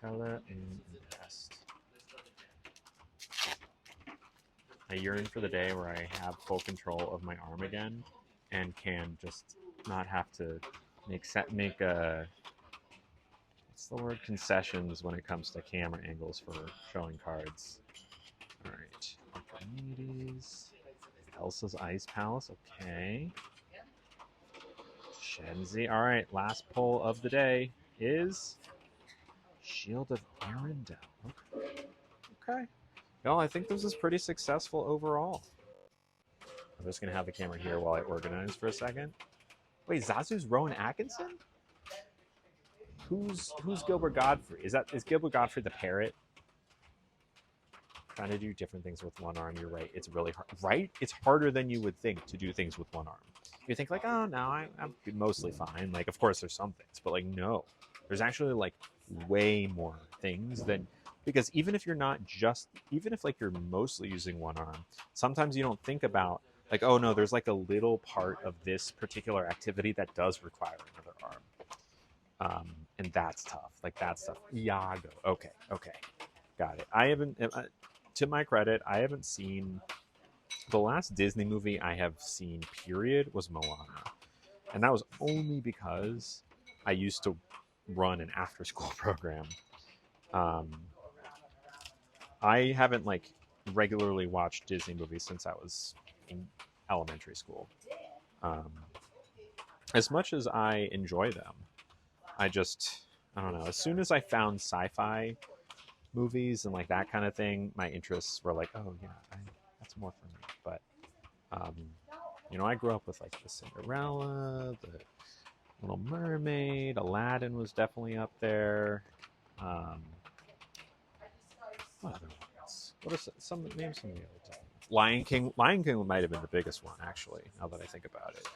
Color me impressed. I yearn for the day where I have full control of my arm again and can just not have to make what's the word? Concessions when it comes to camera angles for showing cards. All right. Archimedes. Elsa's Ice Palace. Okay. Shenzi. All right. Last pull of the day is Shield of Arendelle. Okay. Well, I think this is pretty successful overall. I'm just going to have the camera here while I organize for a second. Wait, Zazu's Rowan Atkinson? Who's Gilbert Godfrey? Is Gilbert Godfrey the parrot? Trying to do different things with one arm. You're right. It's really hard. Right? It's harder than you would think to do things with one arm. You think like, oh no, I'm mostly fine. Like, of course there's some things, but like no, there's actually like way more things than, because even if like you're mostly using one arm, sometimes you don't think about like, oh no, there's like a little part of this particular activity that does require another arm. And that's tough. Like that's tough. Iago. Okay. Got it. I haven't, to my credit, I haven't seen, the last Disney movie I have seen, period, was Moana. And that was only because I used to run an after-school program. I haven't like regularly watched Disney movies since I was in elementary school. As much as I enjoy them, I don't know. As soon as I found sci-fi movies and like that kind of thing, my interests were like, oh yeah, that's more for me. But I grew up with like the Cinderella, the Little Mermaid, Aladdin was definitely up there. What other ones? What are some names from the other time? Lion King. Lion King might have been the biggest one, actually. Now that I think about it.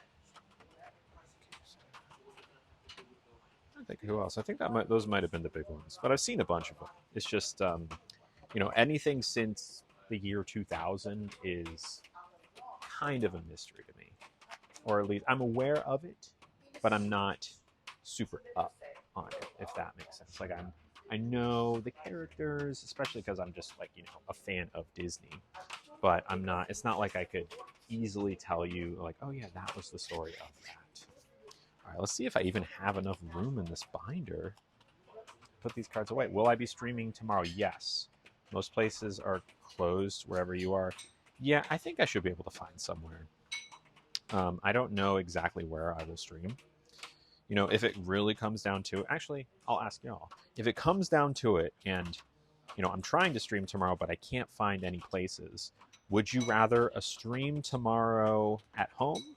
I think who else? I think those might have been the big ones, but I've seen a bunch of them. It's just anything since the year 2000 is kind of a mystery to me, or at least I'm aware of it, but I'm not super up on it, if that makes sense. Like I know the characters, especially because I'm just like a fan of Disney, but I'm not. It's not like I could easily tell you like, oh yeah, that was the story of that. All right, let's see if I even have enough room in this binder. Put these cards away. Will I be streaming tomorrow? Yes. Most places are closed wherever you are. Yeah, I think I should be able to find somewhere. I don't know exactly where I will stream. If it really comes down to, actually, I'll ask y'all. If it comes down to it and, I'm trying to stream tomorrow, but I can't find any places, would you rather a stream tomorrow at home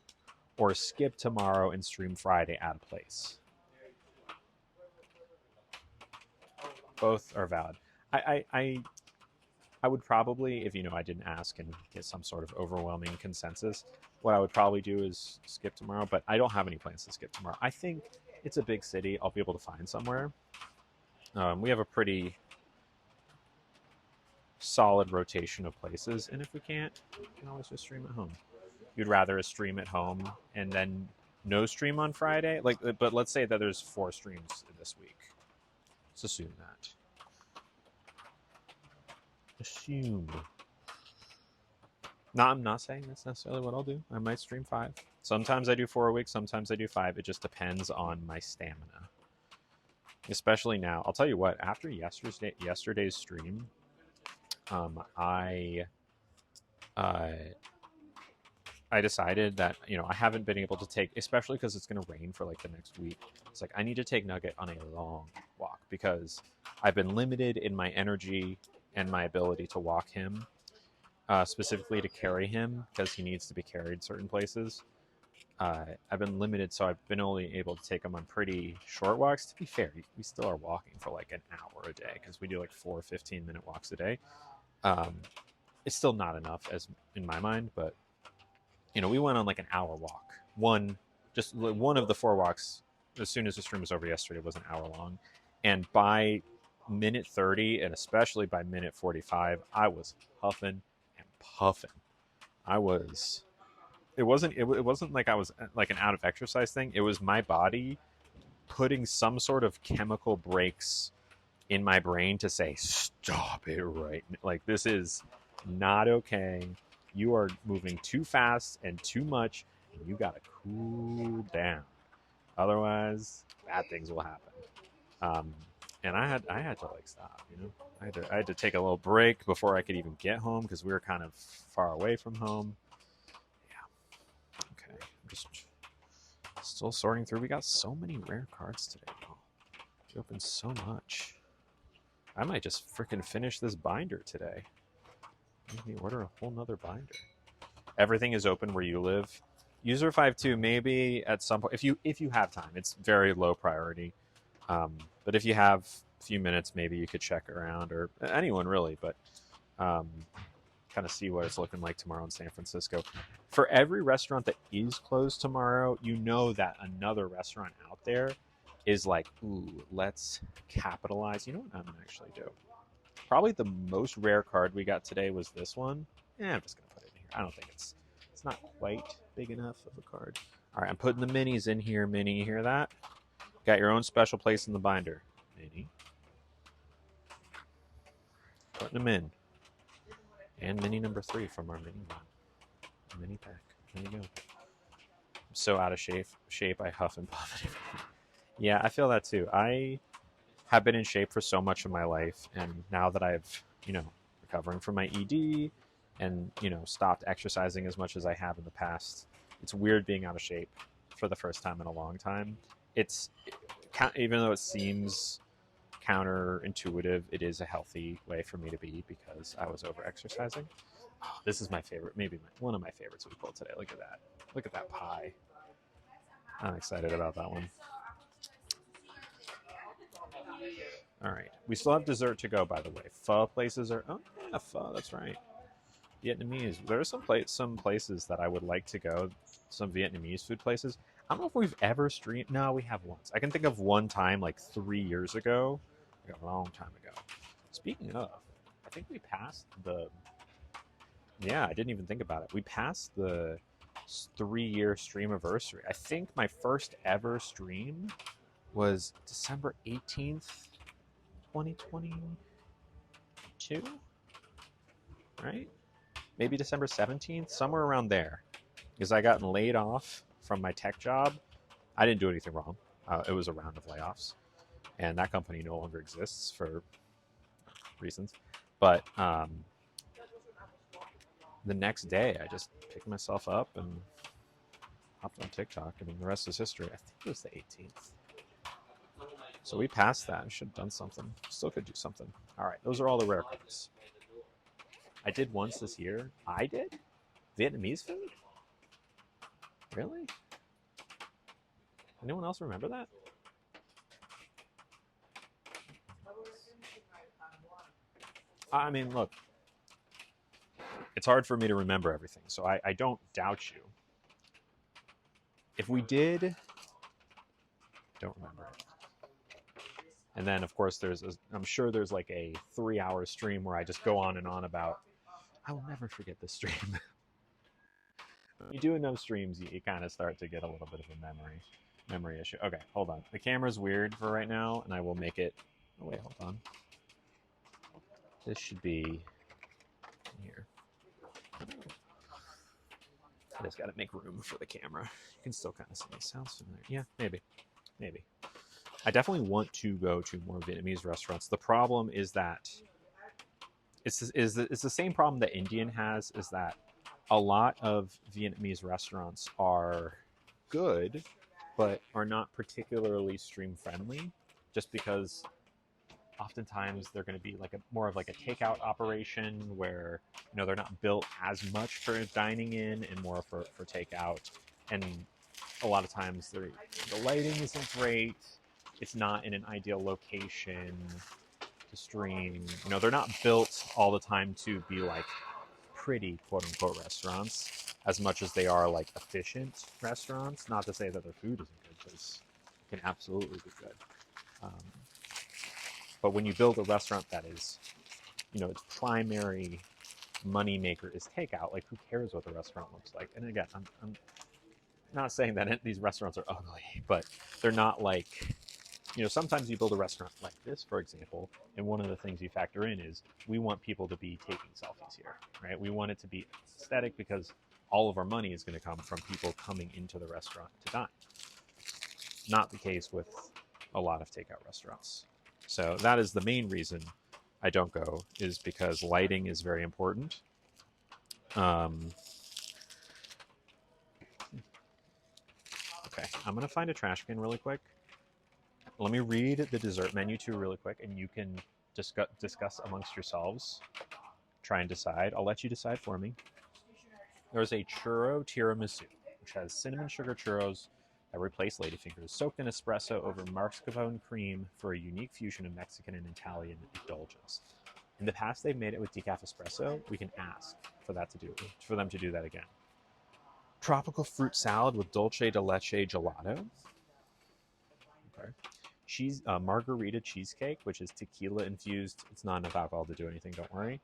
or skip tomorrow and stream Friday at a place? Both are valid. I would probably, if I didn't ask and get some sort of overwhelming consensus, what I would probably do is skip tomorrow, but I don't have any plans to skip tomorrow. I think it's a big city. I'll be able to find somewhere. We have a pretty solid rotation of places, and if we can't, we can always just stream at home. You'd rather a stream at home and then no stream on Friday? But let's say that there's 4 streams this week. Let's assume that. Assume. No, I'm not saying that's necessarily what I'll do. I might stream 5. Sometimes I do 4 a week, sometimes I do 5. It just depends on my stamina. Especially now. I'll tell you what, after yesterday's stream, I decided that, I haven't been able to take, especially because it's going to rain for like the next week. It's like, I need to take Nugget on a long walk because I've been limited in my energy and my ability to walk him, specifically to carry him because he needs to be carried certain places. I've been limited, so I've been only able to take him on pretty short walks. To be fair, we still are walking for like an hour a day because we do like 4 15-minute walks a day. it's still not enough as in my mind, but we went on like an hour walk. One of the 4 walks as soon as the stream was over yesterday was an hour long, and by minute 30 and especially by minute 45, I was huffing and puffing. It wasn't like I was like an out of exercise thing. It was my body putting some sort of chemical breaks in my brain to say, stop it right now. Like, this is not okay. You are moving too fast and too much, and you gotta cool down. Otherwise, bad things will happen. And I had to like stop. I had to take a little break before I could even get home because we were kind of far away from home. Yeah. Okay. I'm just still sorting through. We got so many rare cards today, Paul. We opened so much. I might just freaking finish this binder today. Maybe order a whole nother binder. Everything is open where you live. User 5.2, maybe at some point, if you have time. It's very low priority. But if you have a few minutes, maybe you could check around, or anyone really, but kind of see what it's looking like tomorrow in San Francisco. For every restaurant that is closed tomorrow, you know that another restaurant out there is like, ooh, let's capitalize. You know what I'm going to actually do? Probably the most rare card we got today was this one. I'm just going to put it in here. I don't think it's not quite big enough of a card. All right, I'm putting the minis in here. Mini, you hear that? Got your own special place in the binder. Mini. Putting them in. And mini number 3 from our mini one. Mini pack. There you go. I'm so out of shape, I huff and puff. Yeah, I feel that too. I have been in shape for so much of my life, and now that I've, recovering from my ED and, stopped exercising as much as I have in the past, it's weird being out of shape for the first time in a long time. Even though it seems counterintuitive, it is a healthy way for me to be because I was over exercising. Oh, this is my favorite, maybe one of my favorites we pulled today. Look at that. Look at that pie. I'm excited about that one. All right. We still have dessert to go, by the way. Pho places are... Oh, yeah, pho. That's right. Vietnamese. There are some places that I would like to go. Some Vietnamese food places. I don't know if we've ever streamed... No, we have once. I can think of one time, like 3 years ago. Like a long time ago. Speaking of, I think we passed the... Yeah, I didn't even think about it. We passed the 3-year stream anniversary. I think my first ever stream was December 18th, 2022, right? Maybe December 17th, somewhere around there. Because I gotten laid off from my tech job. I didn't do anything wrong. It was a round of layoffs. And that company no longer exists for reasons. But the next day, I just picked myself up and hopped on TikTok. I mean, the rest is history. I think it was the 18th. So we passed that. I should have done something. Still could do something. All right, those are all the rare cards. I did once this year. I did? Vietnamese food? Really? Anyone else remember that? I mean, look. It's hard for me to remember everything, so I don't doubt you. If we did, don't remember it. And then, of course, I'm sure there's like a 3-hour stream where I just go on and on about, I will never forget this stream. When you do enough streams, you kind of start to get a little bit of a memory issue. Okay, hold on. The camera's weird for right now, and I will make it... Oh, wait, hold on. This should be here. I just got to make room for the camera. You can still kind of see me. Sounds familiar. Yeah, maybe. I definitely want to go to more Vietnamese restaurants. The problem is that it's the same problem that Indian has, is that a lot of Vietnamese restaurants are good, but are not particularly stream friendly, just because oftentimes they're going to be like more of like a takeout operation where they're not built as much for dining in and more for takeout, and a lot of times the lighting isn't great. It's not in an ideal location to stream. They're not built all the time to be like pretty quote unquote restaurants as much as they are like efficient restaurants. Not to say that their food isn't good, because it can absolutely be good. But when you build a restaurant that is, its primary money maker is takeout, like who cares what the restaurant looks like? And again, I'm not saying that these restaurants are ugly, but they're not like, sometimes you build a restaurant like this, for example, and one of the things you factor in is we want people to be taking selfies here, right? We want it to be aesthetic because all of our money is going to come from people coming into the restaurant to dine. Not the case with a lot of takeout restaurants. So that is the main reason I don't go, is because lighting is very important. Okay, I'm going to find a trash can really quick. Let me read the dessert menu too really quick, and you can discuss amongst yourselves. Try and decide. I'll let you decide for me. There's a churro tiramisu, which has cinnamon sugar churros that replace ladyfingers, soaked in espresso over mascarpone cream for a unique fusion of Mexican and Italian indulgence. In the past, they've made it with decaf espresso. We can ask for them to do that again. Tropical fruit salad with dulce de leche gelato. Okay. Margarita cheesecake, which is tequila infused. It's not enough alcohol to do anything, don't worry.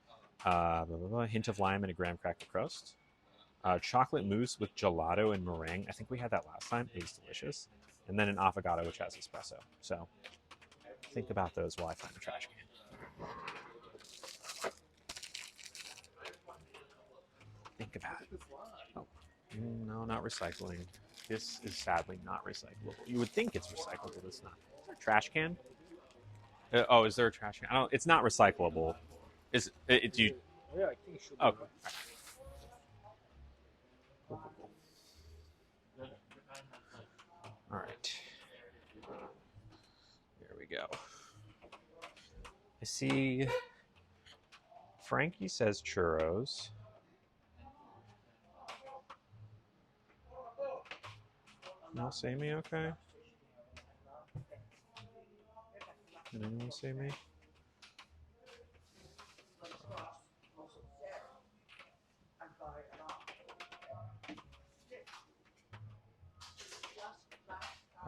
Hint of lime and a graham cracker crust. Chocolate mousse with gelato and meringue. I think we had that last time. It was delicious. And then an affogato, which has espresso. So think about those while I find the trash can. Think about it. Oh, no, not recycling. This is sadly not recyclable. You would think it's recyclable, but it's not. Is there a trash can? Is there a trash can? It's not recyclable. Is it? Do you? Yeah, I think it should be. Okay. All right. There we go. I see Frankie says churros. No, see me okay? Can anyone see me?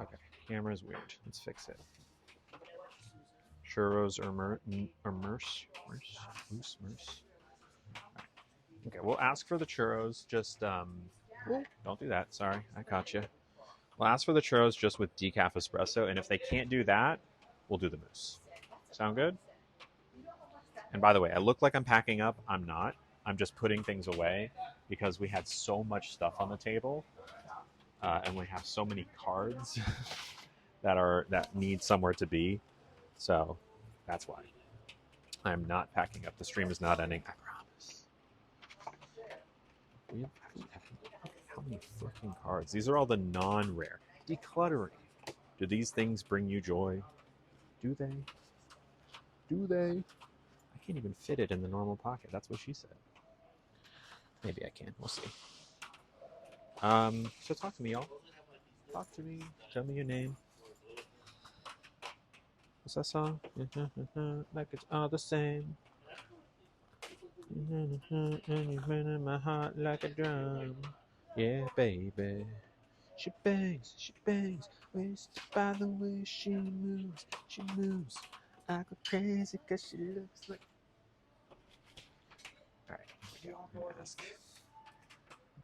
Okay, camera's weird. Let's fix it. Churros or merce. Okay, we'll ask for the churros. Just don't do that. Sorry, I caught you. We'll ask for the churros just with decaf espresso, and if they can't do that, we'll do the mousse. Sound good? And by the way, I look like I'm packing up. I'm not. I'm just putting things away because we had so much stuff on the table, and we have so many cards that need somewhere to be. So that's why I'm not packing up. The stream is not ending. I promise. How many freaking cards? These are all the non-rare. Decluttering. Do these things bring you joy? Do they? Do they? I can't even fit it in the normal pocket. That's what she said. Maybe I can. We'll see. So talk to me, y'all. Talk to me. Tell me your name. What's that song? Like it's all the same. And you've been in my heart like a drum. Yeah, baby. She bangs, wasted by the way she moves. She moves. I go crazy cause she looks like... Alright, here we go. Ask.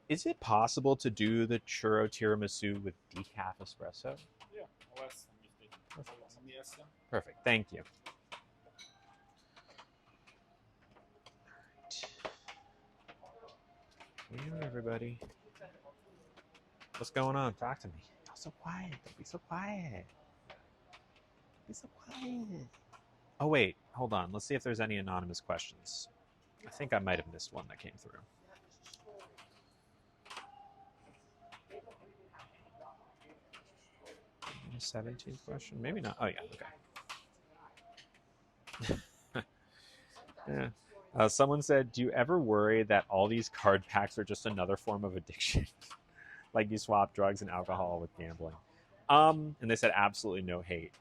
Is it possible to do the churro tiramisu with decaf espresso? Yeah, I'll ask them if they can. Let me ask them. Perfect, thank you. Alright. Hey, everybody. What's going on? Talk to me. You're so quiet. Don't be so quiet. Be so quiet. Oh, wait. Hold on. Let's see if there's any anonymous questions. I think I might have missed one that came through. Maybe 17th question? Maybe not. Oh, yeah. Okay. Yeah. Someone said, do you ever worry that all these card packs are just another form of addiction? Like you swap drugs and alcohol with gambling. And they said absolutely no hate.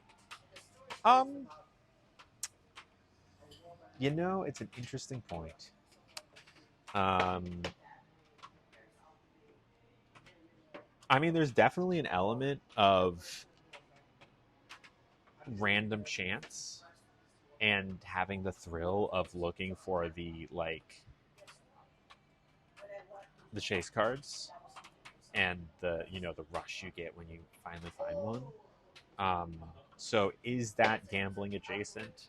It's an interesting point. I mean, there's definitely an element of random chance and having the thrill of looking for the chase cards and the rush you get when you finally find one. So is that gambling adjacent?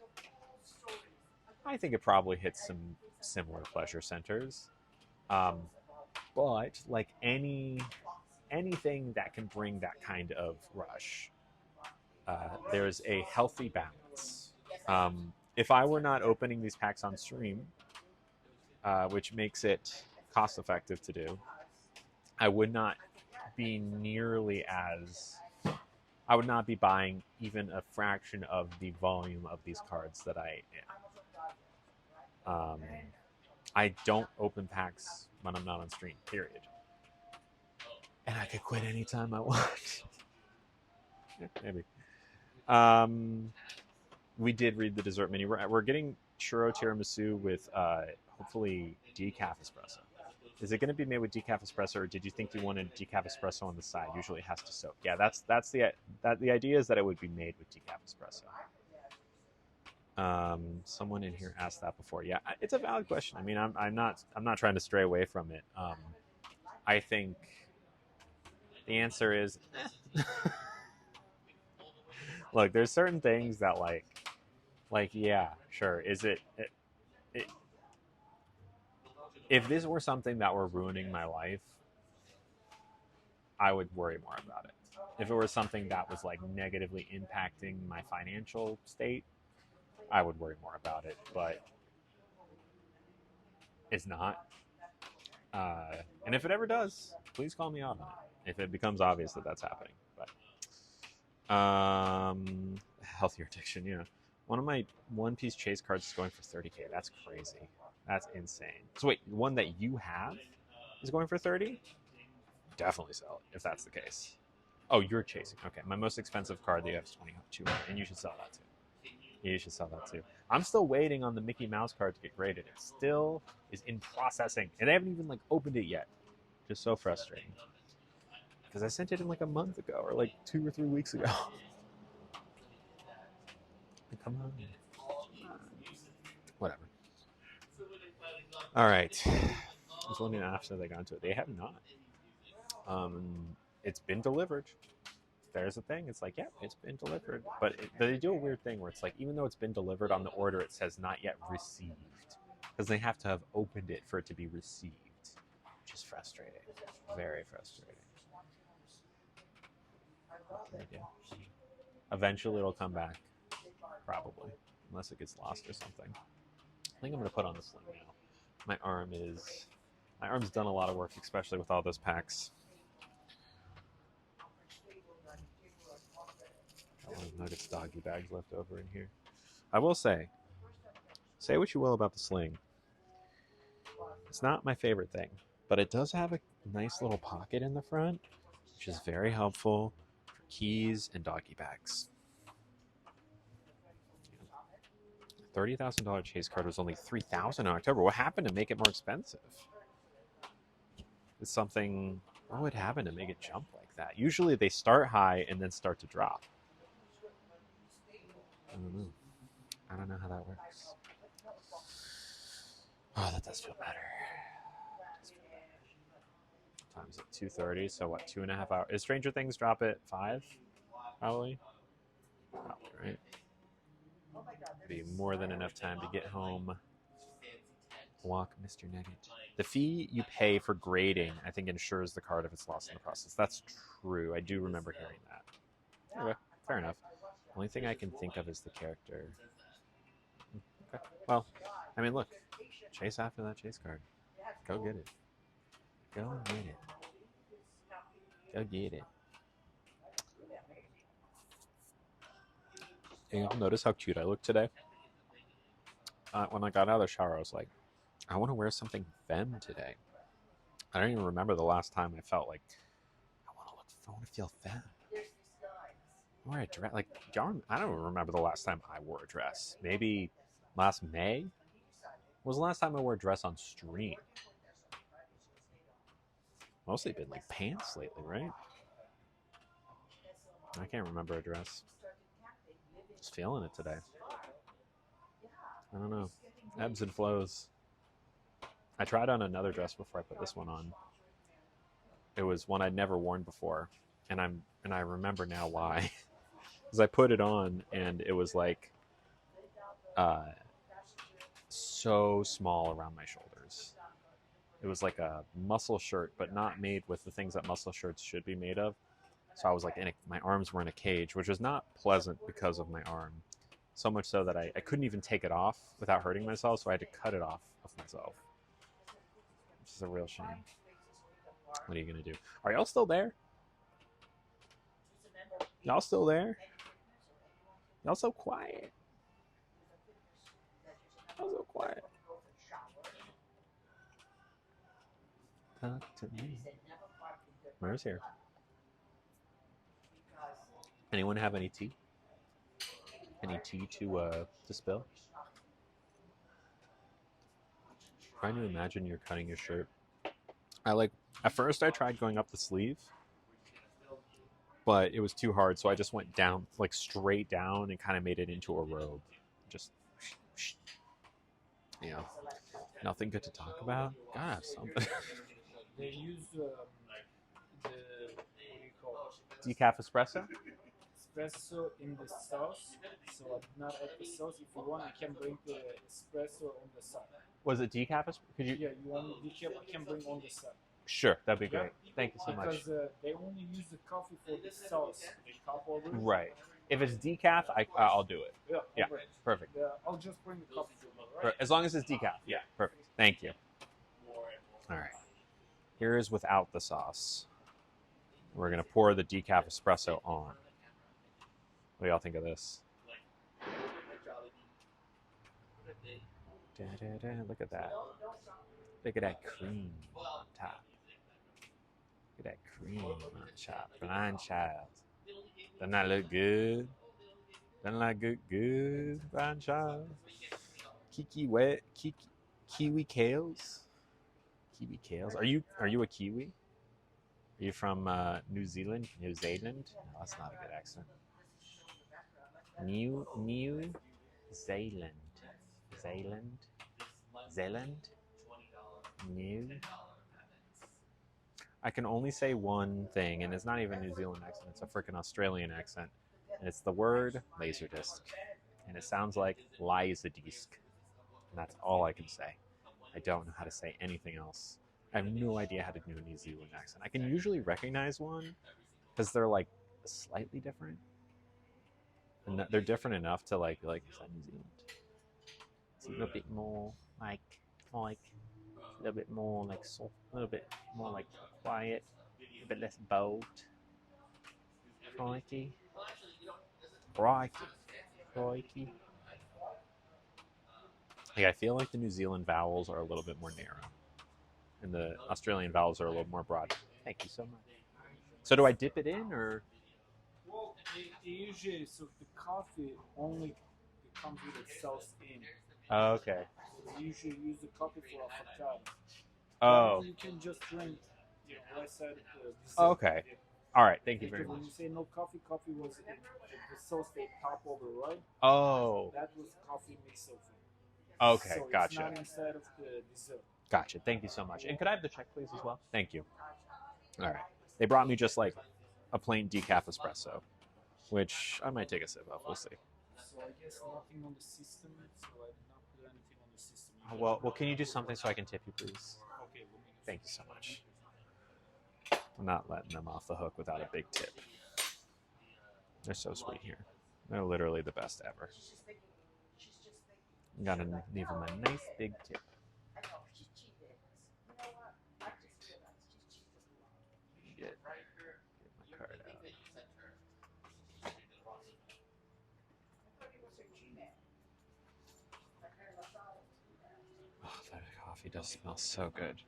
I think it probably hits some similar pleasure centers. But like anything that can bring that kind of rush, there's a healthy balance. If I were not opening these packs on stream, which makes it cost effective to do, I would not be nearly as. I would not be buying even a fraction of the volume of these cards that I am. I don't open packs when I'm not on stream, period. And I could quit anytime I want. Yeah, maybe. We did read the dessert menu. We're getting churro tiramisu with hopefully decaf espresso. Is it going to be made with decaf espresso, or did you think you wanted decaf espresso on the side? Usually it has to soak. Yeah, that's the idea is that it would be made with decaf espresso. Someone in here asked that before. Yeah, it's a valid question. I mean, I'm not trying to stray away from it. I think the answer is, look, there's certain things that like yeah, sure. Is it if this were something that were ruining my life, I would worry more about it. If it were something that was like negatively impacting my financial state, I would worry more about it. But it's not. And if it ever does, please call me out on it. If it becomes obvious that that's happening. But healthier addiction, yeah. One of my One Piece chase cards is going for 30K. That's crazy. That's insane. So wait, one that you have is going for 30? Definitely sell it if that's the case. Oh, you're chasing. Okay, my most expensive card that you have is 2200, and you should sell that too. You should sell that too. I'm still waiting on the Mickey Mouse card to get graded. It still is in processing, and I haven't even opened it yet. Just so frustrating. Because I sent it in a month ago, or 2 or 3 weeks ago. Come on. Whatever. All right. I was wondering after they got into it. They have not. It's been delivered. There's a thing. It's yeah, it's been delivered. But they do a weird thing where it's even though it's been delivered on the order, it says not yet received. Because they have to have opened it for it to be received. Which is frustrating. Very frustrating. Yeah. Eventually it'll come back. Probably. Unless it gets lost or something. I think I'm going to put on the sling now. My arm's done a lot of work, especially with all those packs. Got one of Nugget's doggy bags left over in here. I will say what you will about the sling. It's not my favorite thing, but it does have a nice little pocket in the front, which is very helpful for keys and doggy bags. $30,000 chase card was only $3,000 in October. What happened to make it more expensive? It's something. What would happen to make it jump like that? Usually they start high and then start to drop. I don't know. I don't know how that works. Oh, that does feel better. Time's at 2:30. So what? 2.5 hours. Is Stranger Things drop at 5? Probably, right? Be more than enough time to get home. Walk Mr. Nugget. The fee you pay for grading, I think, ensures the card if it's lost in the process. That's true. I do remember hearing that. Okay, fair enough. The only thing I can think of is the character. Okay. Well, I mean, look. Chase after that chase card. Go get it. Go get it. Go get it. Hey, y'all notice how cute I look today? When I got out of the shower, I was like, I want to wear something femme today. I don't even remember the last time I felt like I want to feel femme. I wear a dress. I don't remember the last time I wore a dress. Maybe last May? When was the last time I wore a dress on stream? mostly been like pants lately, right? I can't remember a dress. Just feeling it today. I don't know. Ebbs and flows. I tried on another dress before I put this one on. It was one I'd never worn before, and I remember now why. Because I put it on and it was like so small around my shoulders. It was like a muscle shirt, but not made with the things that muscle shirts should be made of. So I was like, my arms were in a cage, which was not pleasant because of my arm. So much so that I couldn't even take it off without hurting myself, so I had to cut it off of myself. Which is a real shame. What are you going to do? Are y'all still there? Y'all still there? Y'all so quiet. Y'all so quiet. Talk to me. Where's here? Anyone have any tea? Any tea to spill? Trying to imagine you're cutting your shirt. At first I tried going up the sleeve, but it was too hard, so I just went down, like straight down, and kind of made it into a robe. Just, you know, nothing good to talk about. Gotta have something. They use the what do you call it? Decaf espresso? Espresso in the sauce. So I did not add the sauce. If you want, I can bring the espresso on the side. Was it decaf espresso? Could you? Yeah, you want decaf? I can bring on the side. Sure, that'd be great. Thank you so much. Because they only use the coffee for the sauce, the cup over. Right. If it's decaf, I'll do it. Yeah, okay. perfect. I'll just bring the coffee to you, right? As long as it's decaf. Yeah, perfect. Thank you. All right. Here is without the sauce. We're going to pour the decaf espresso on. What do y'all think of this? Look at that. Look at that cream on top. Look at that cream on top. Blind child. Doesn't that look good? Doesn't that look good, blind child? Kiwi Kales? Kiwi Kales. Are you a Kiwi? Are you from New Zealand? New Zealand? No, that's not a good accent. New Zealand. Zealand? New. I can only say one thing, and it's not even a New Zealand accent, it's a freaking Australian accent. And it's the word laserdisc. And it sounds like Laserdisc. And that's all I can say. I don't know how to say anything else. I have no idea how to do a New Zealand accent. I can usually recognize one because they're like slightly different. And they're different enough to like, is that New Zealand? It's a little bit more like a little bit more like soft, a little bit more like quiet, a bit less bold. Crikey. Yeah, I feel like the New Zealand vowels are a little bit more narrow, and the Australian vowels are a little more broad. Thank you so much. So do I dip it in, or? Well, usually, so the coffee only comes with the sauce in. Oh, okay. They usually use the coffee for avocado. Oh. You can just drink the right side of the dessert. Okay. All right. Thank you very Because much. when you say no coffee, coffee was the sauce they top over, right? Oh. That was coffee mix over. Okay. So Gotcha. It's not inside of the dessert. Gotcha. Thank you so much. And could I have the check, please, as well? Thank you. All right. They brought me just like a plain decaf espresso, which I might take a sip of. We'll see. So I guess nothing on the system. So I did not put anything on the system. Well, can you do something so I can tip you, please? Okay. Thank you so much. I'm not letting them off the hook without a big tip. They're so sweet here. They're literally the best ever. I'm gonna leave them a nice big tip. Get my card out. Oh, that coffee does smell so good.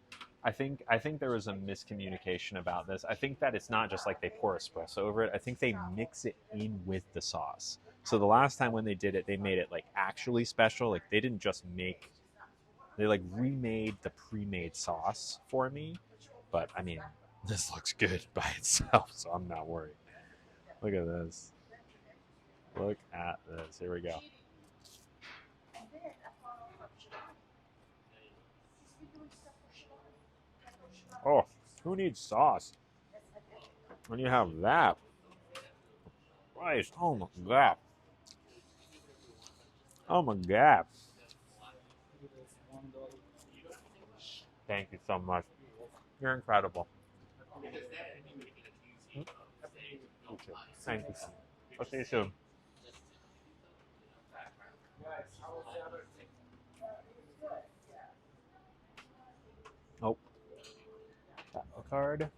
I think there was a miscommunication about this. I think that it's not just like they pour espresso over it. I think they mix it in with the sauce. So the last time when they did it, they made it like actually special. Like they didn't just they like remade the pre-made sauce for me. But I mean, This looks good by itself, so I'm not worried. Look at this. Look at this. Here we go. Oh, who needs sauce? When you have that. Rice. Oh my god. Oh my god. Thank you so much. You're incredible. Thank you. I'll see you soon. Oh. Apple card.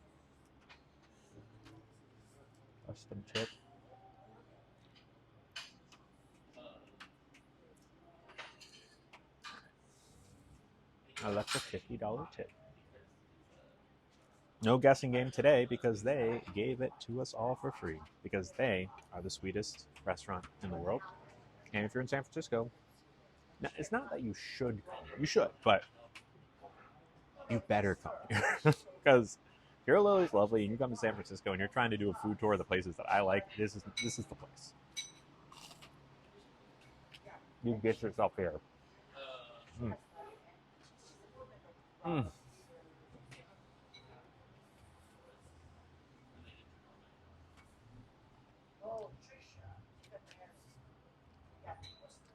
Custom tip. I left a $50 tip. No guessing game today because they gave it to us all for free. Because they are the sweetest restaurant in the world. And if you're in San Francisco, now, it's not that you should come. You should, but you better come here. Because if Lily's lovely and you come to San Francisco and you're trying to do a food tour of the places that I like, this is the place. You get yourself here. Mm. Mm.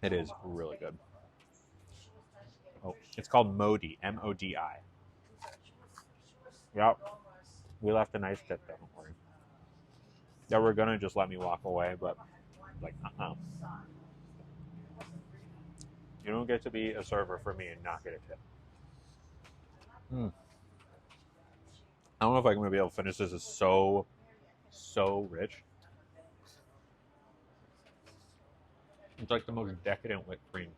It is really good. Oh, it's called Modi, M-O-D-I. Yep. We left a nice tip, don't worry. They were going to just let me walk away, but like, You don't get to be a server for me and not get a tip. I don't know if I'm going to be able to finish this. It's so rich. It's like the most decadent whipped cream.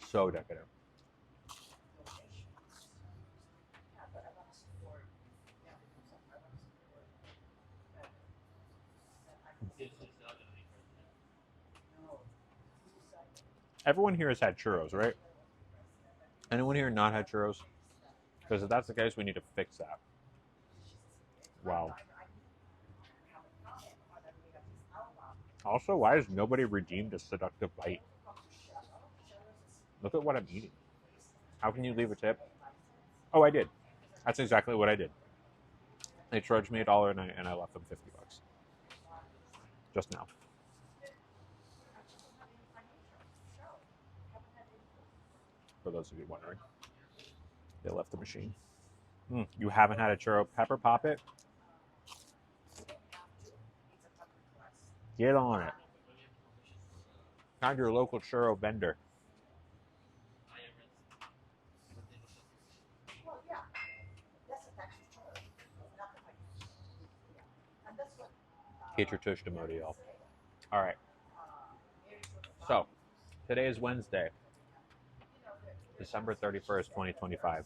So decadent. Everyone here has had churros, right? Anyone here not had churros? Because if that's the case, we need to fix that. Wow. Also, why has nobody redeemed a seductive bite? Look at what I'm eating. How can you leave a tip? Oh, I did. That's exactly what I did. They charged me $1 and I left them $50. Just now. For those of you wondering. They left the machine. You haven't had a churro pepper pop it? Get on it. Find your local churro vendor. Get your tush to Modi, y'all. All right. So, today is Wednesday, December 31st, 2025.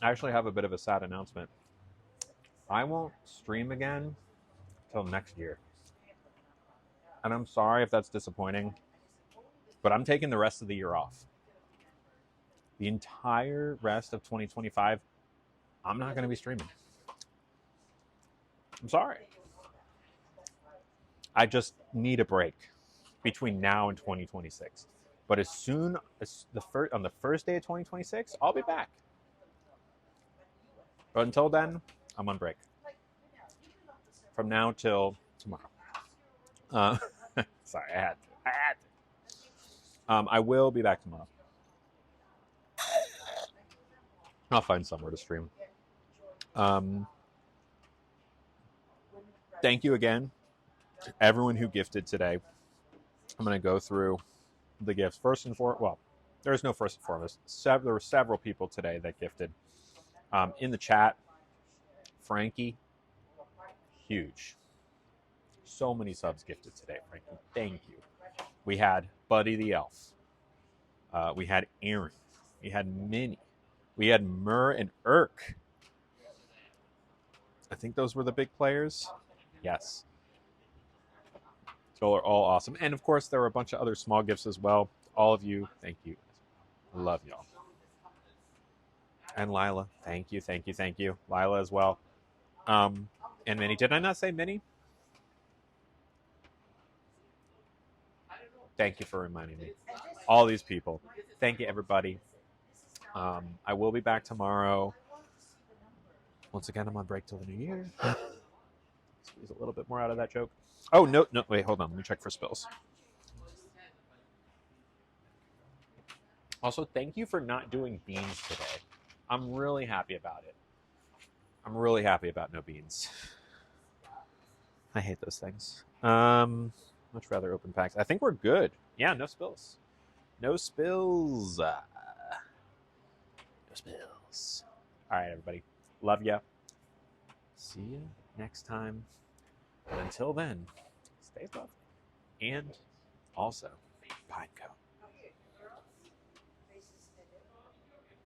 I actually have a bit of a sad announcement. I won't stream again till next year. And I'm sorry if that's disappointing, but I'm taking the rest of the year off. The entire rest of 2025, I'm not going to be streaming. I'm sorry. I just need a break between now and 2026. But as soon as on the first day of 2026, I'll be back. But until then, I'm on break. From now till tomorrow. Sorry, I had to. I will be back tomorrow. I'll find somewhere to stream. Thank you again to everyone who gifted today. I'm going to go through the gifts. First and foremost, well, there's no first and foremost. There were several people today that gifted. In the chat, Frankie, huge. So many subs gifted today, Frankie. Thank you. We had Buddy the Elf. We had Aaron. We had Minnie. We had Murr and Irk. I think those were the big players. Yes. Y'all are all awesome. And of course, there were a bunch of other small gifts as well. All of you, thank you. Love y'all. And Lila, thank you, thank you, thank you. Lila as well. And Minnie. Did I not say Minnie? Thank you for reminding me. All these people. Thank you, everybody. I will be back tomorrow. Once again, I'm on break till the new year. Squeeze a little bit more out of that joke. Oh, no, wait, hold on. Let me check for spills. Also, thank you for not doing beans today. I'm really happy about it. I'm really happy about no beans. I hate those things. Much rather open packs. I think we're good. Yeah, no spills. No spills. No spills. All right, everybody. Love ya. See you next time. But until then, stay loved. And also, Pineco.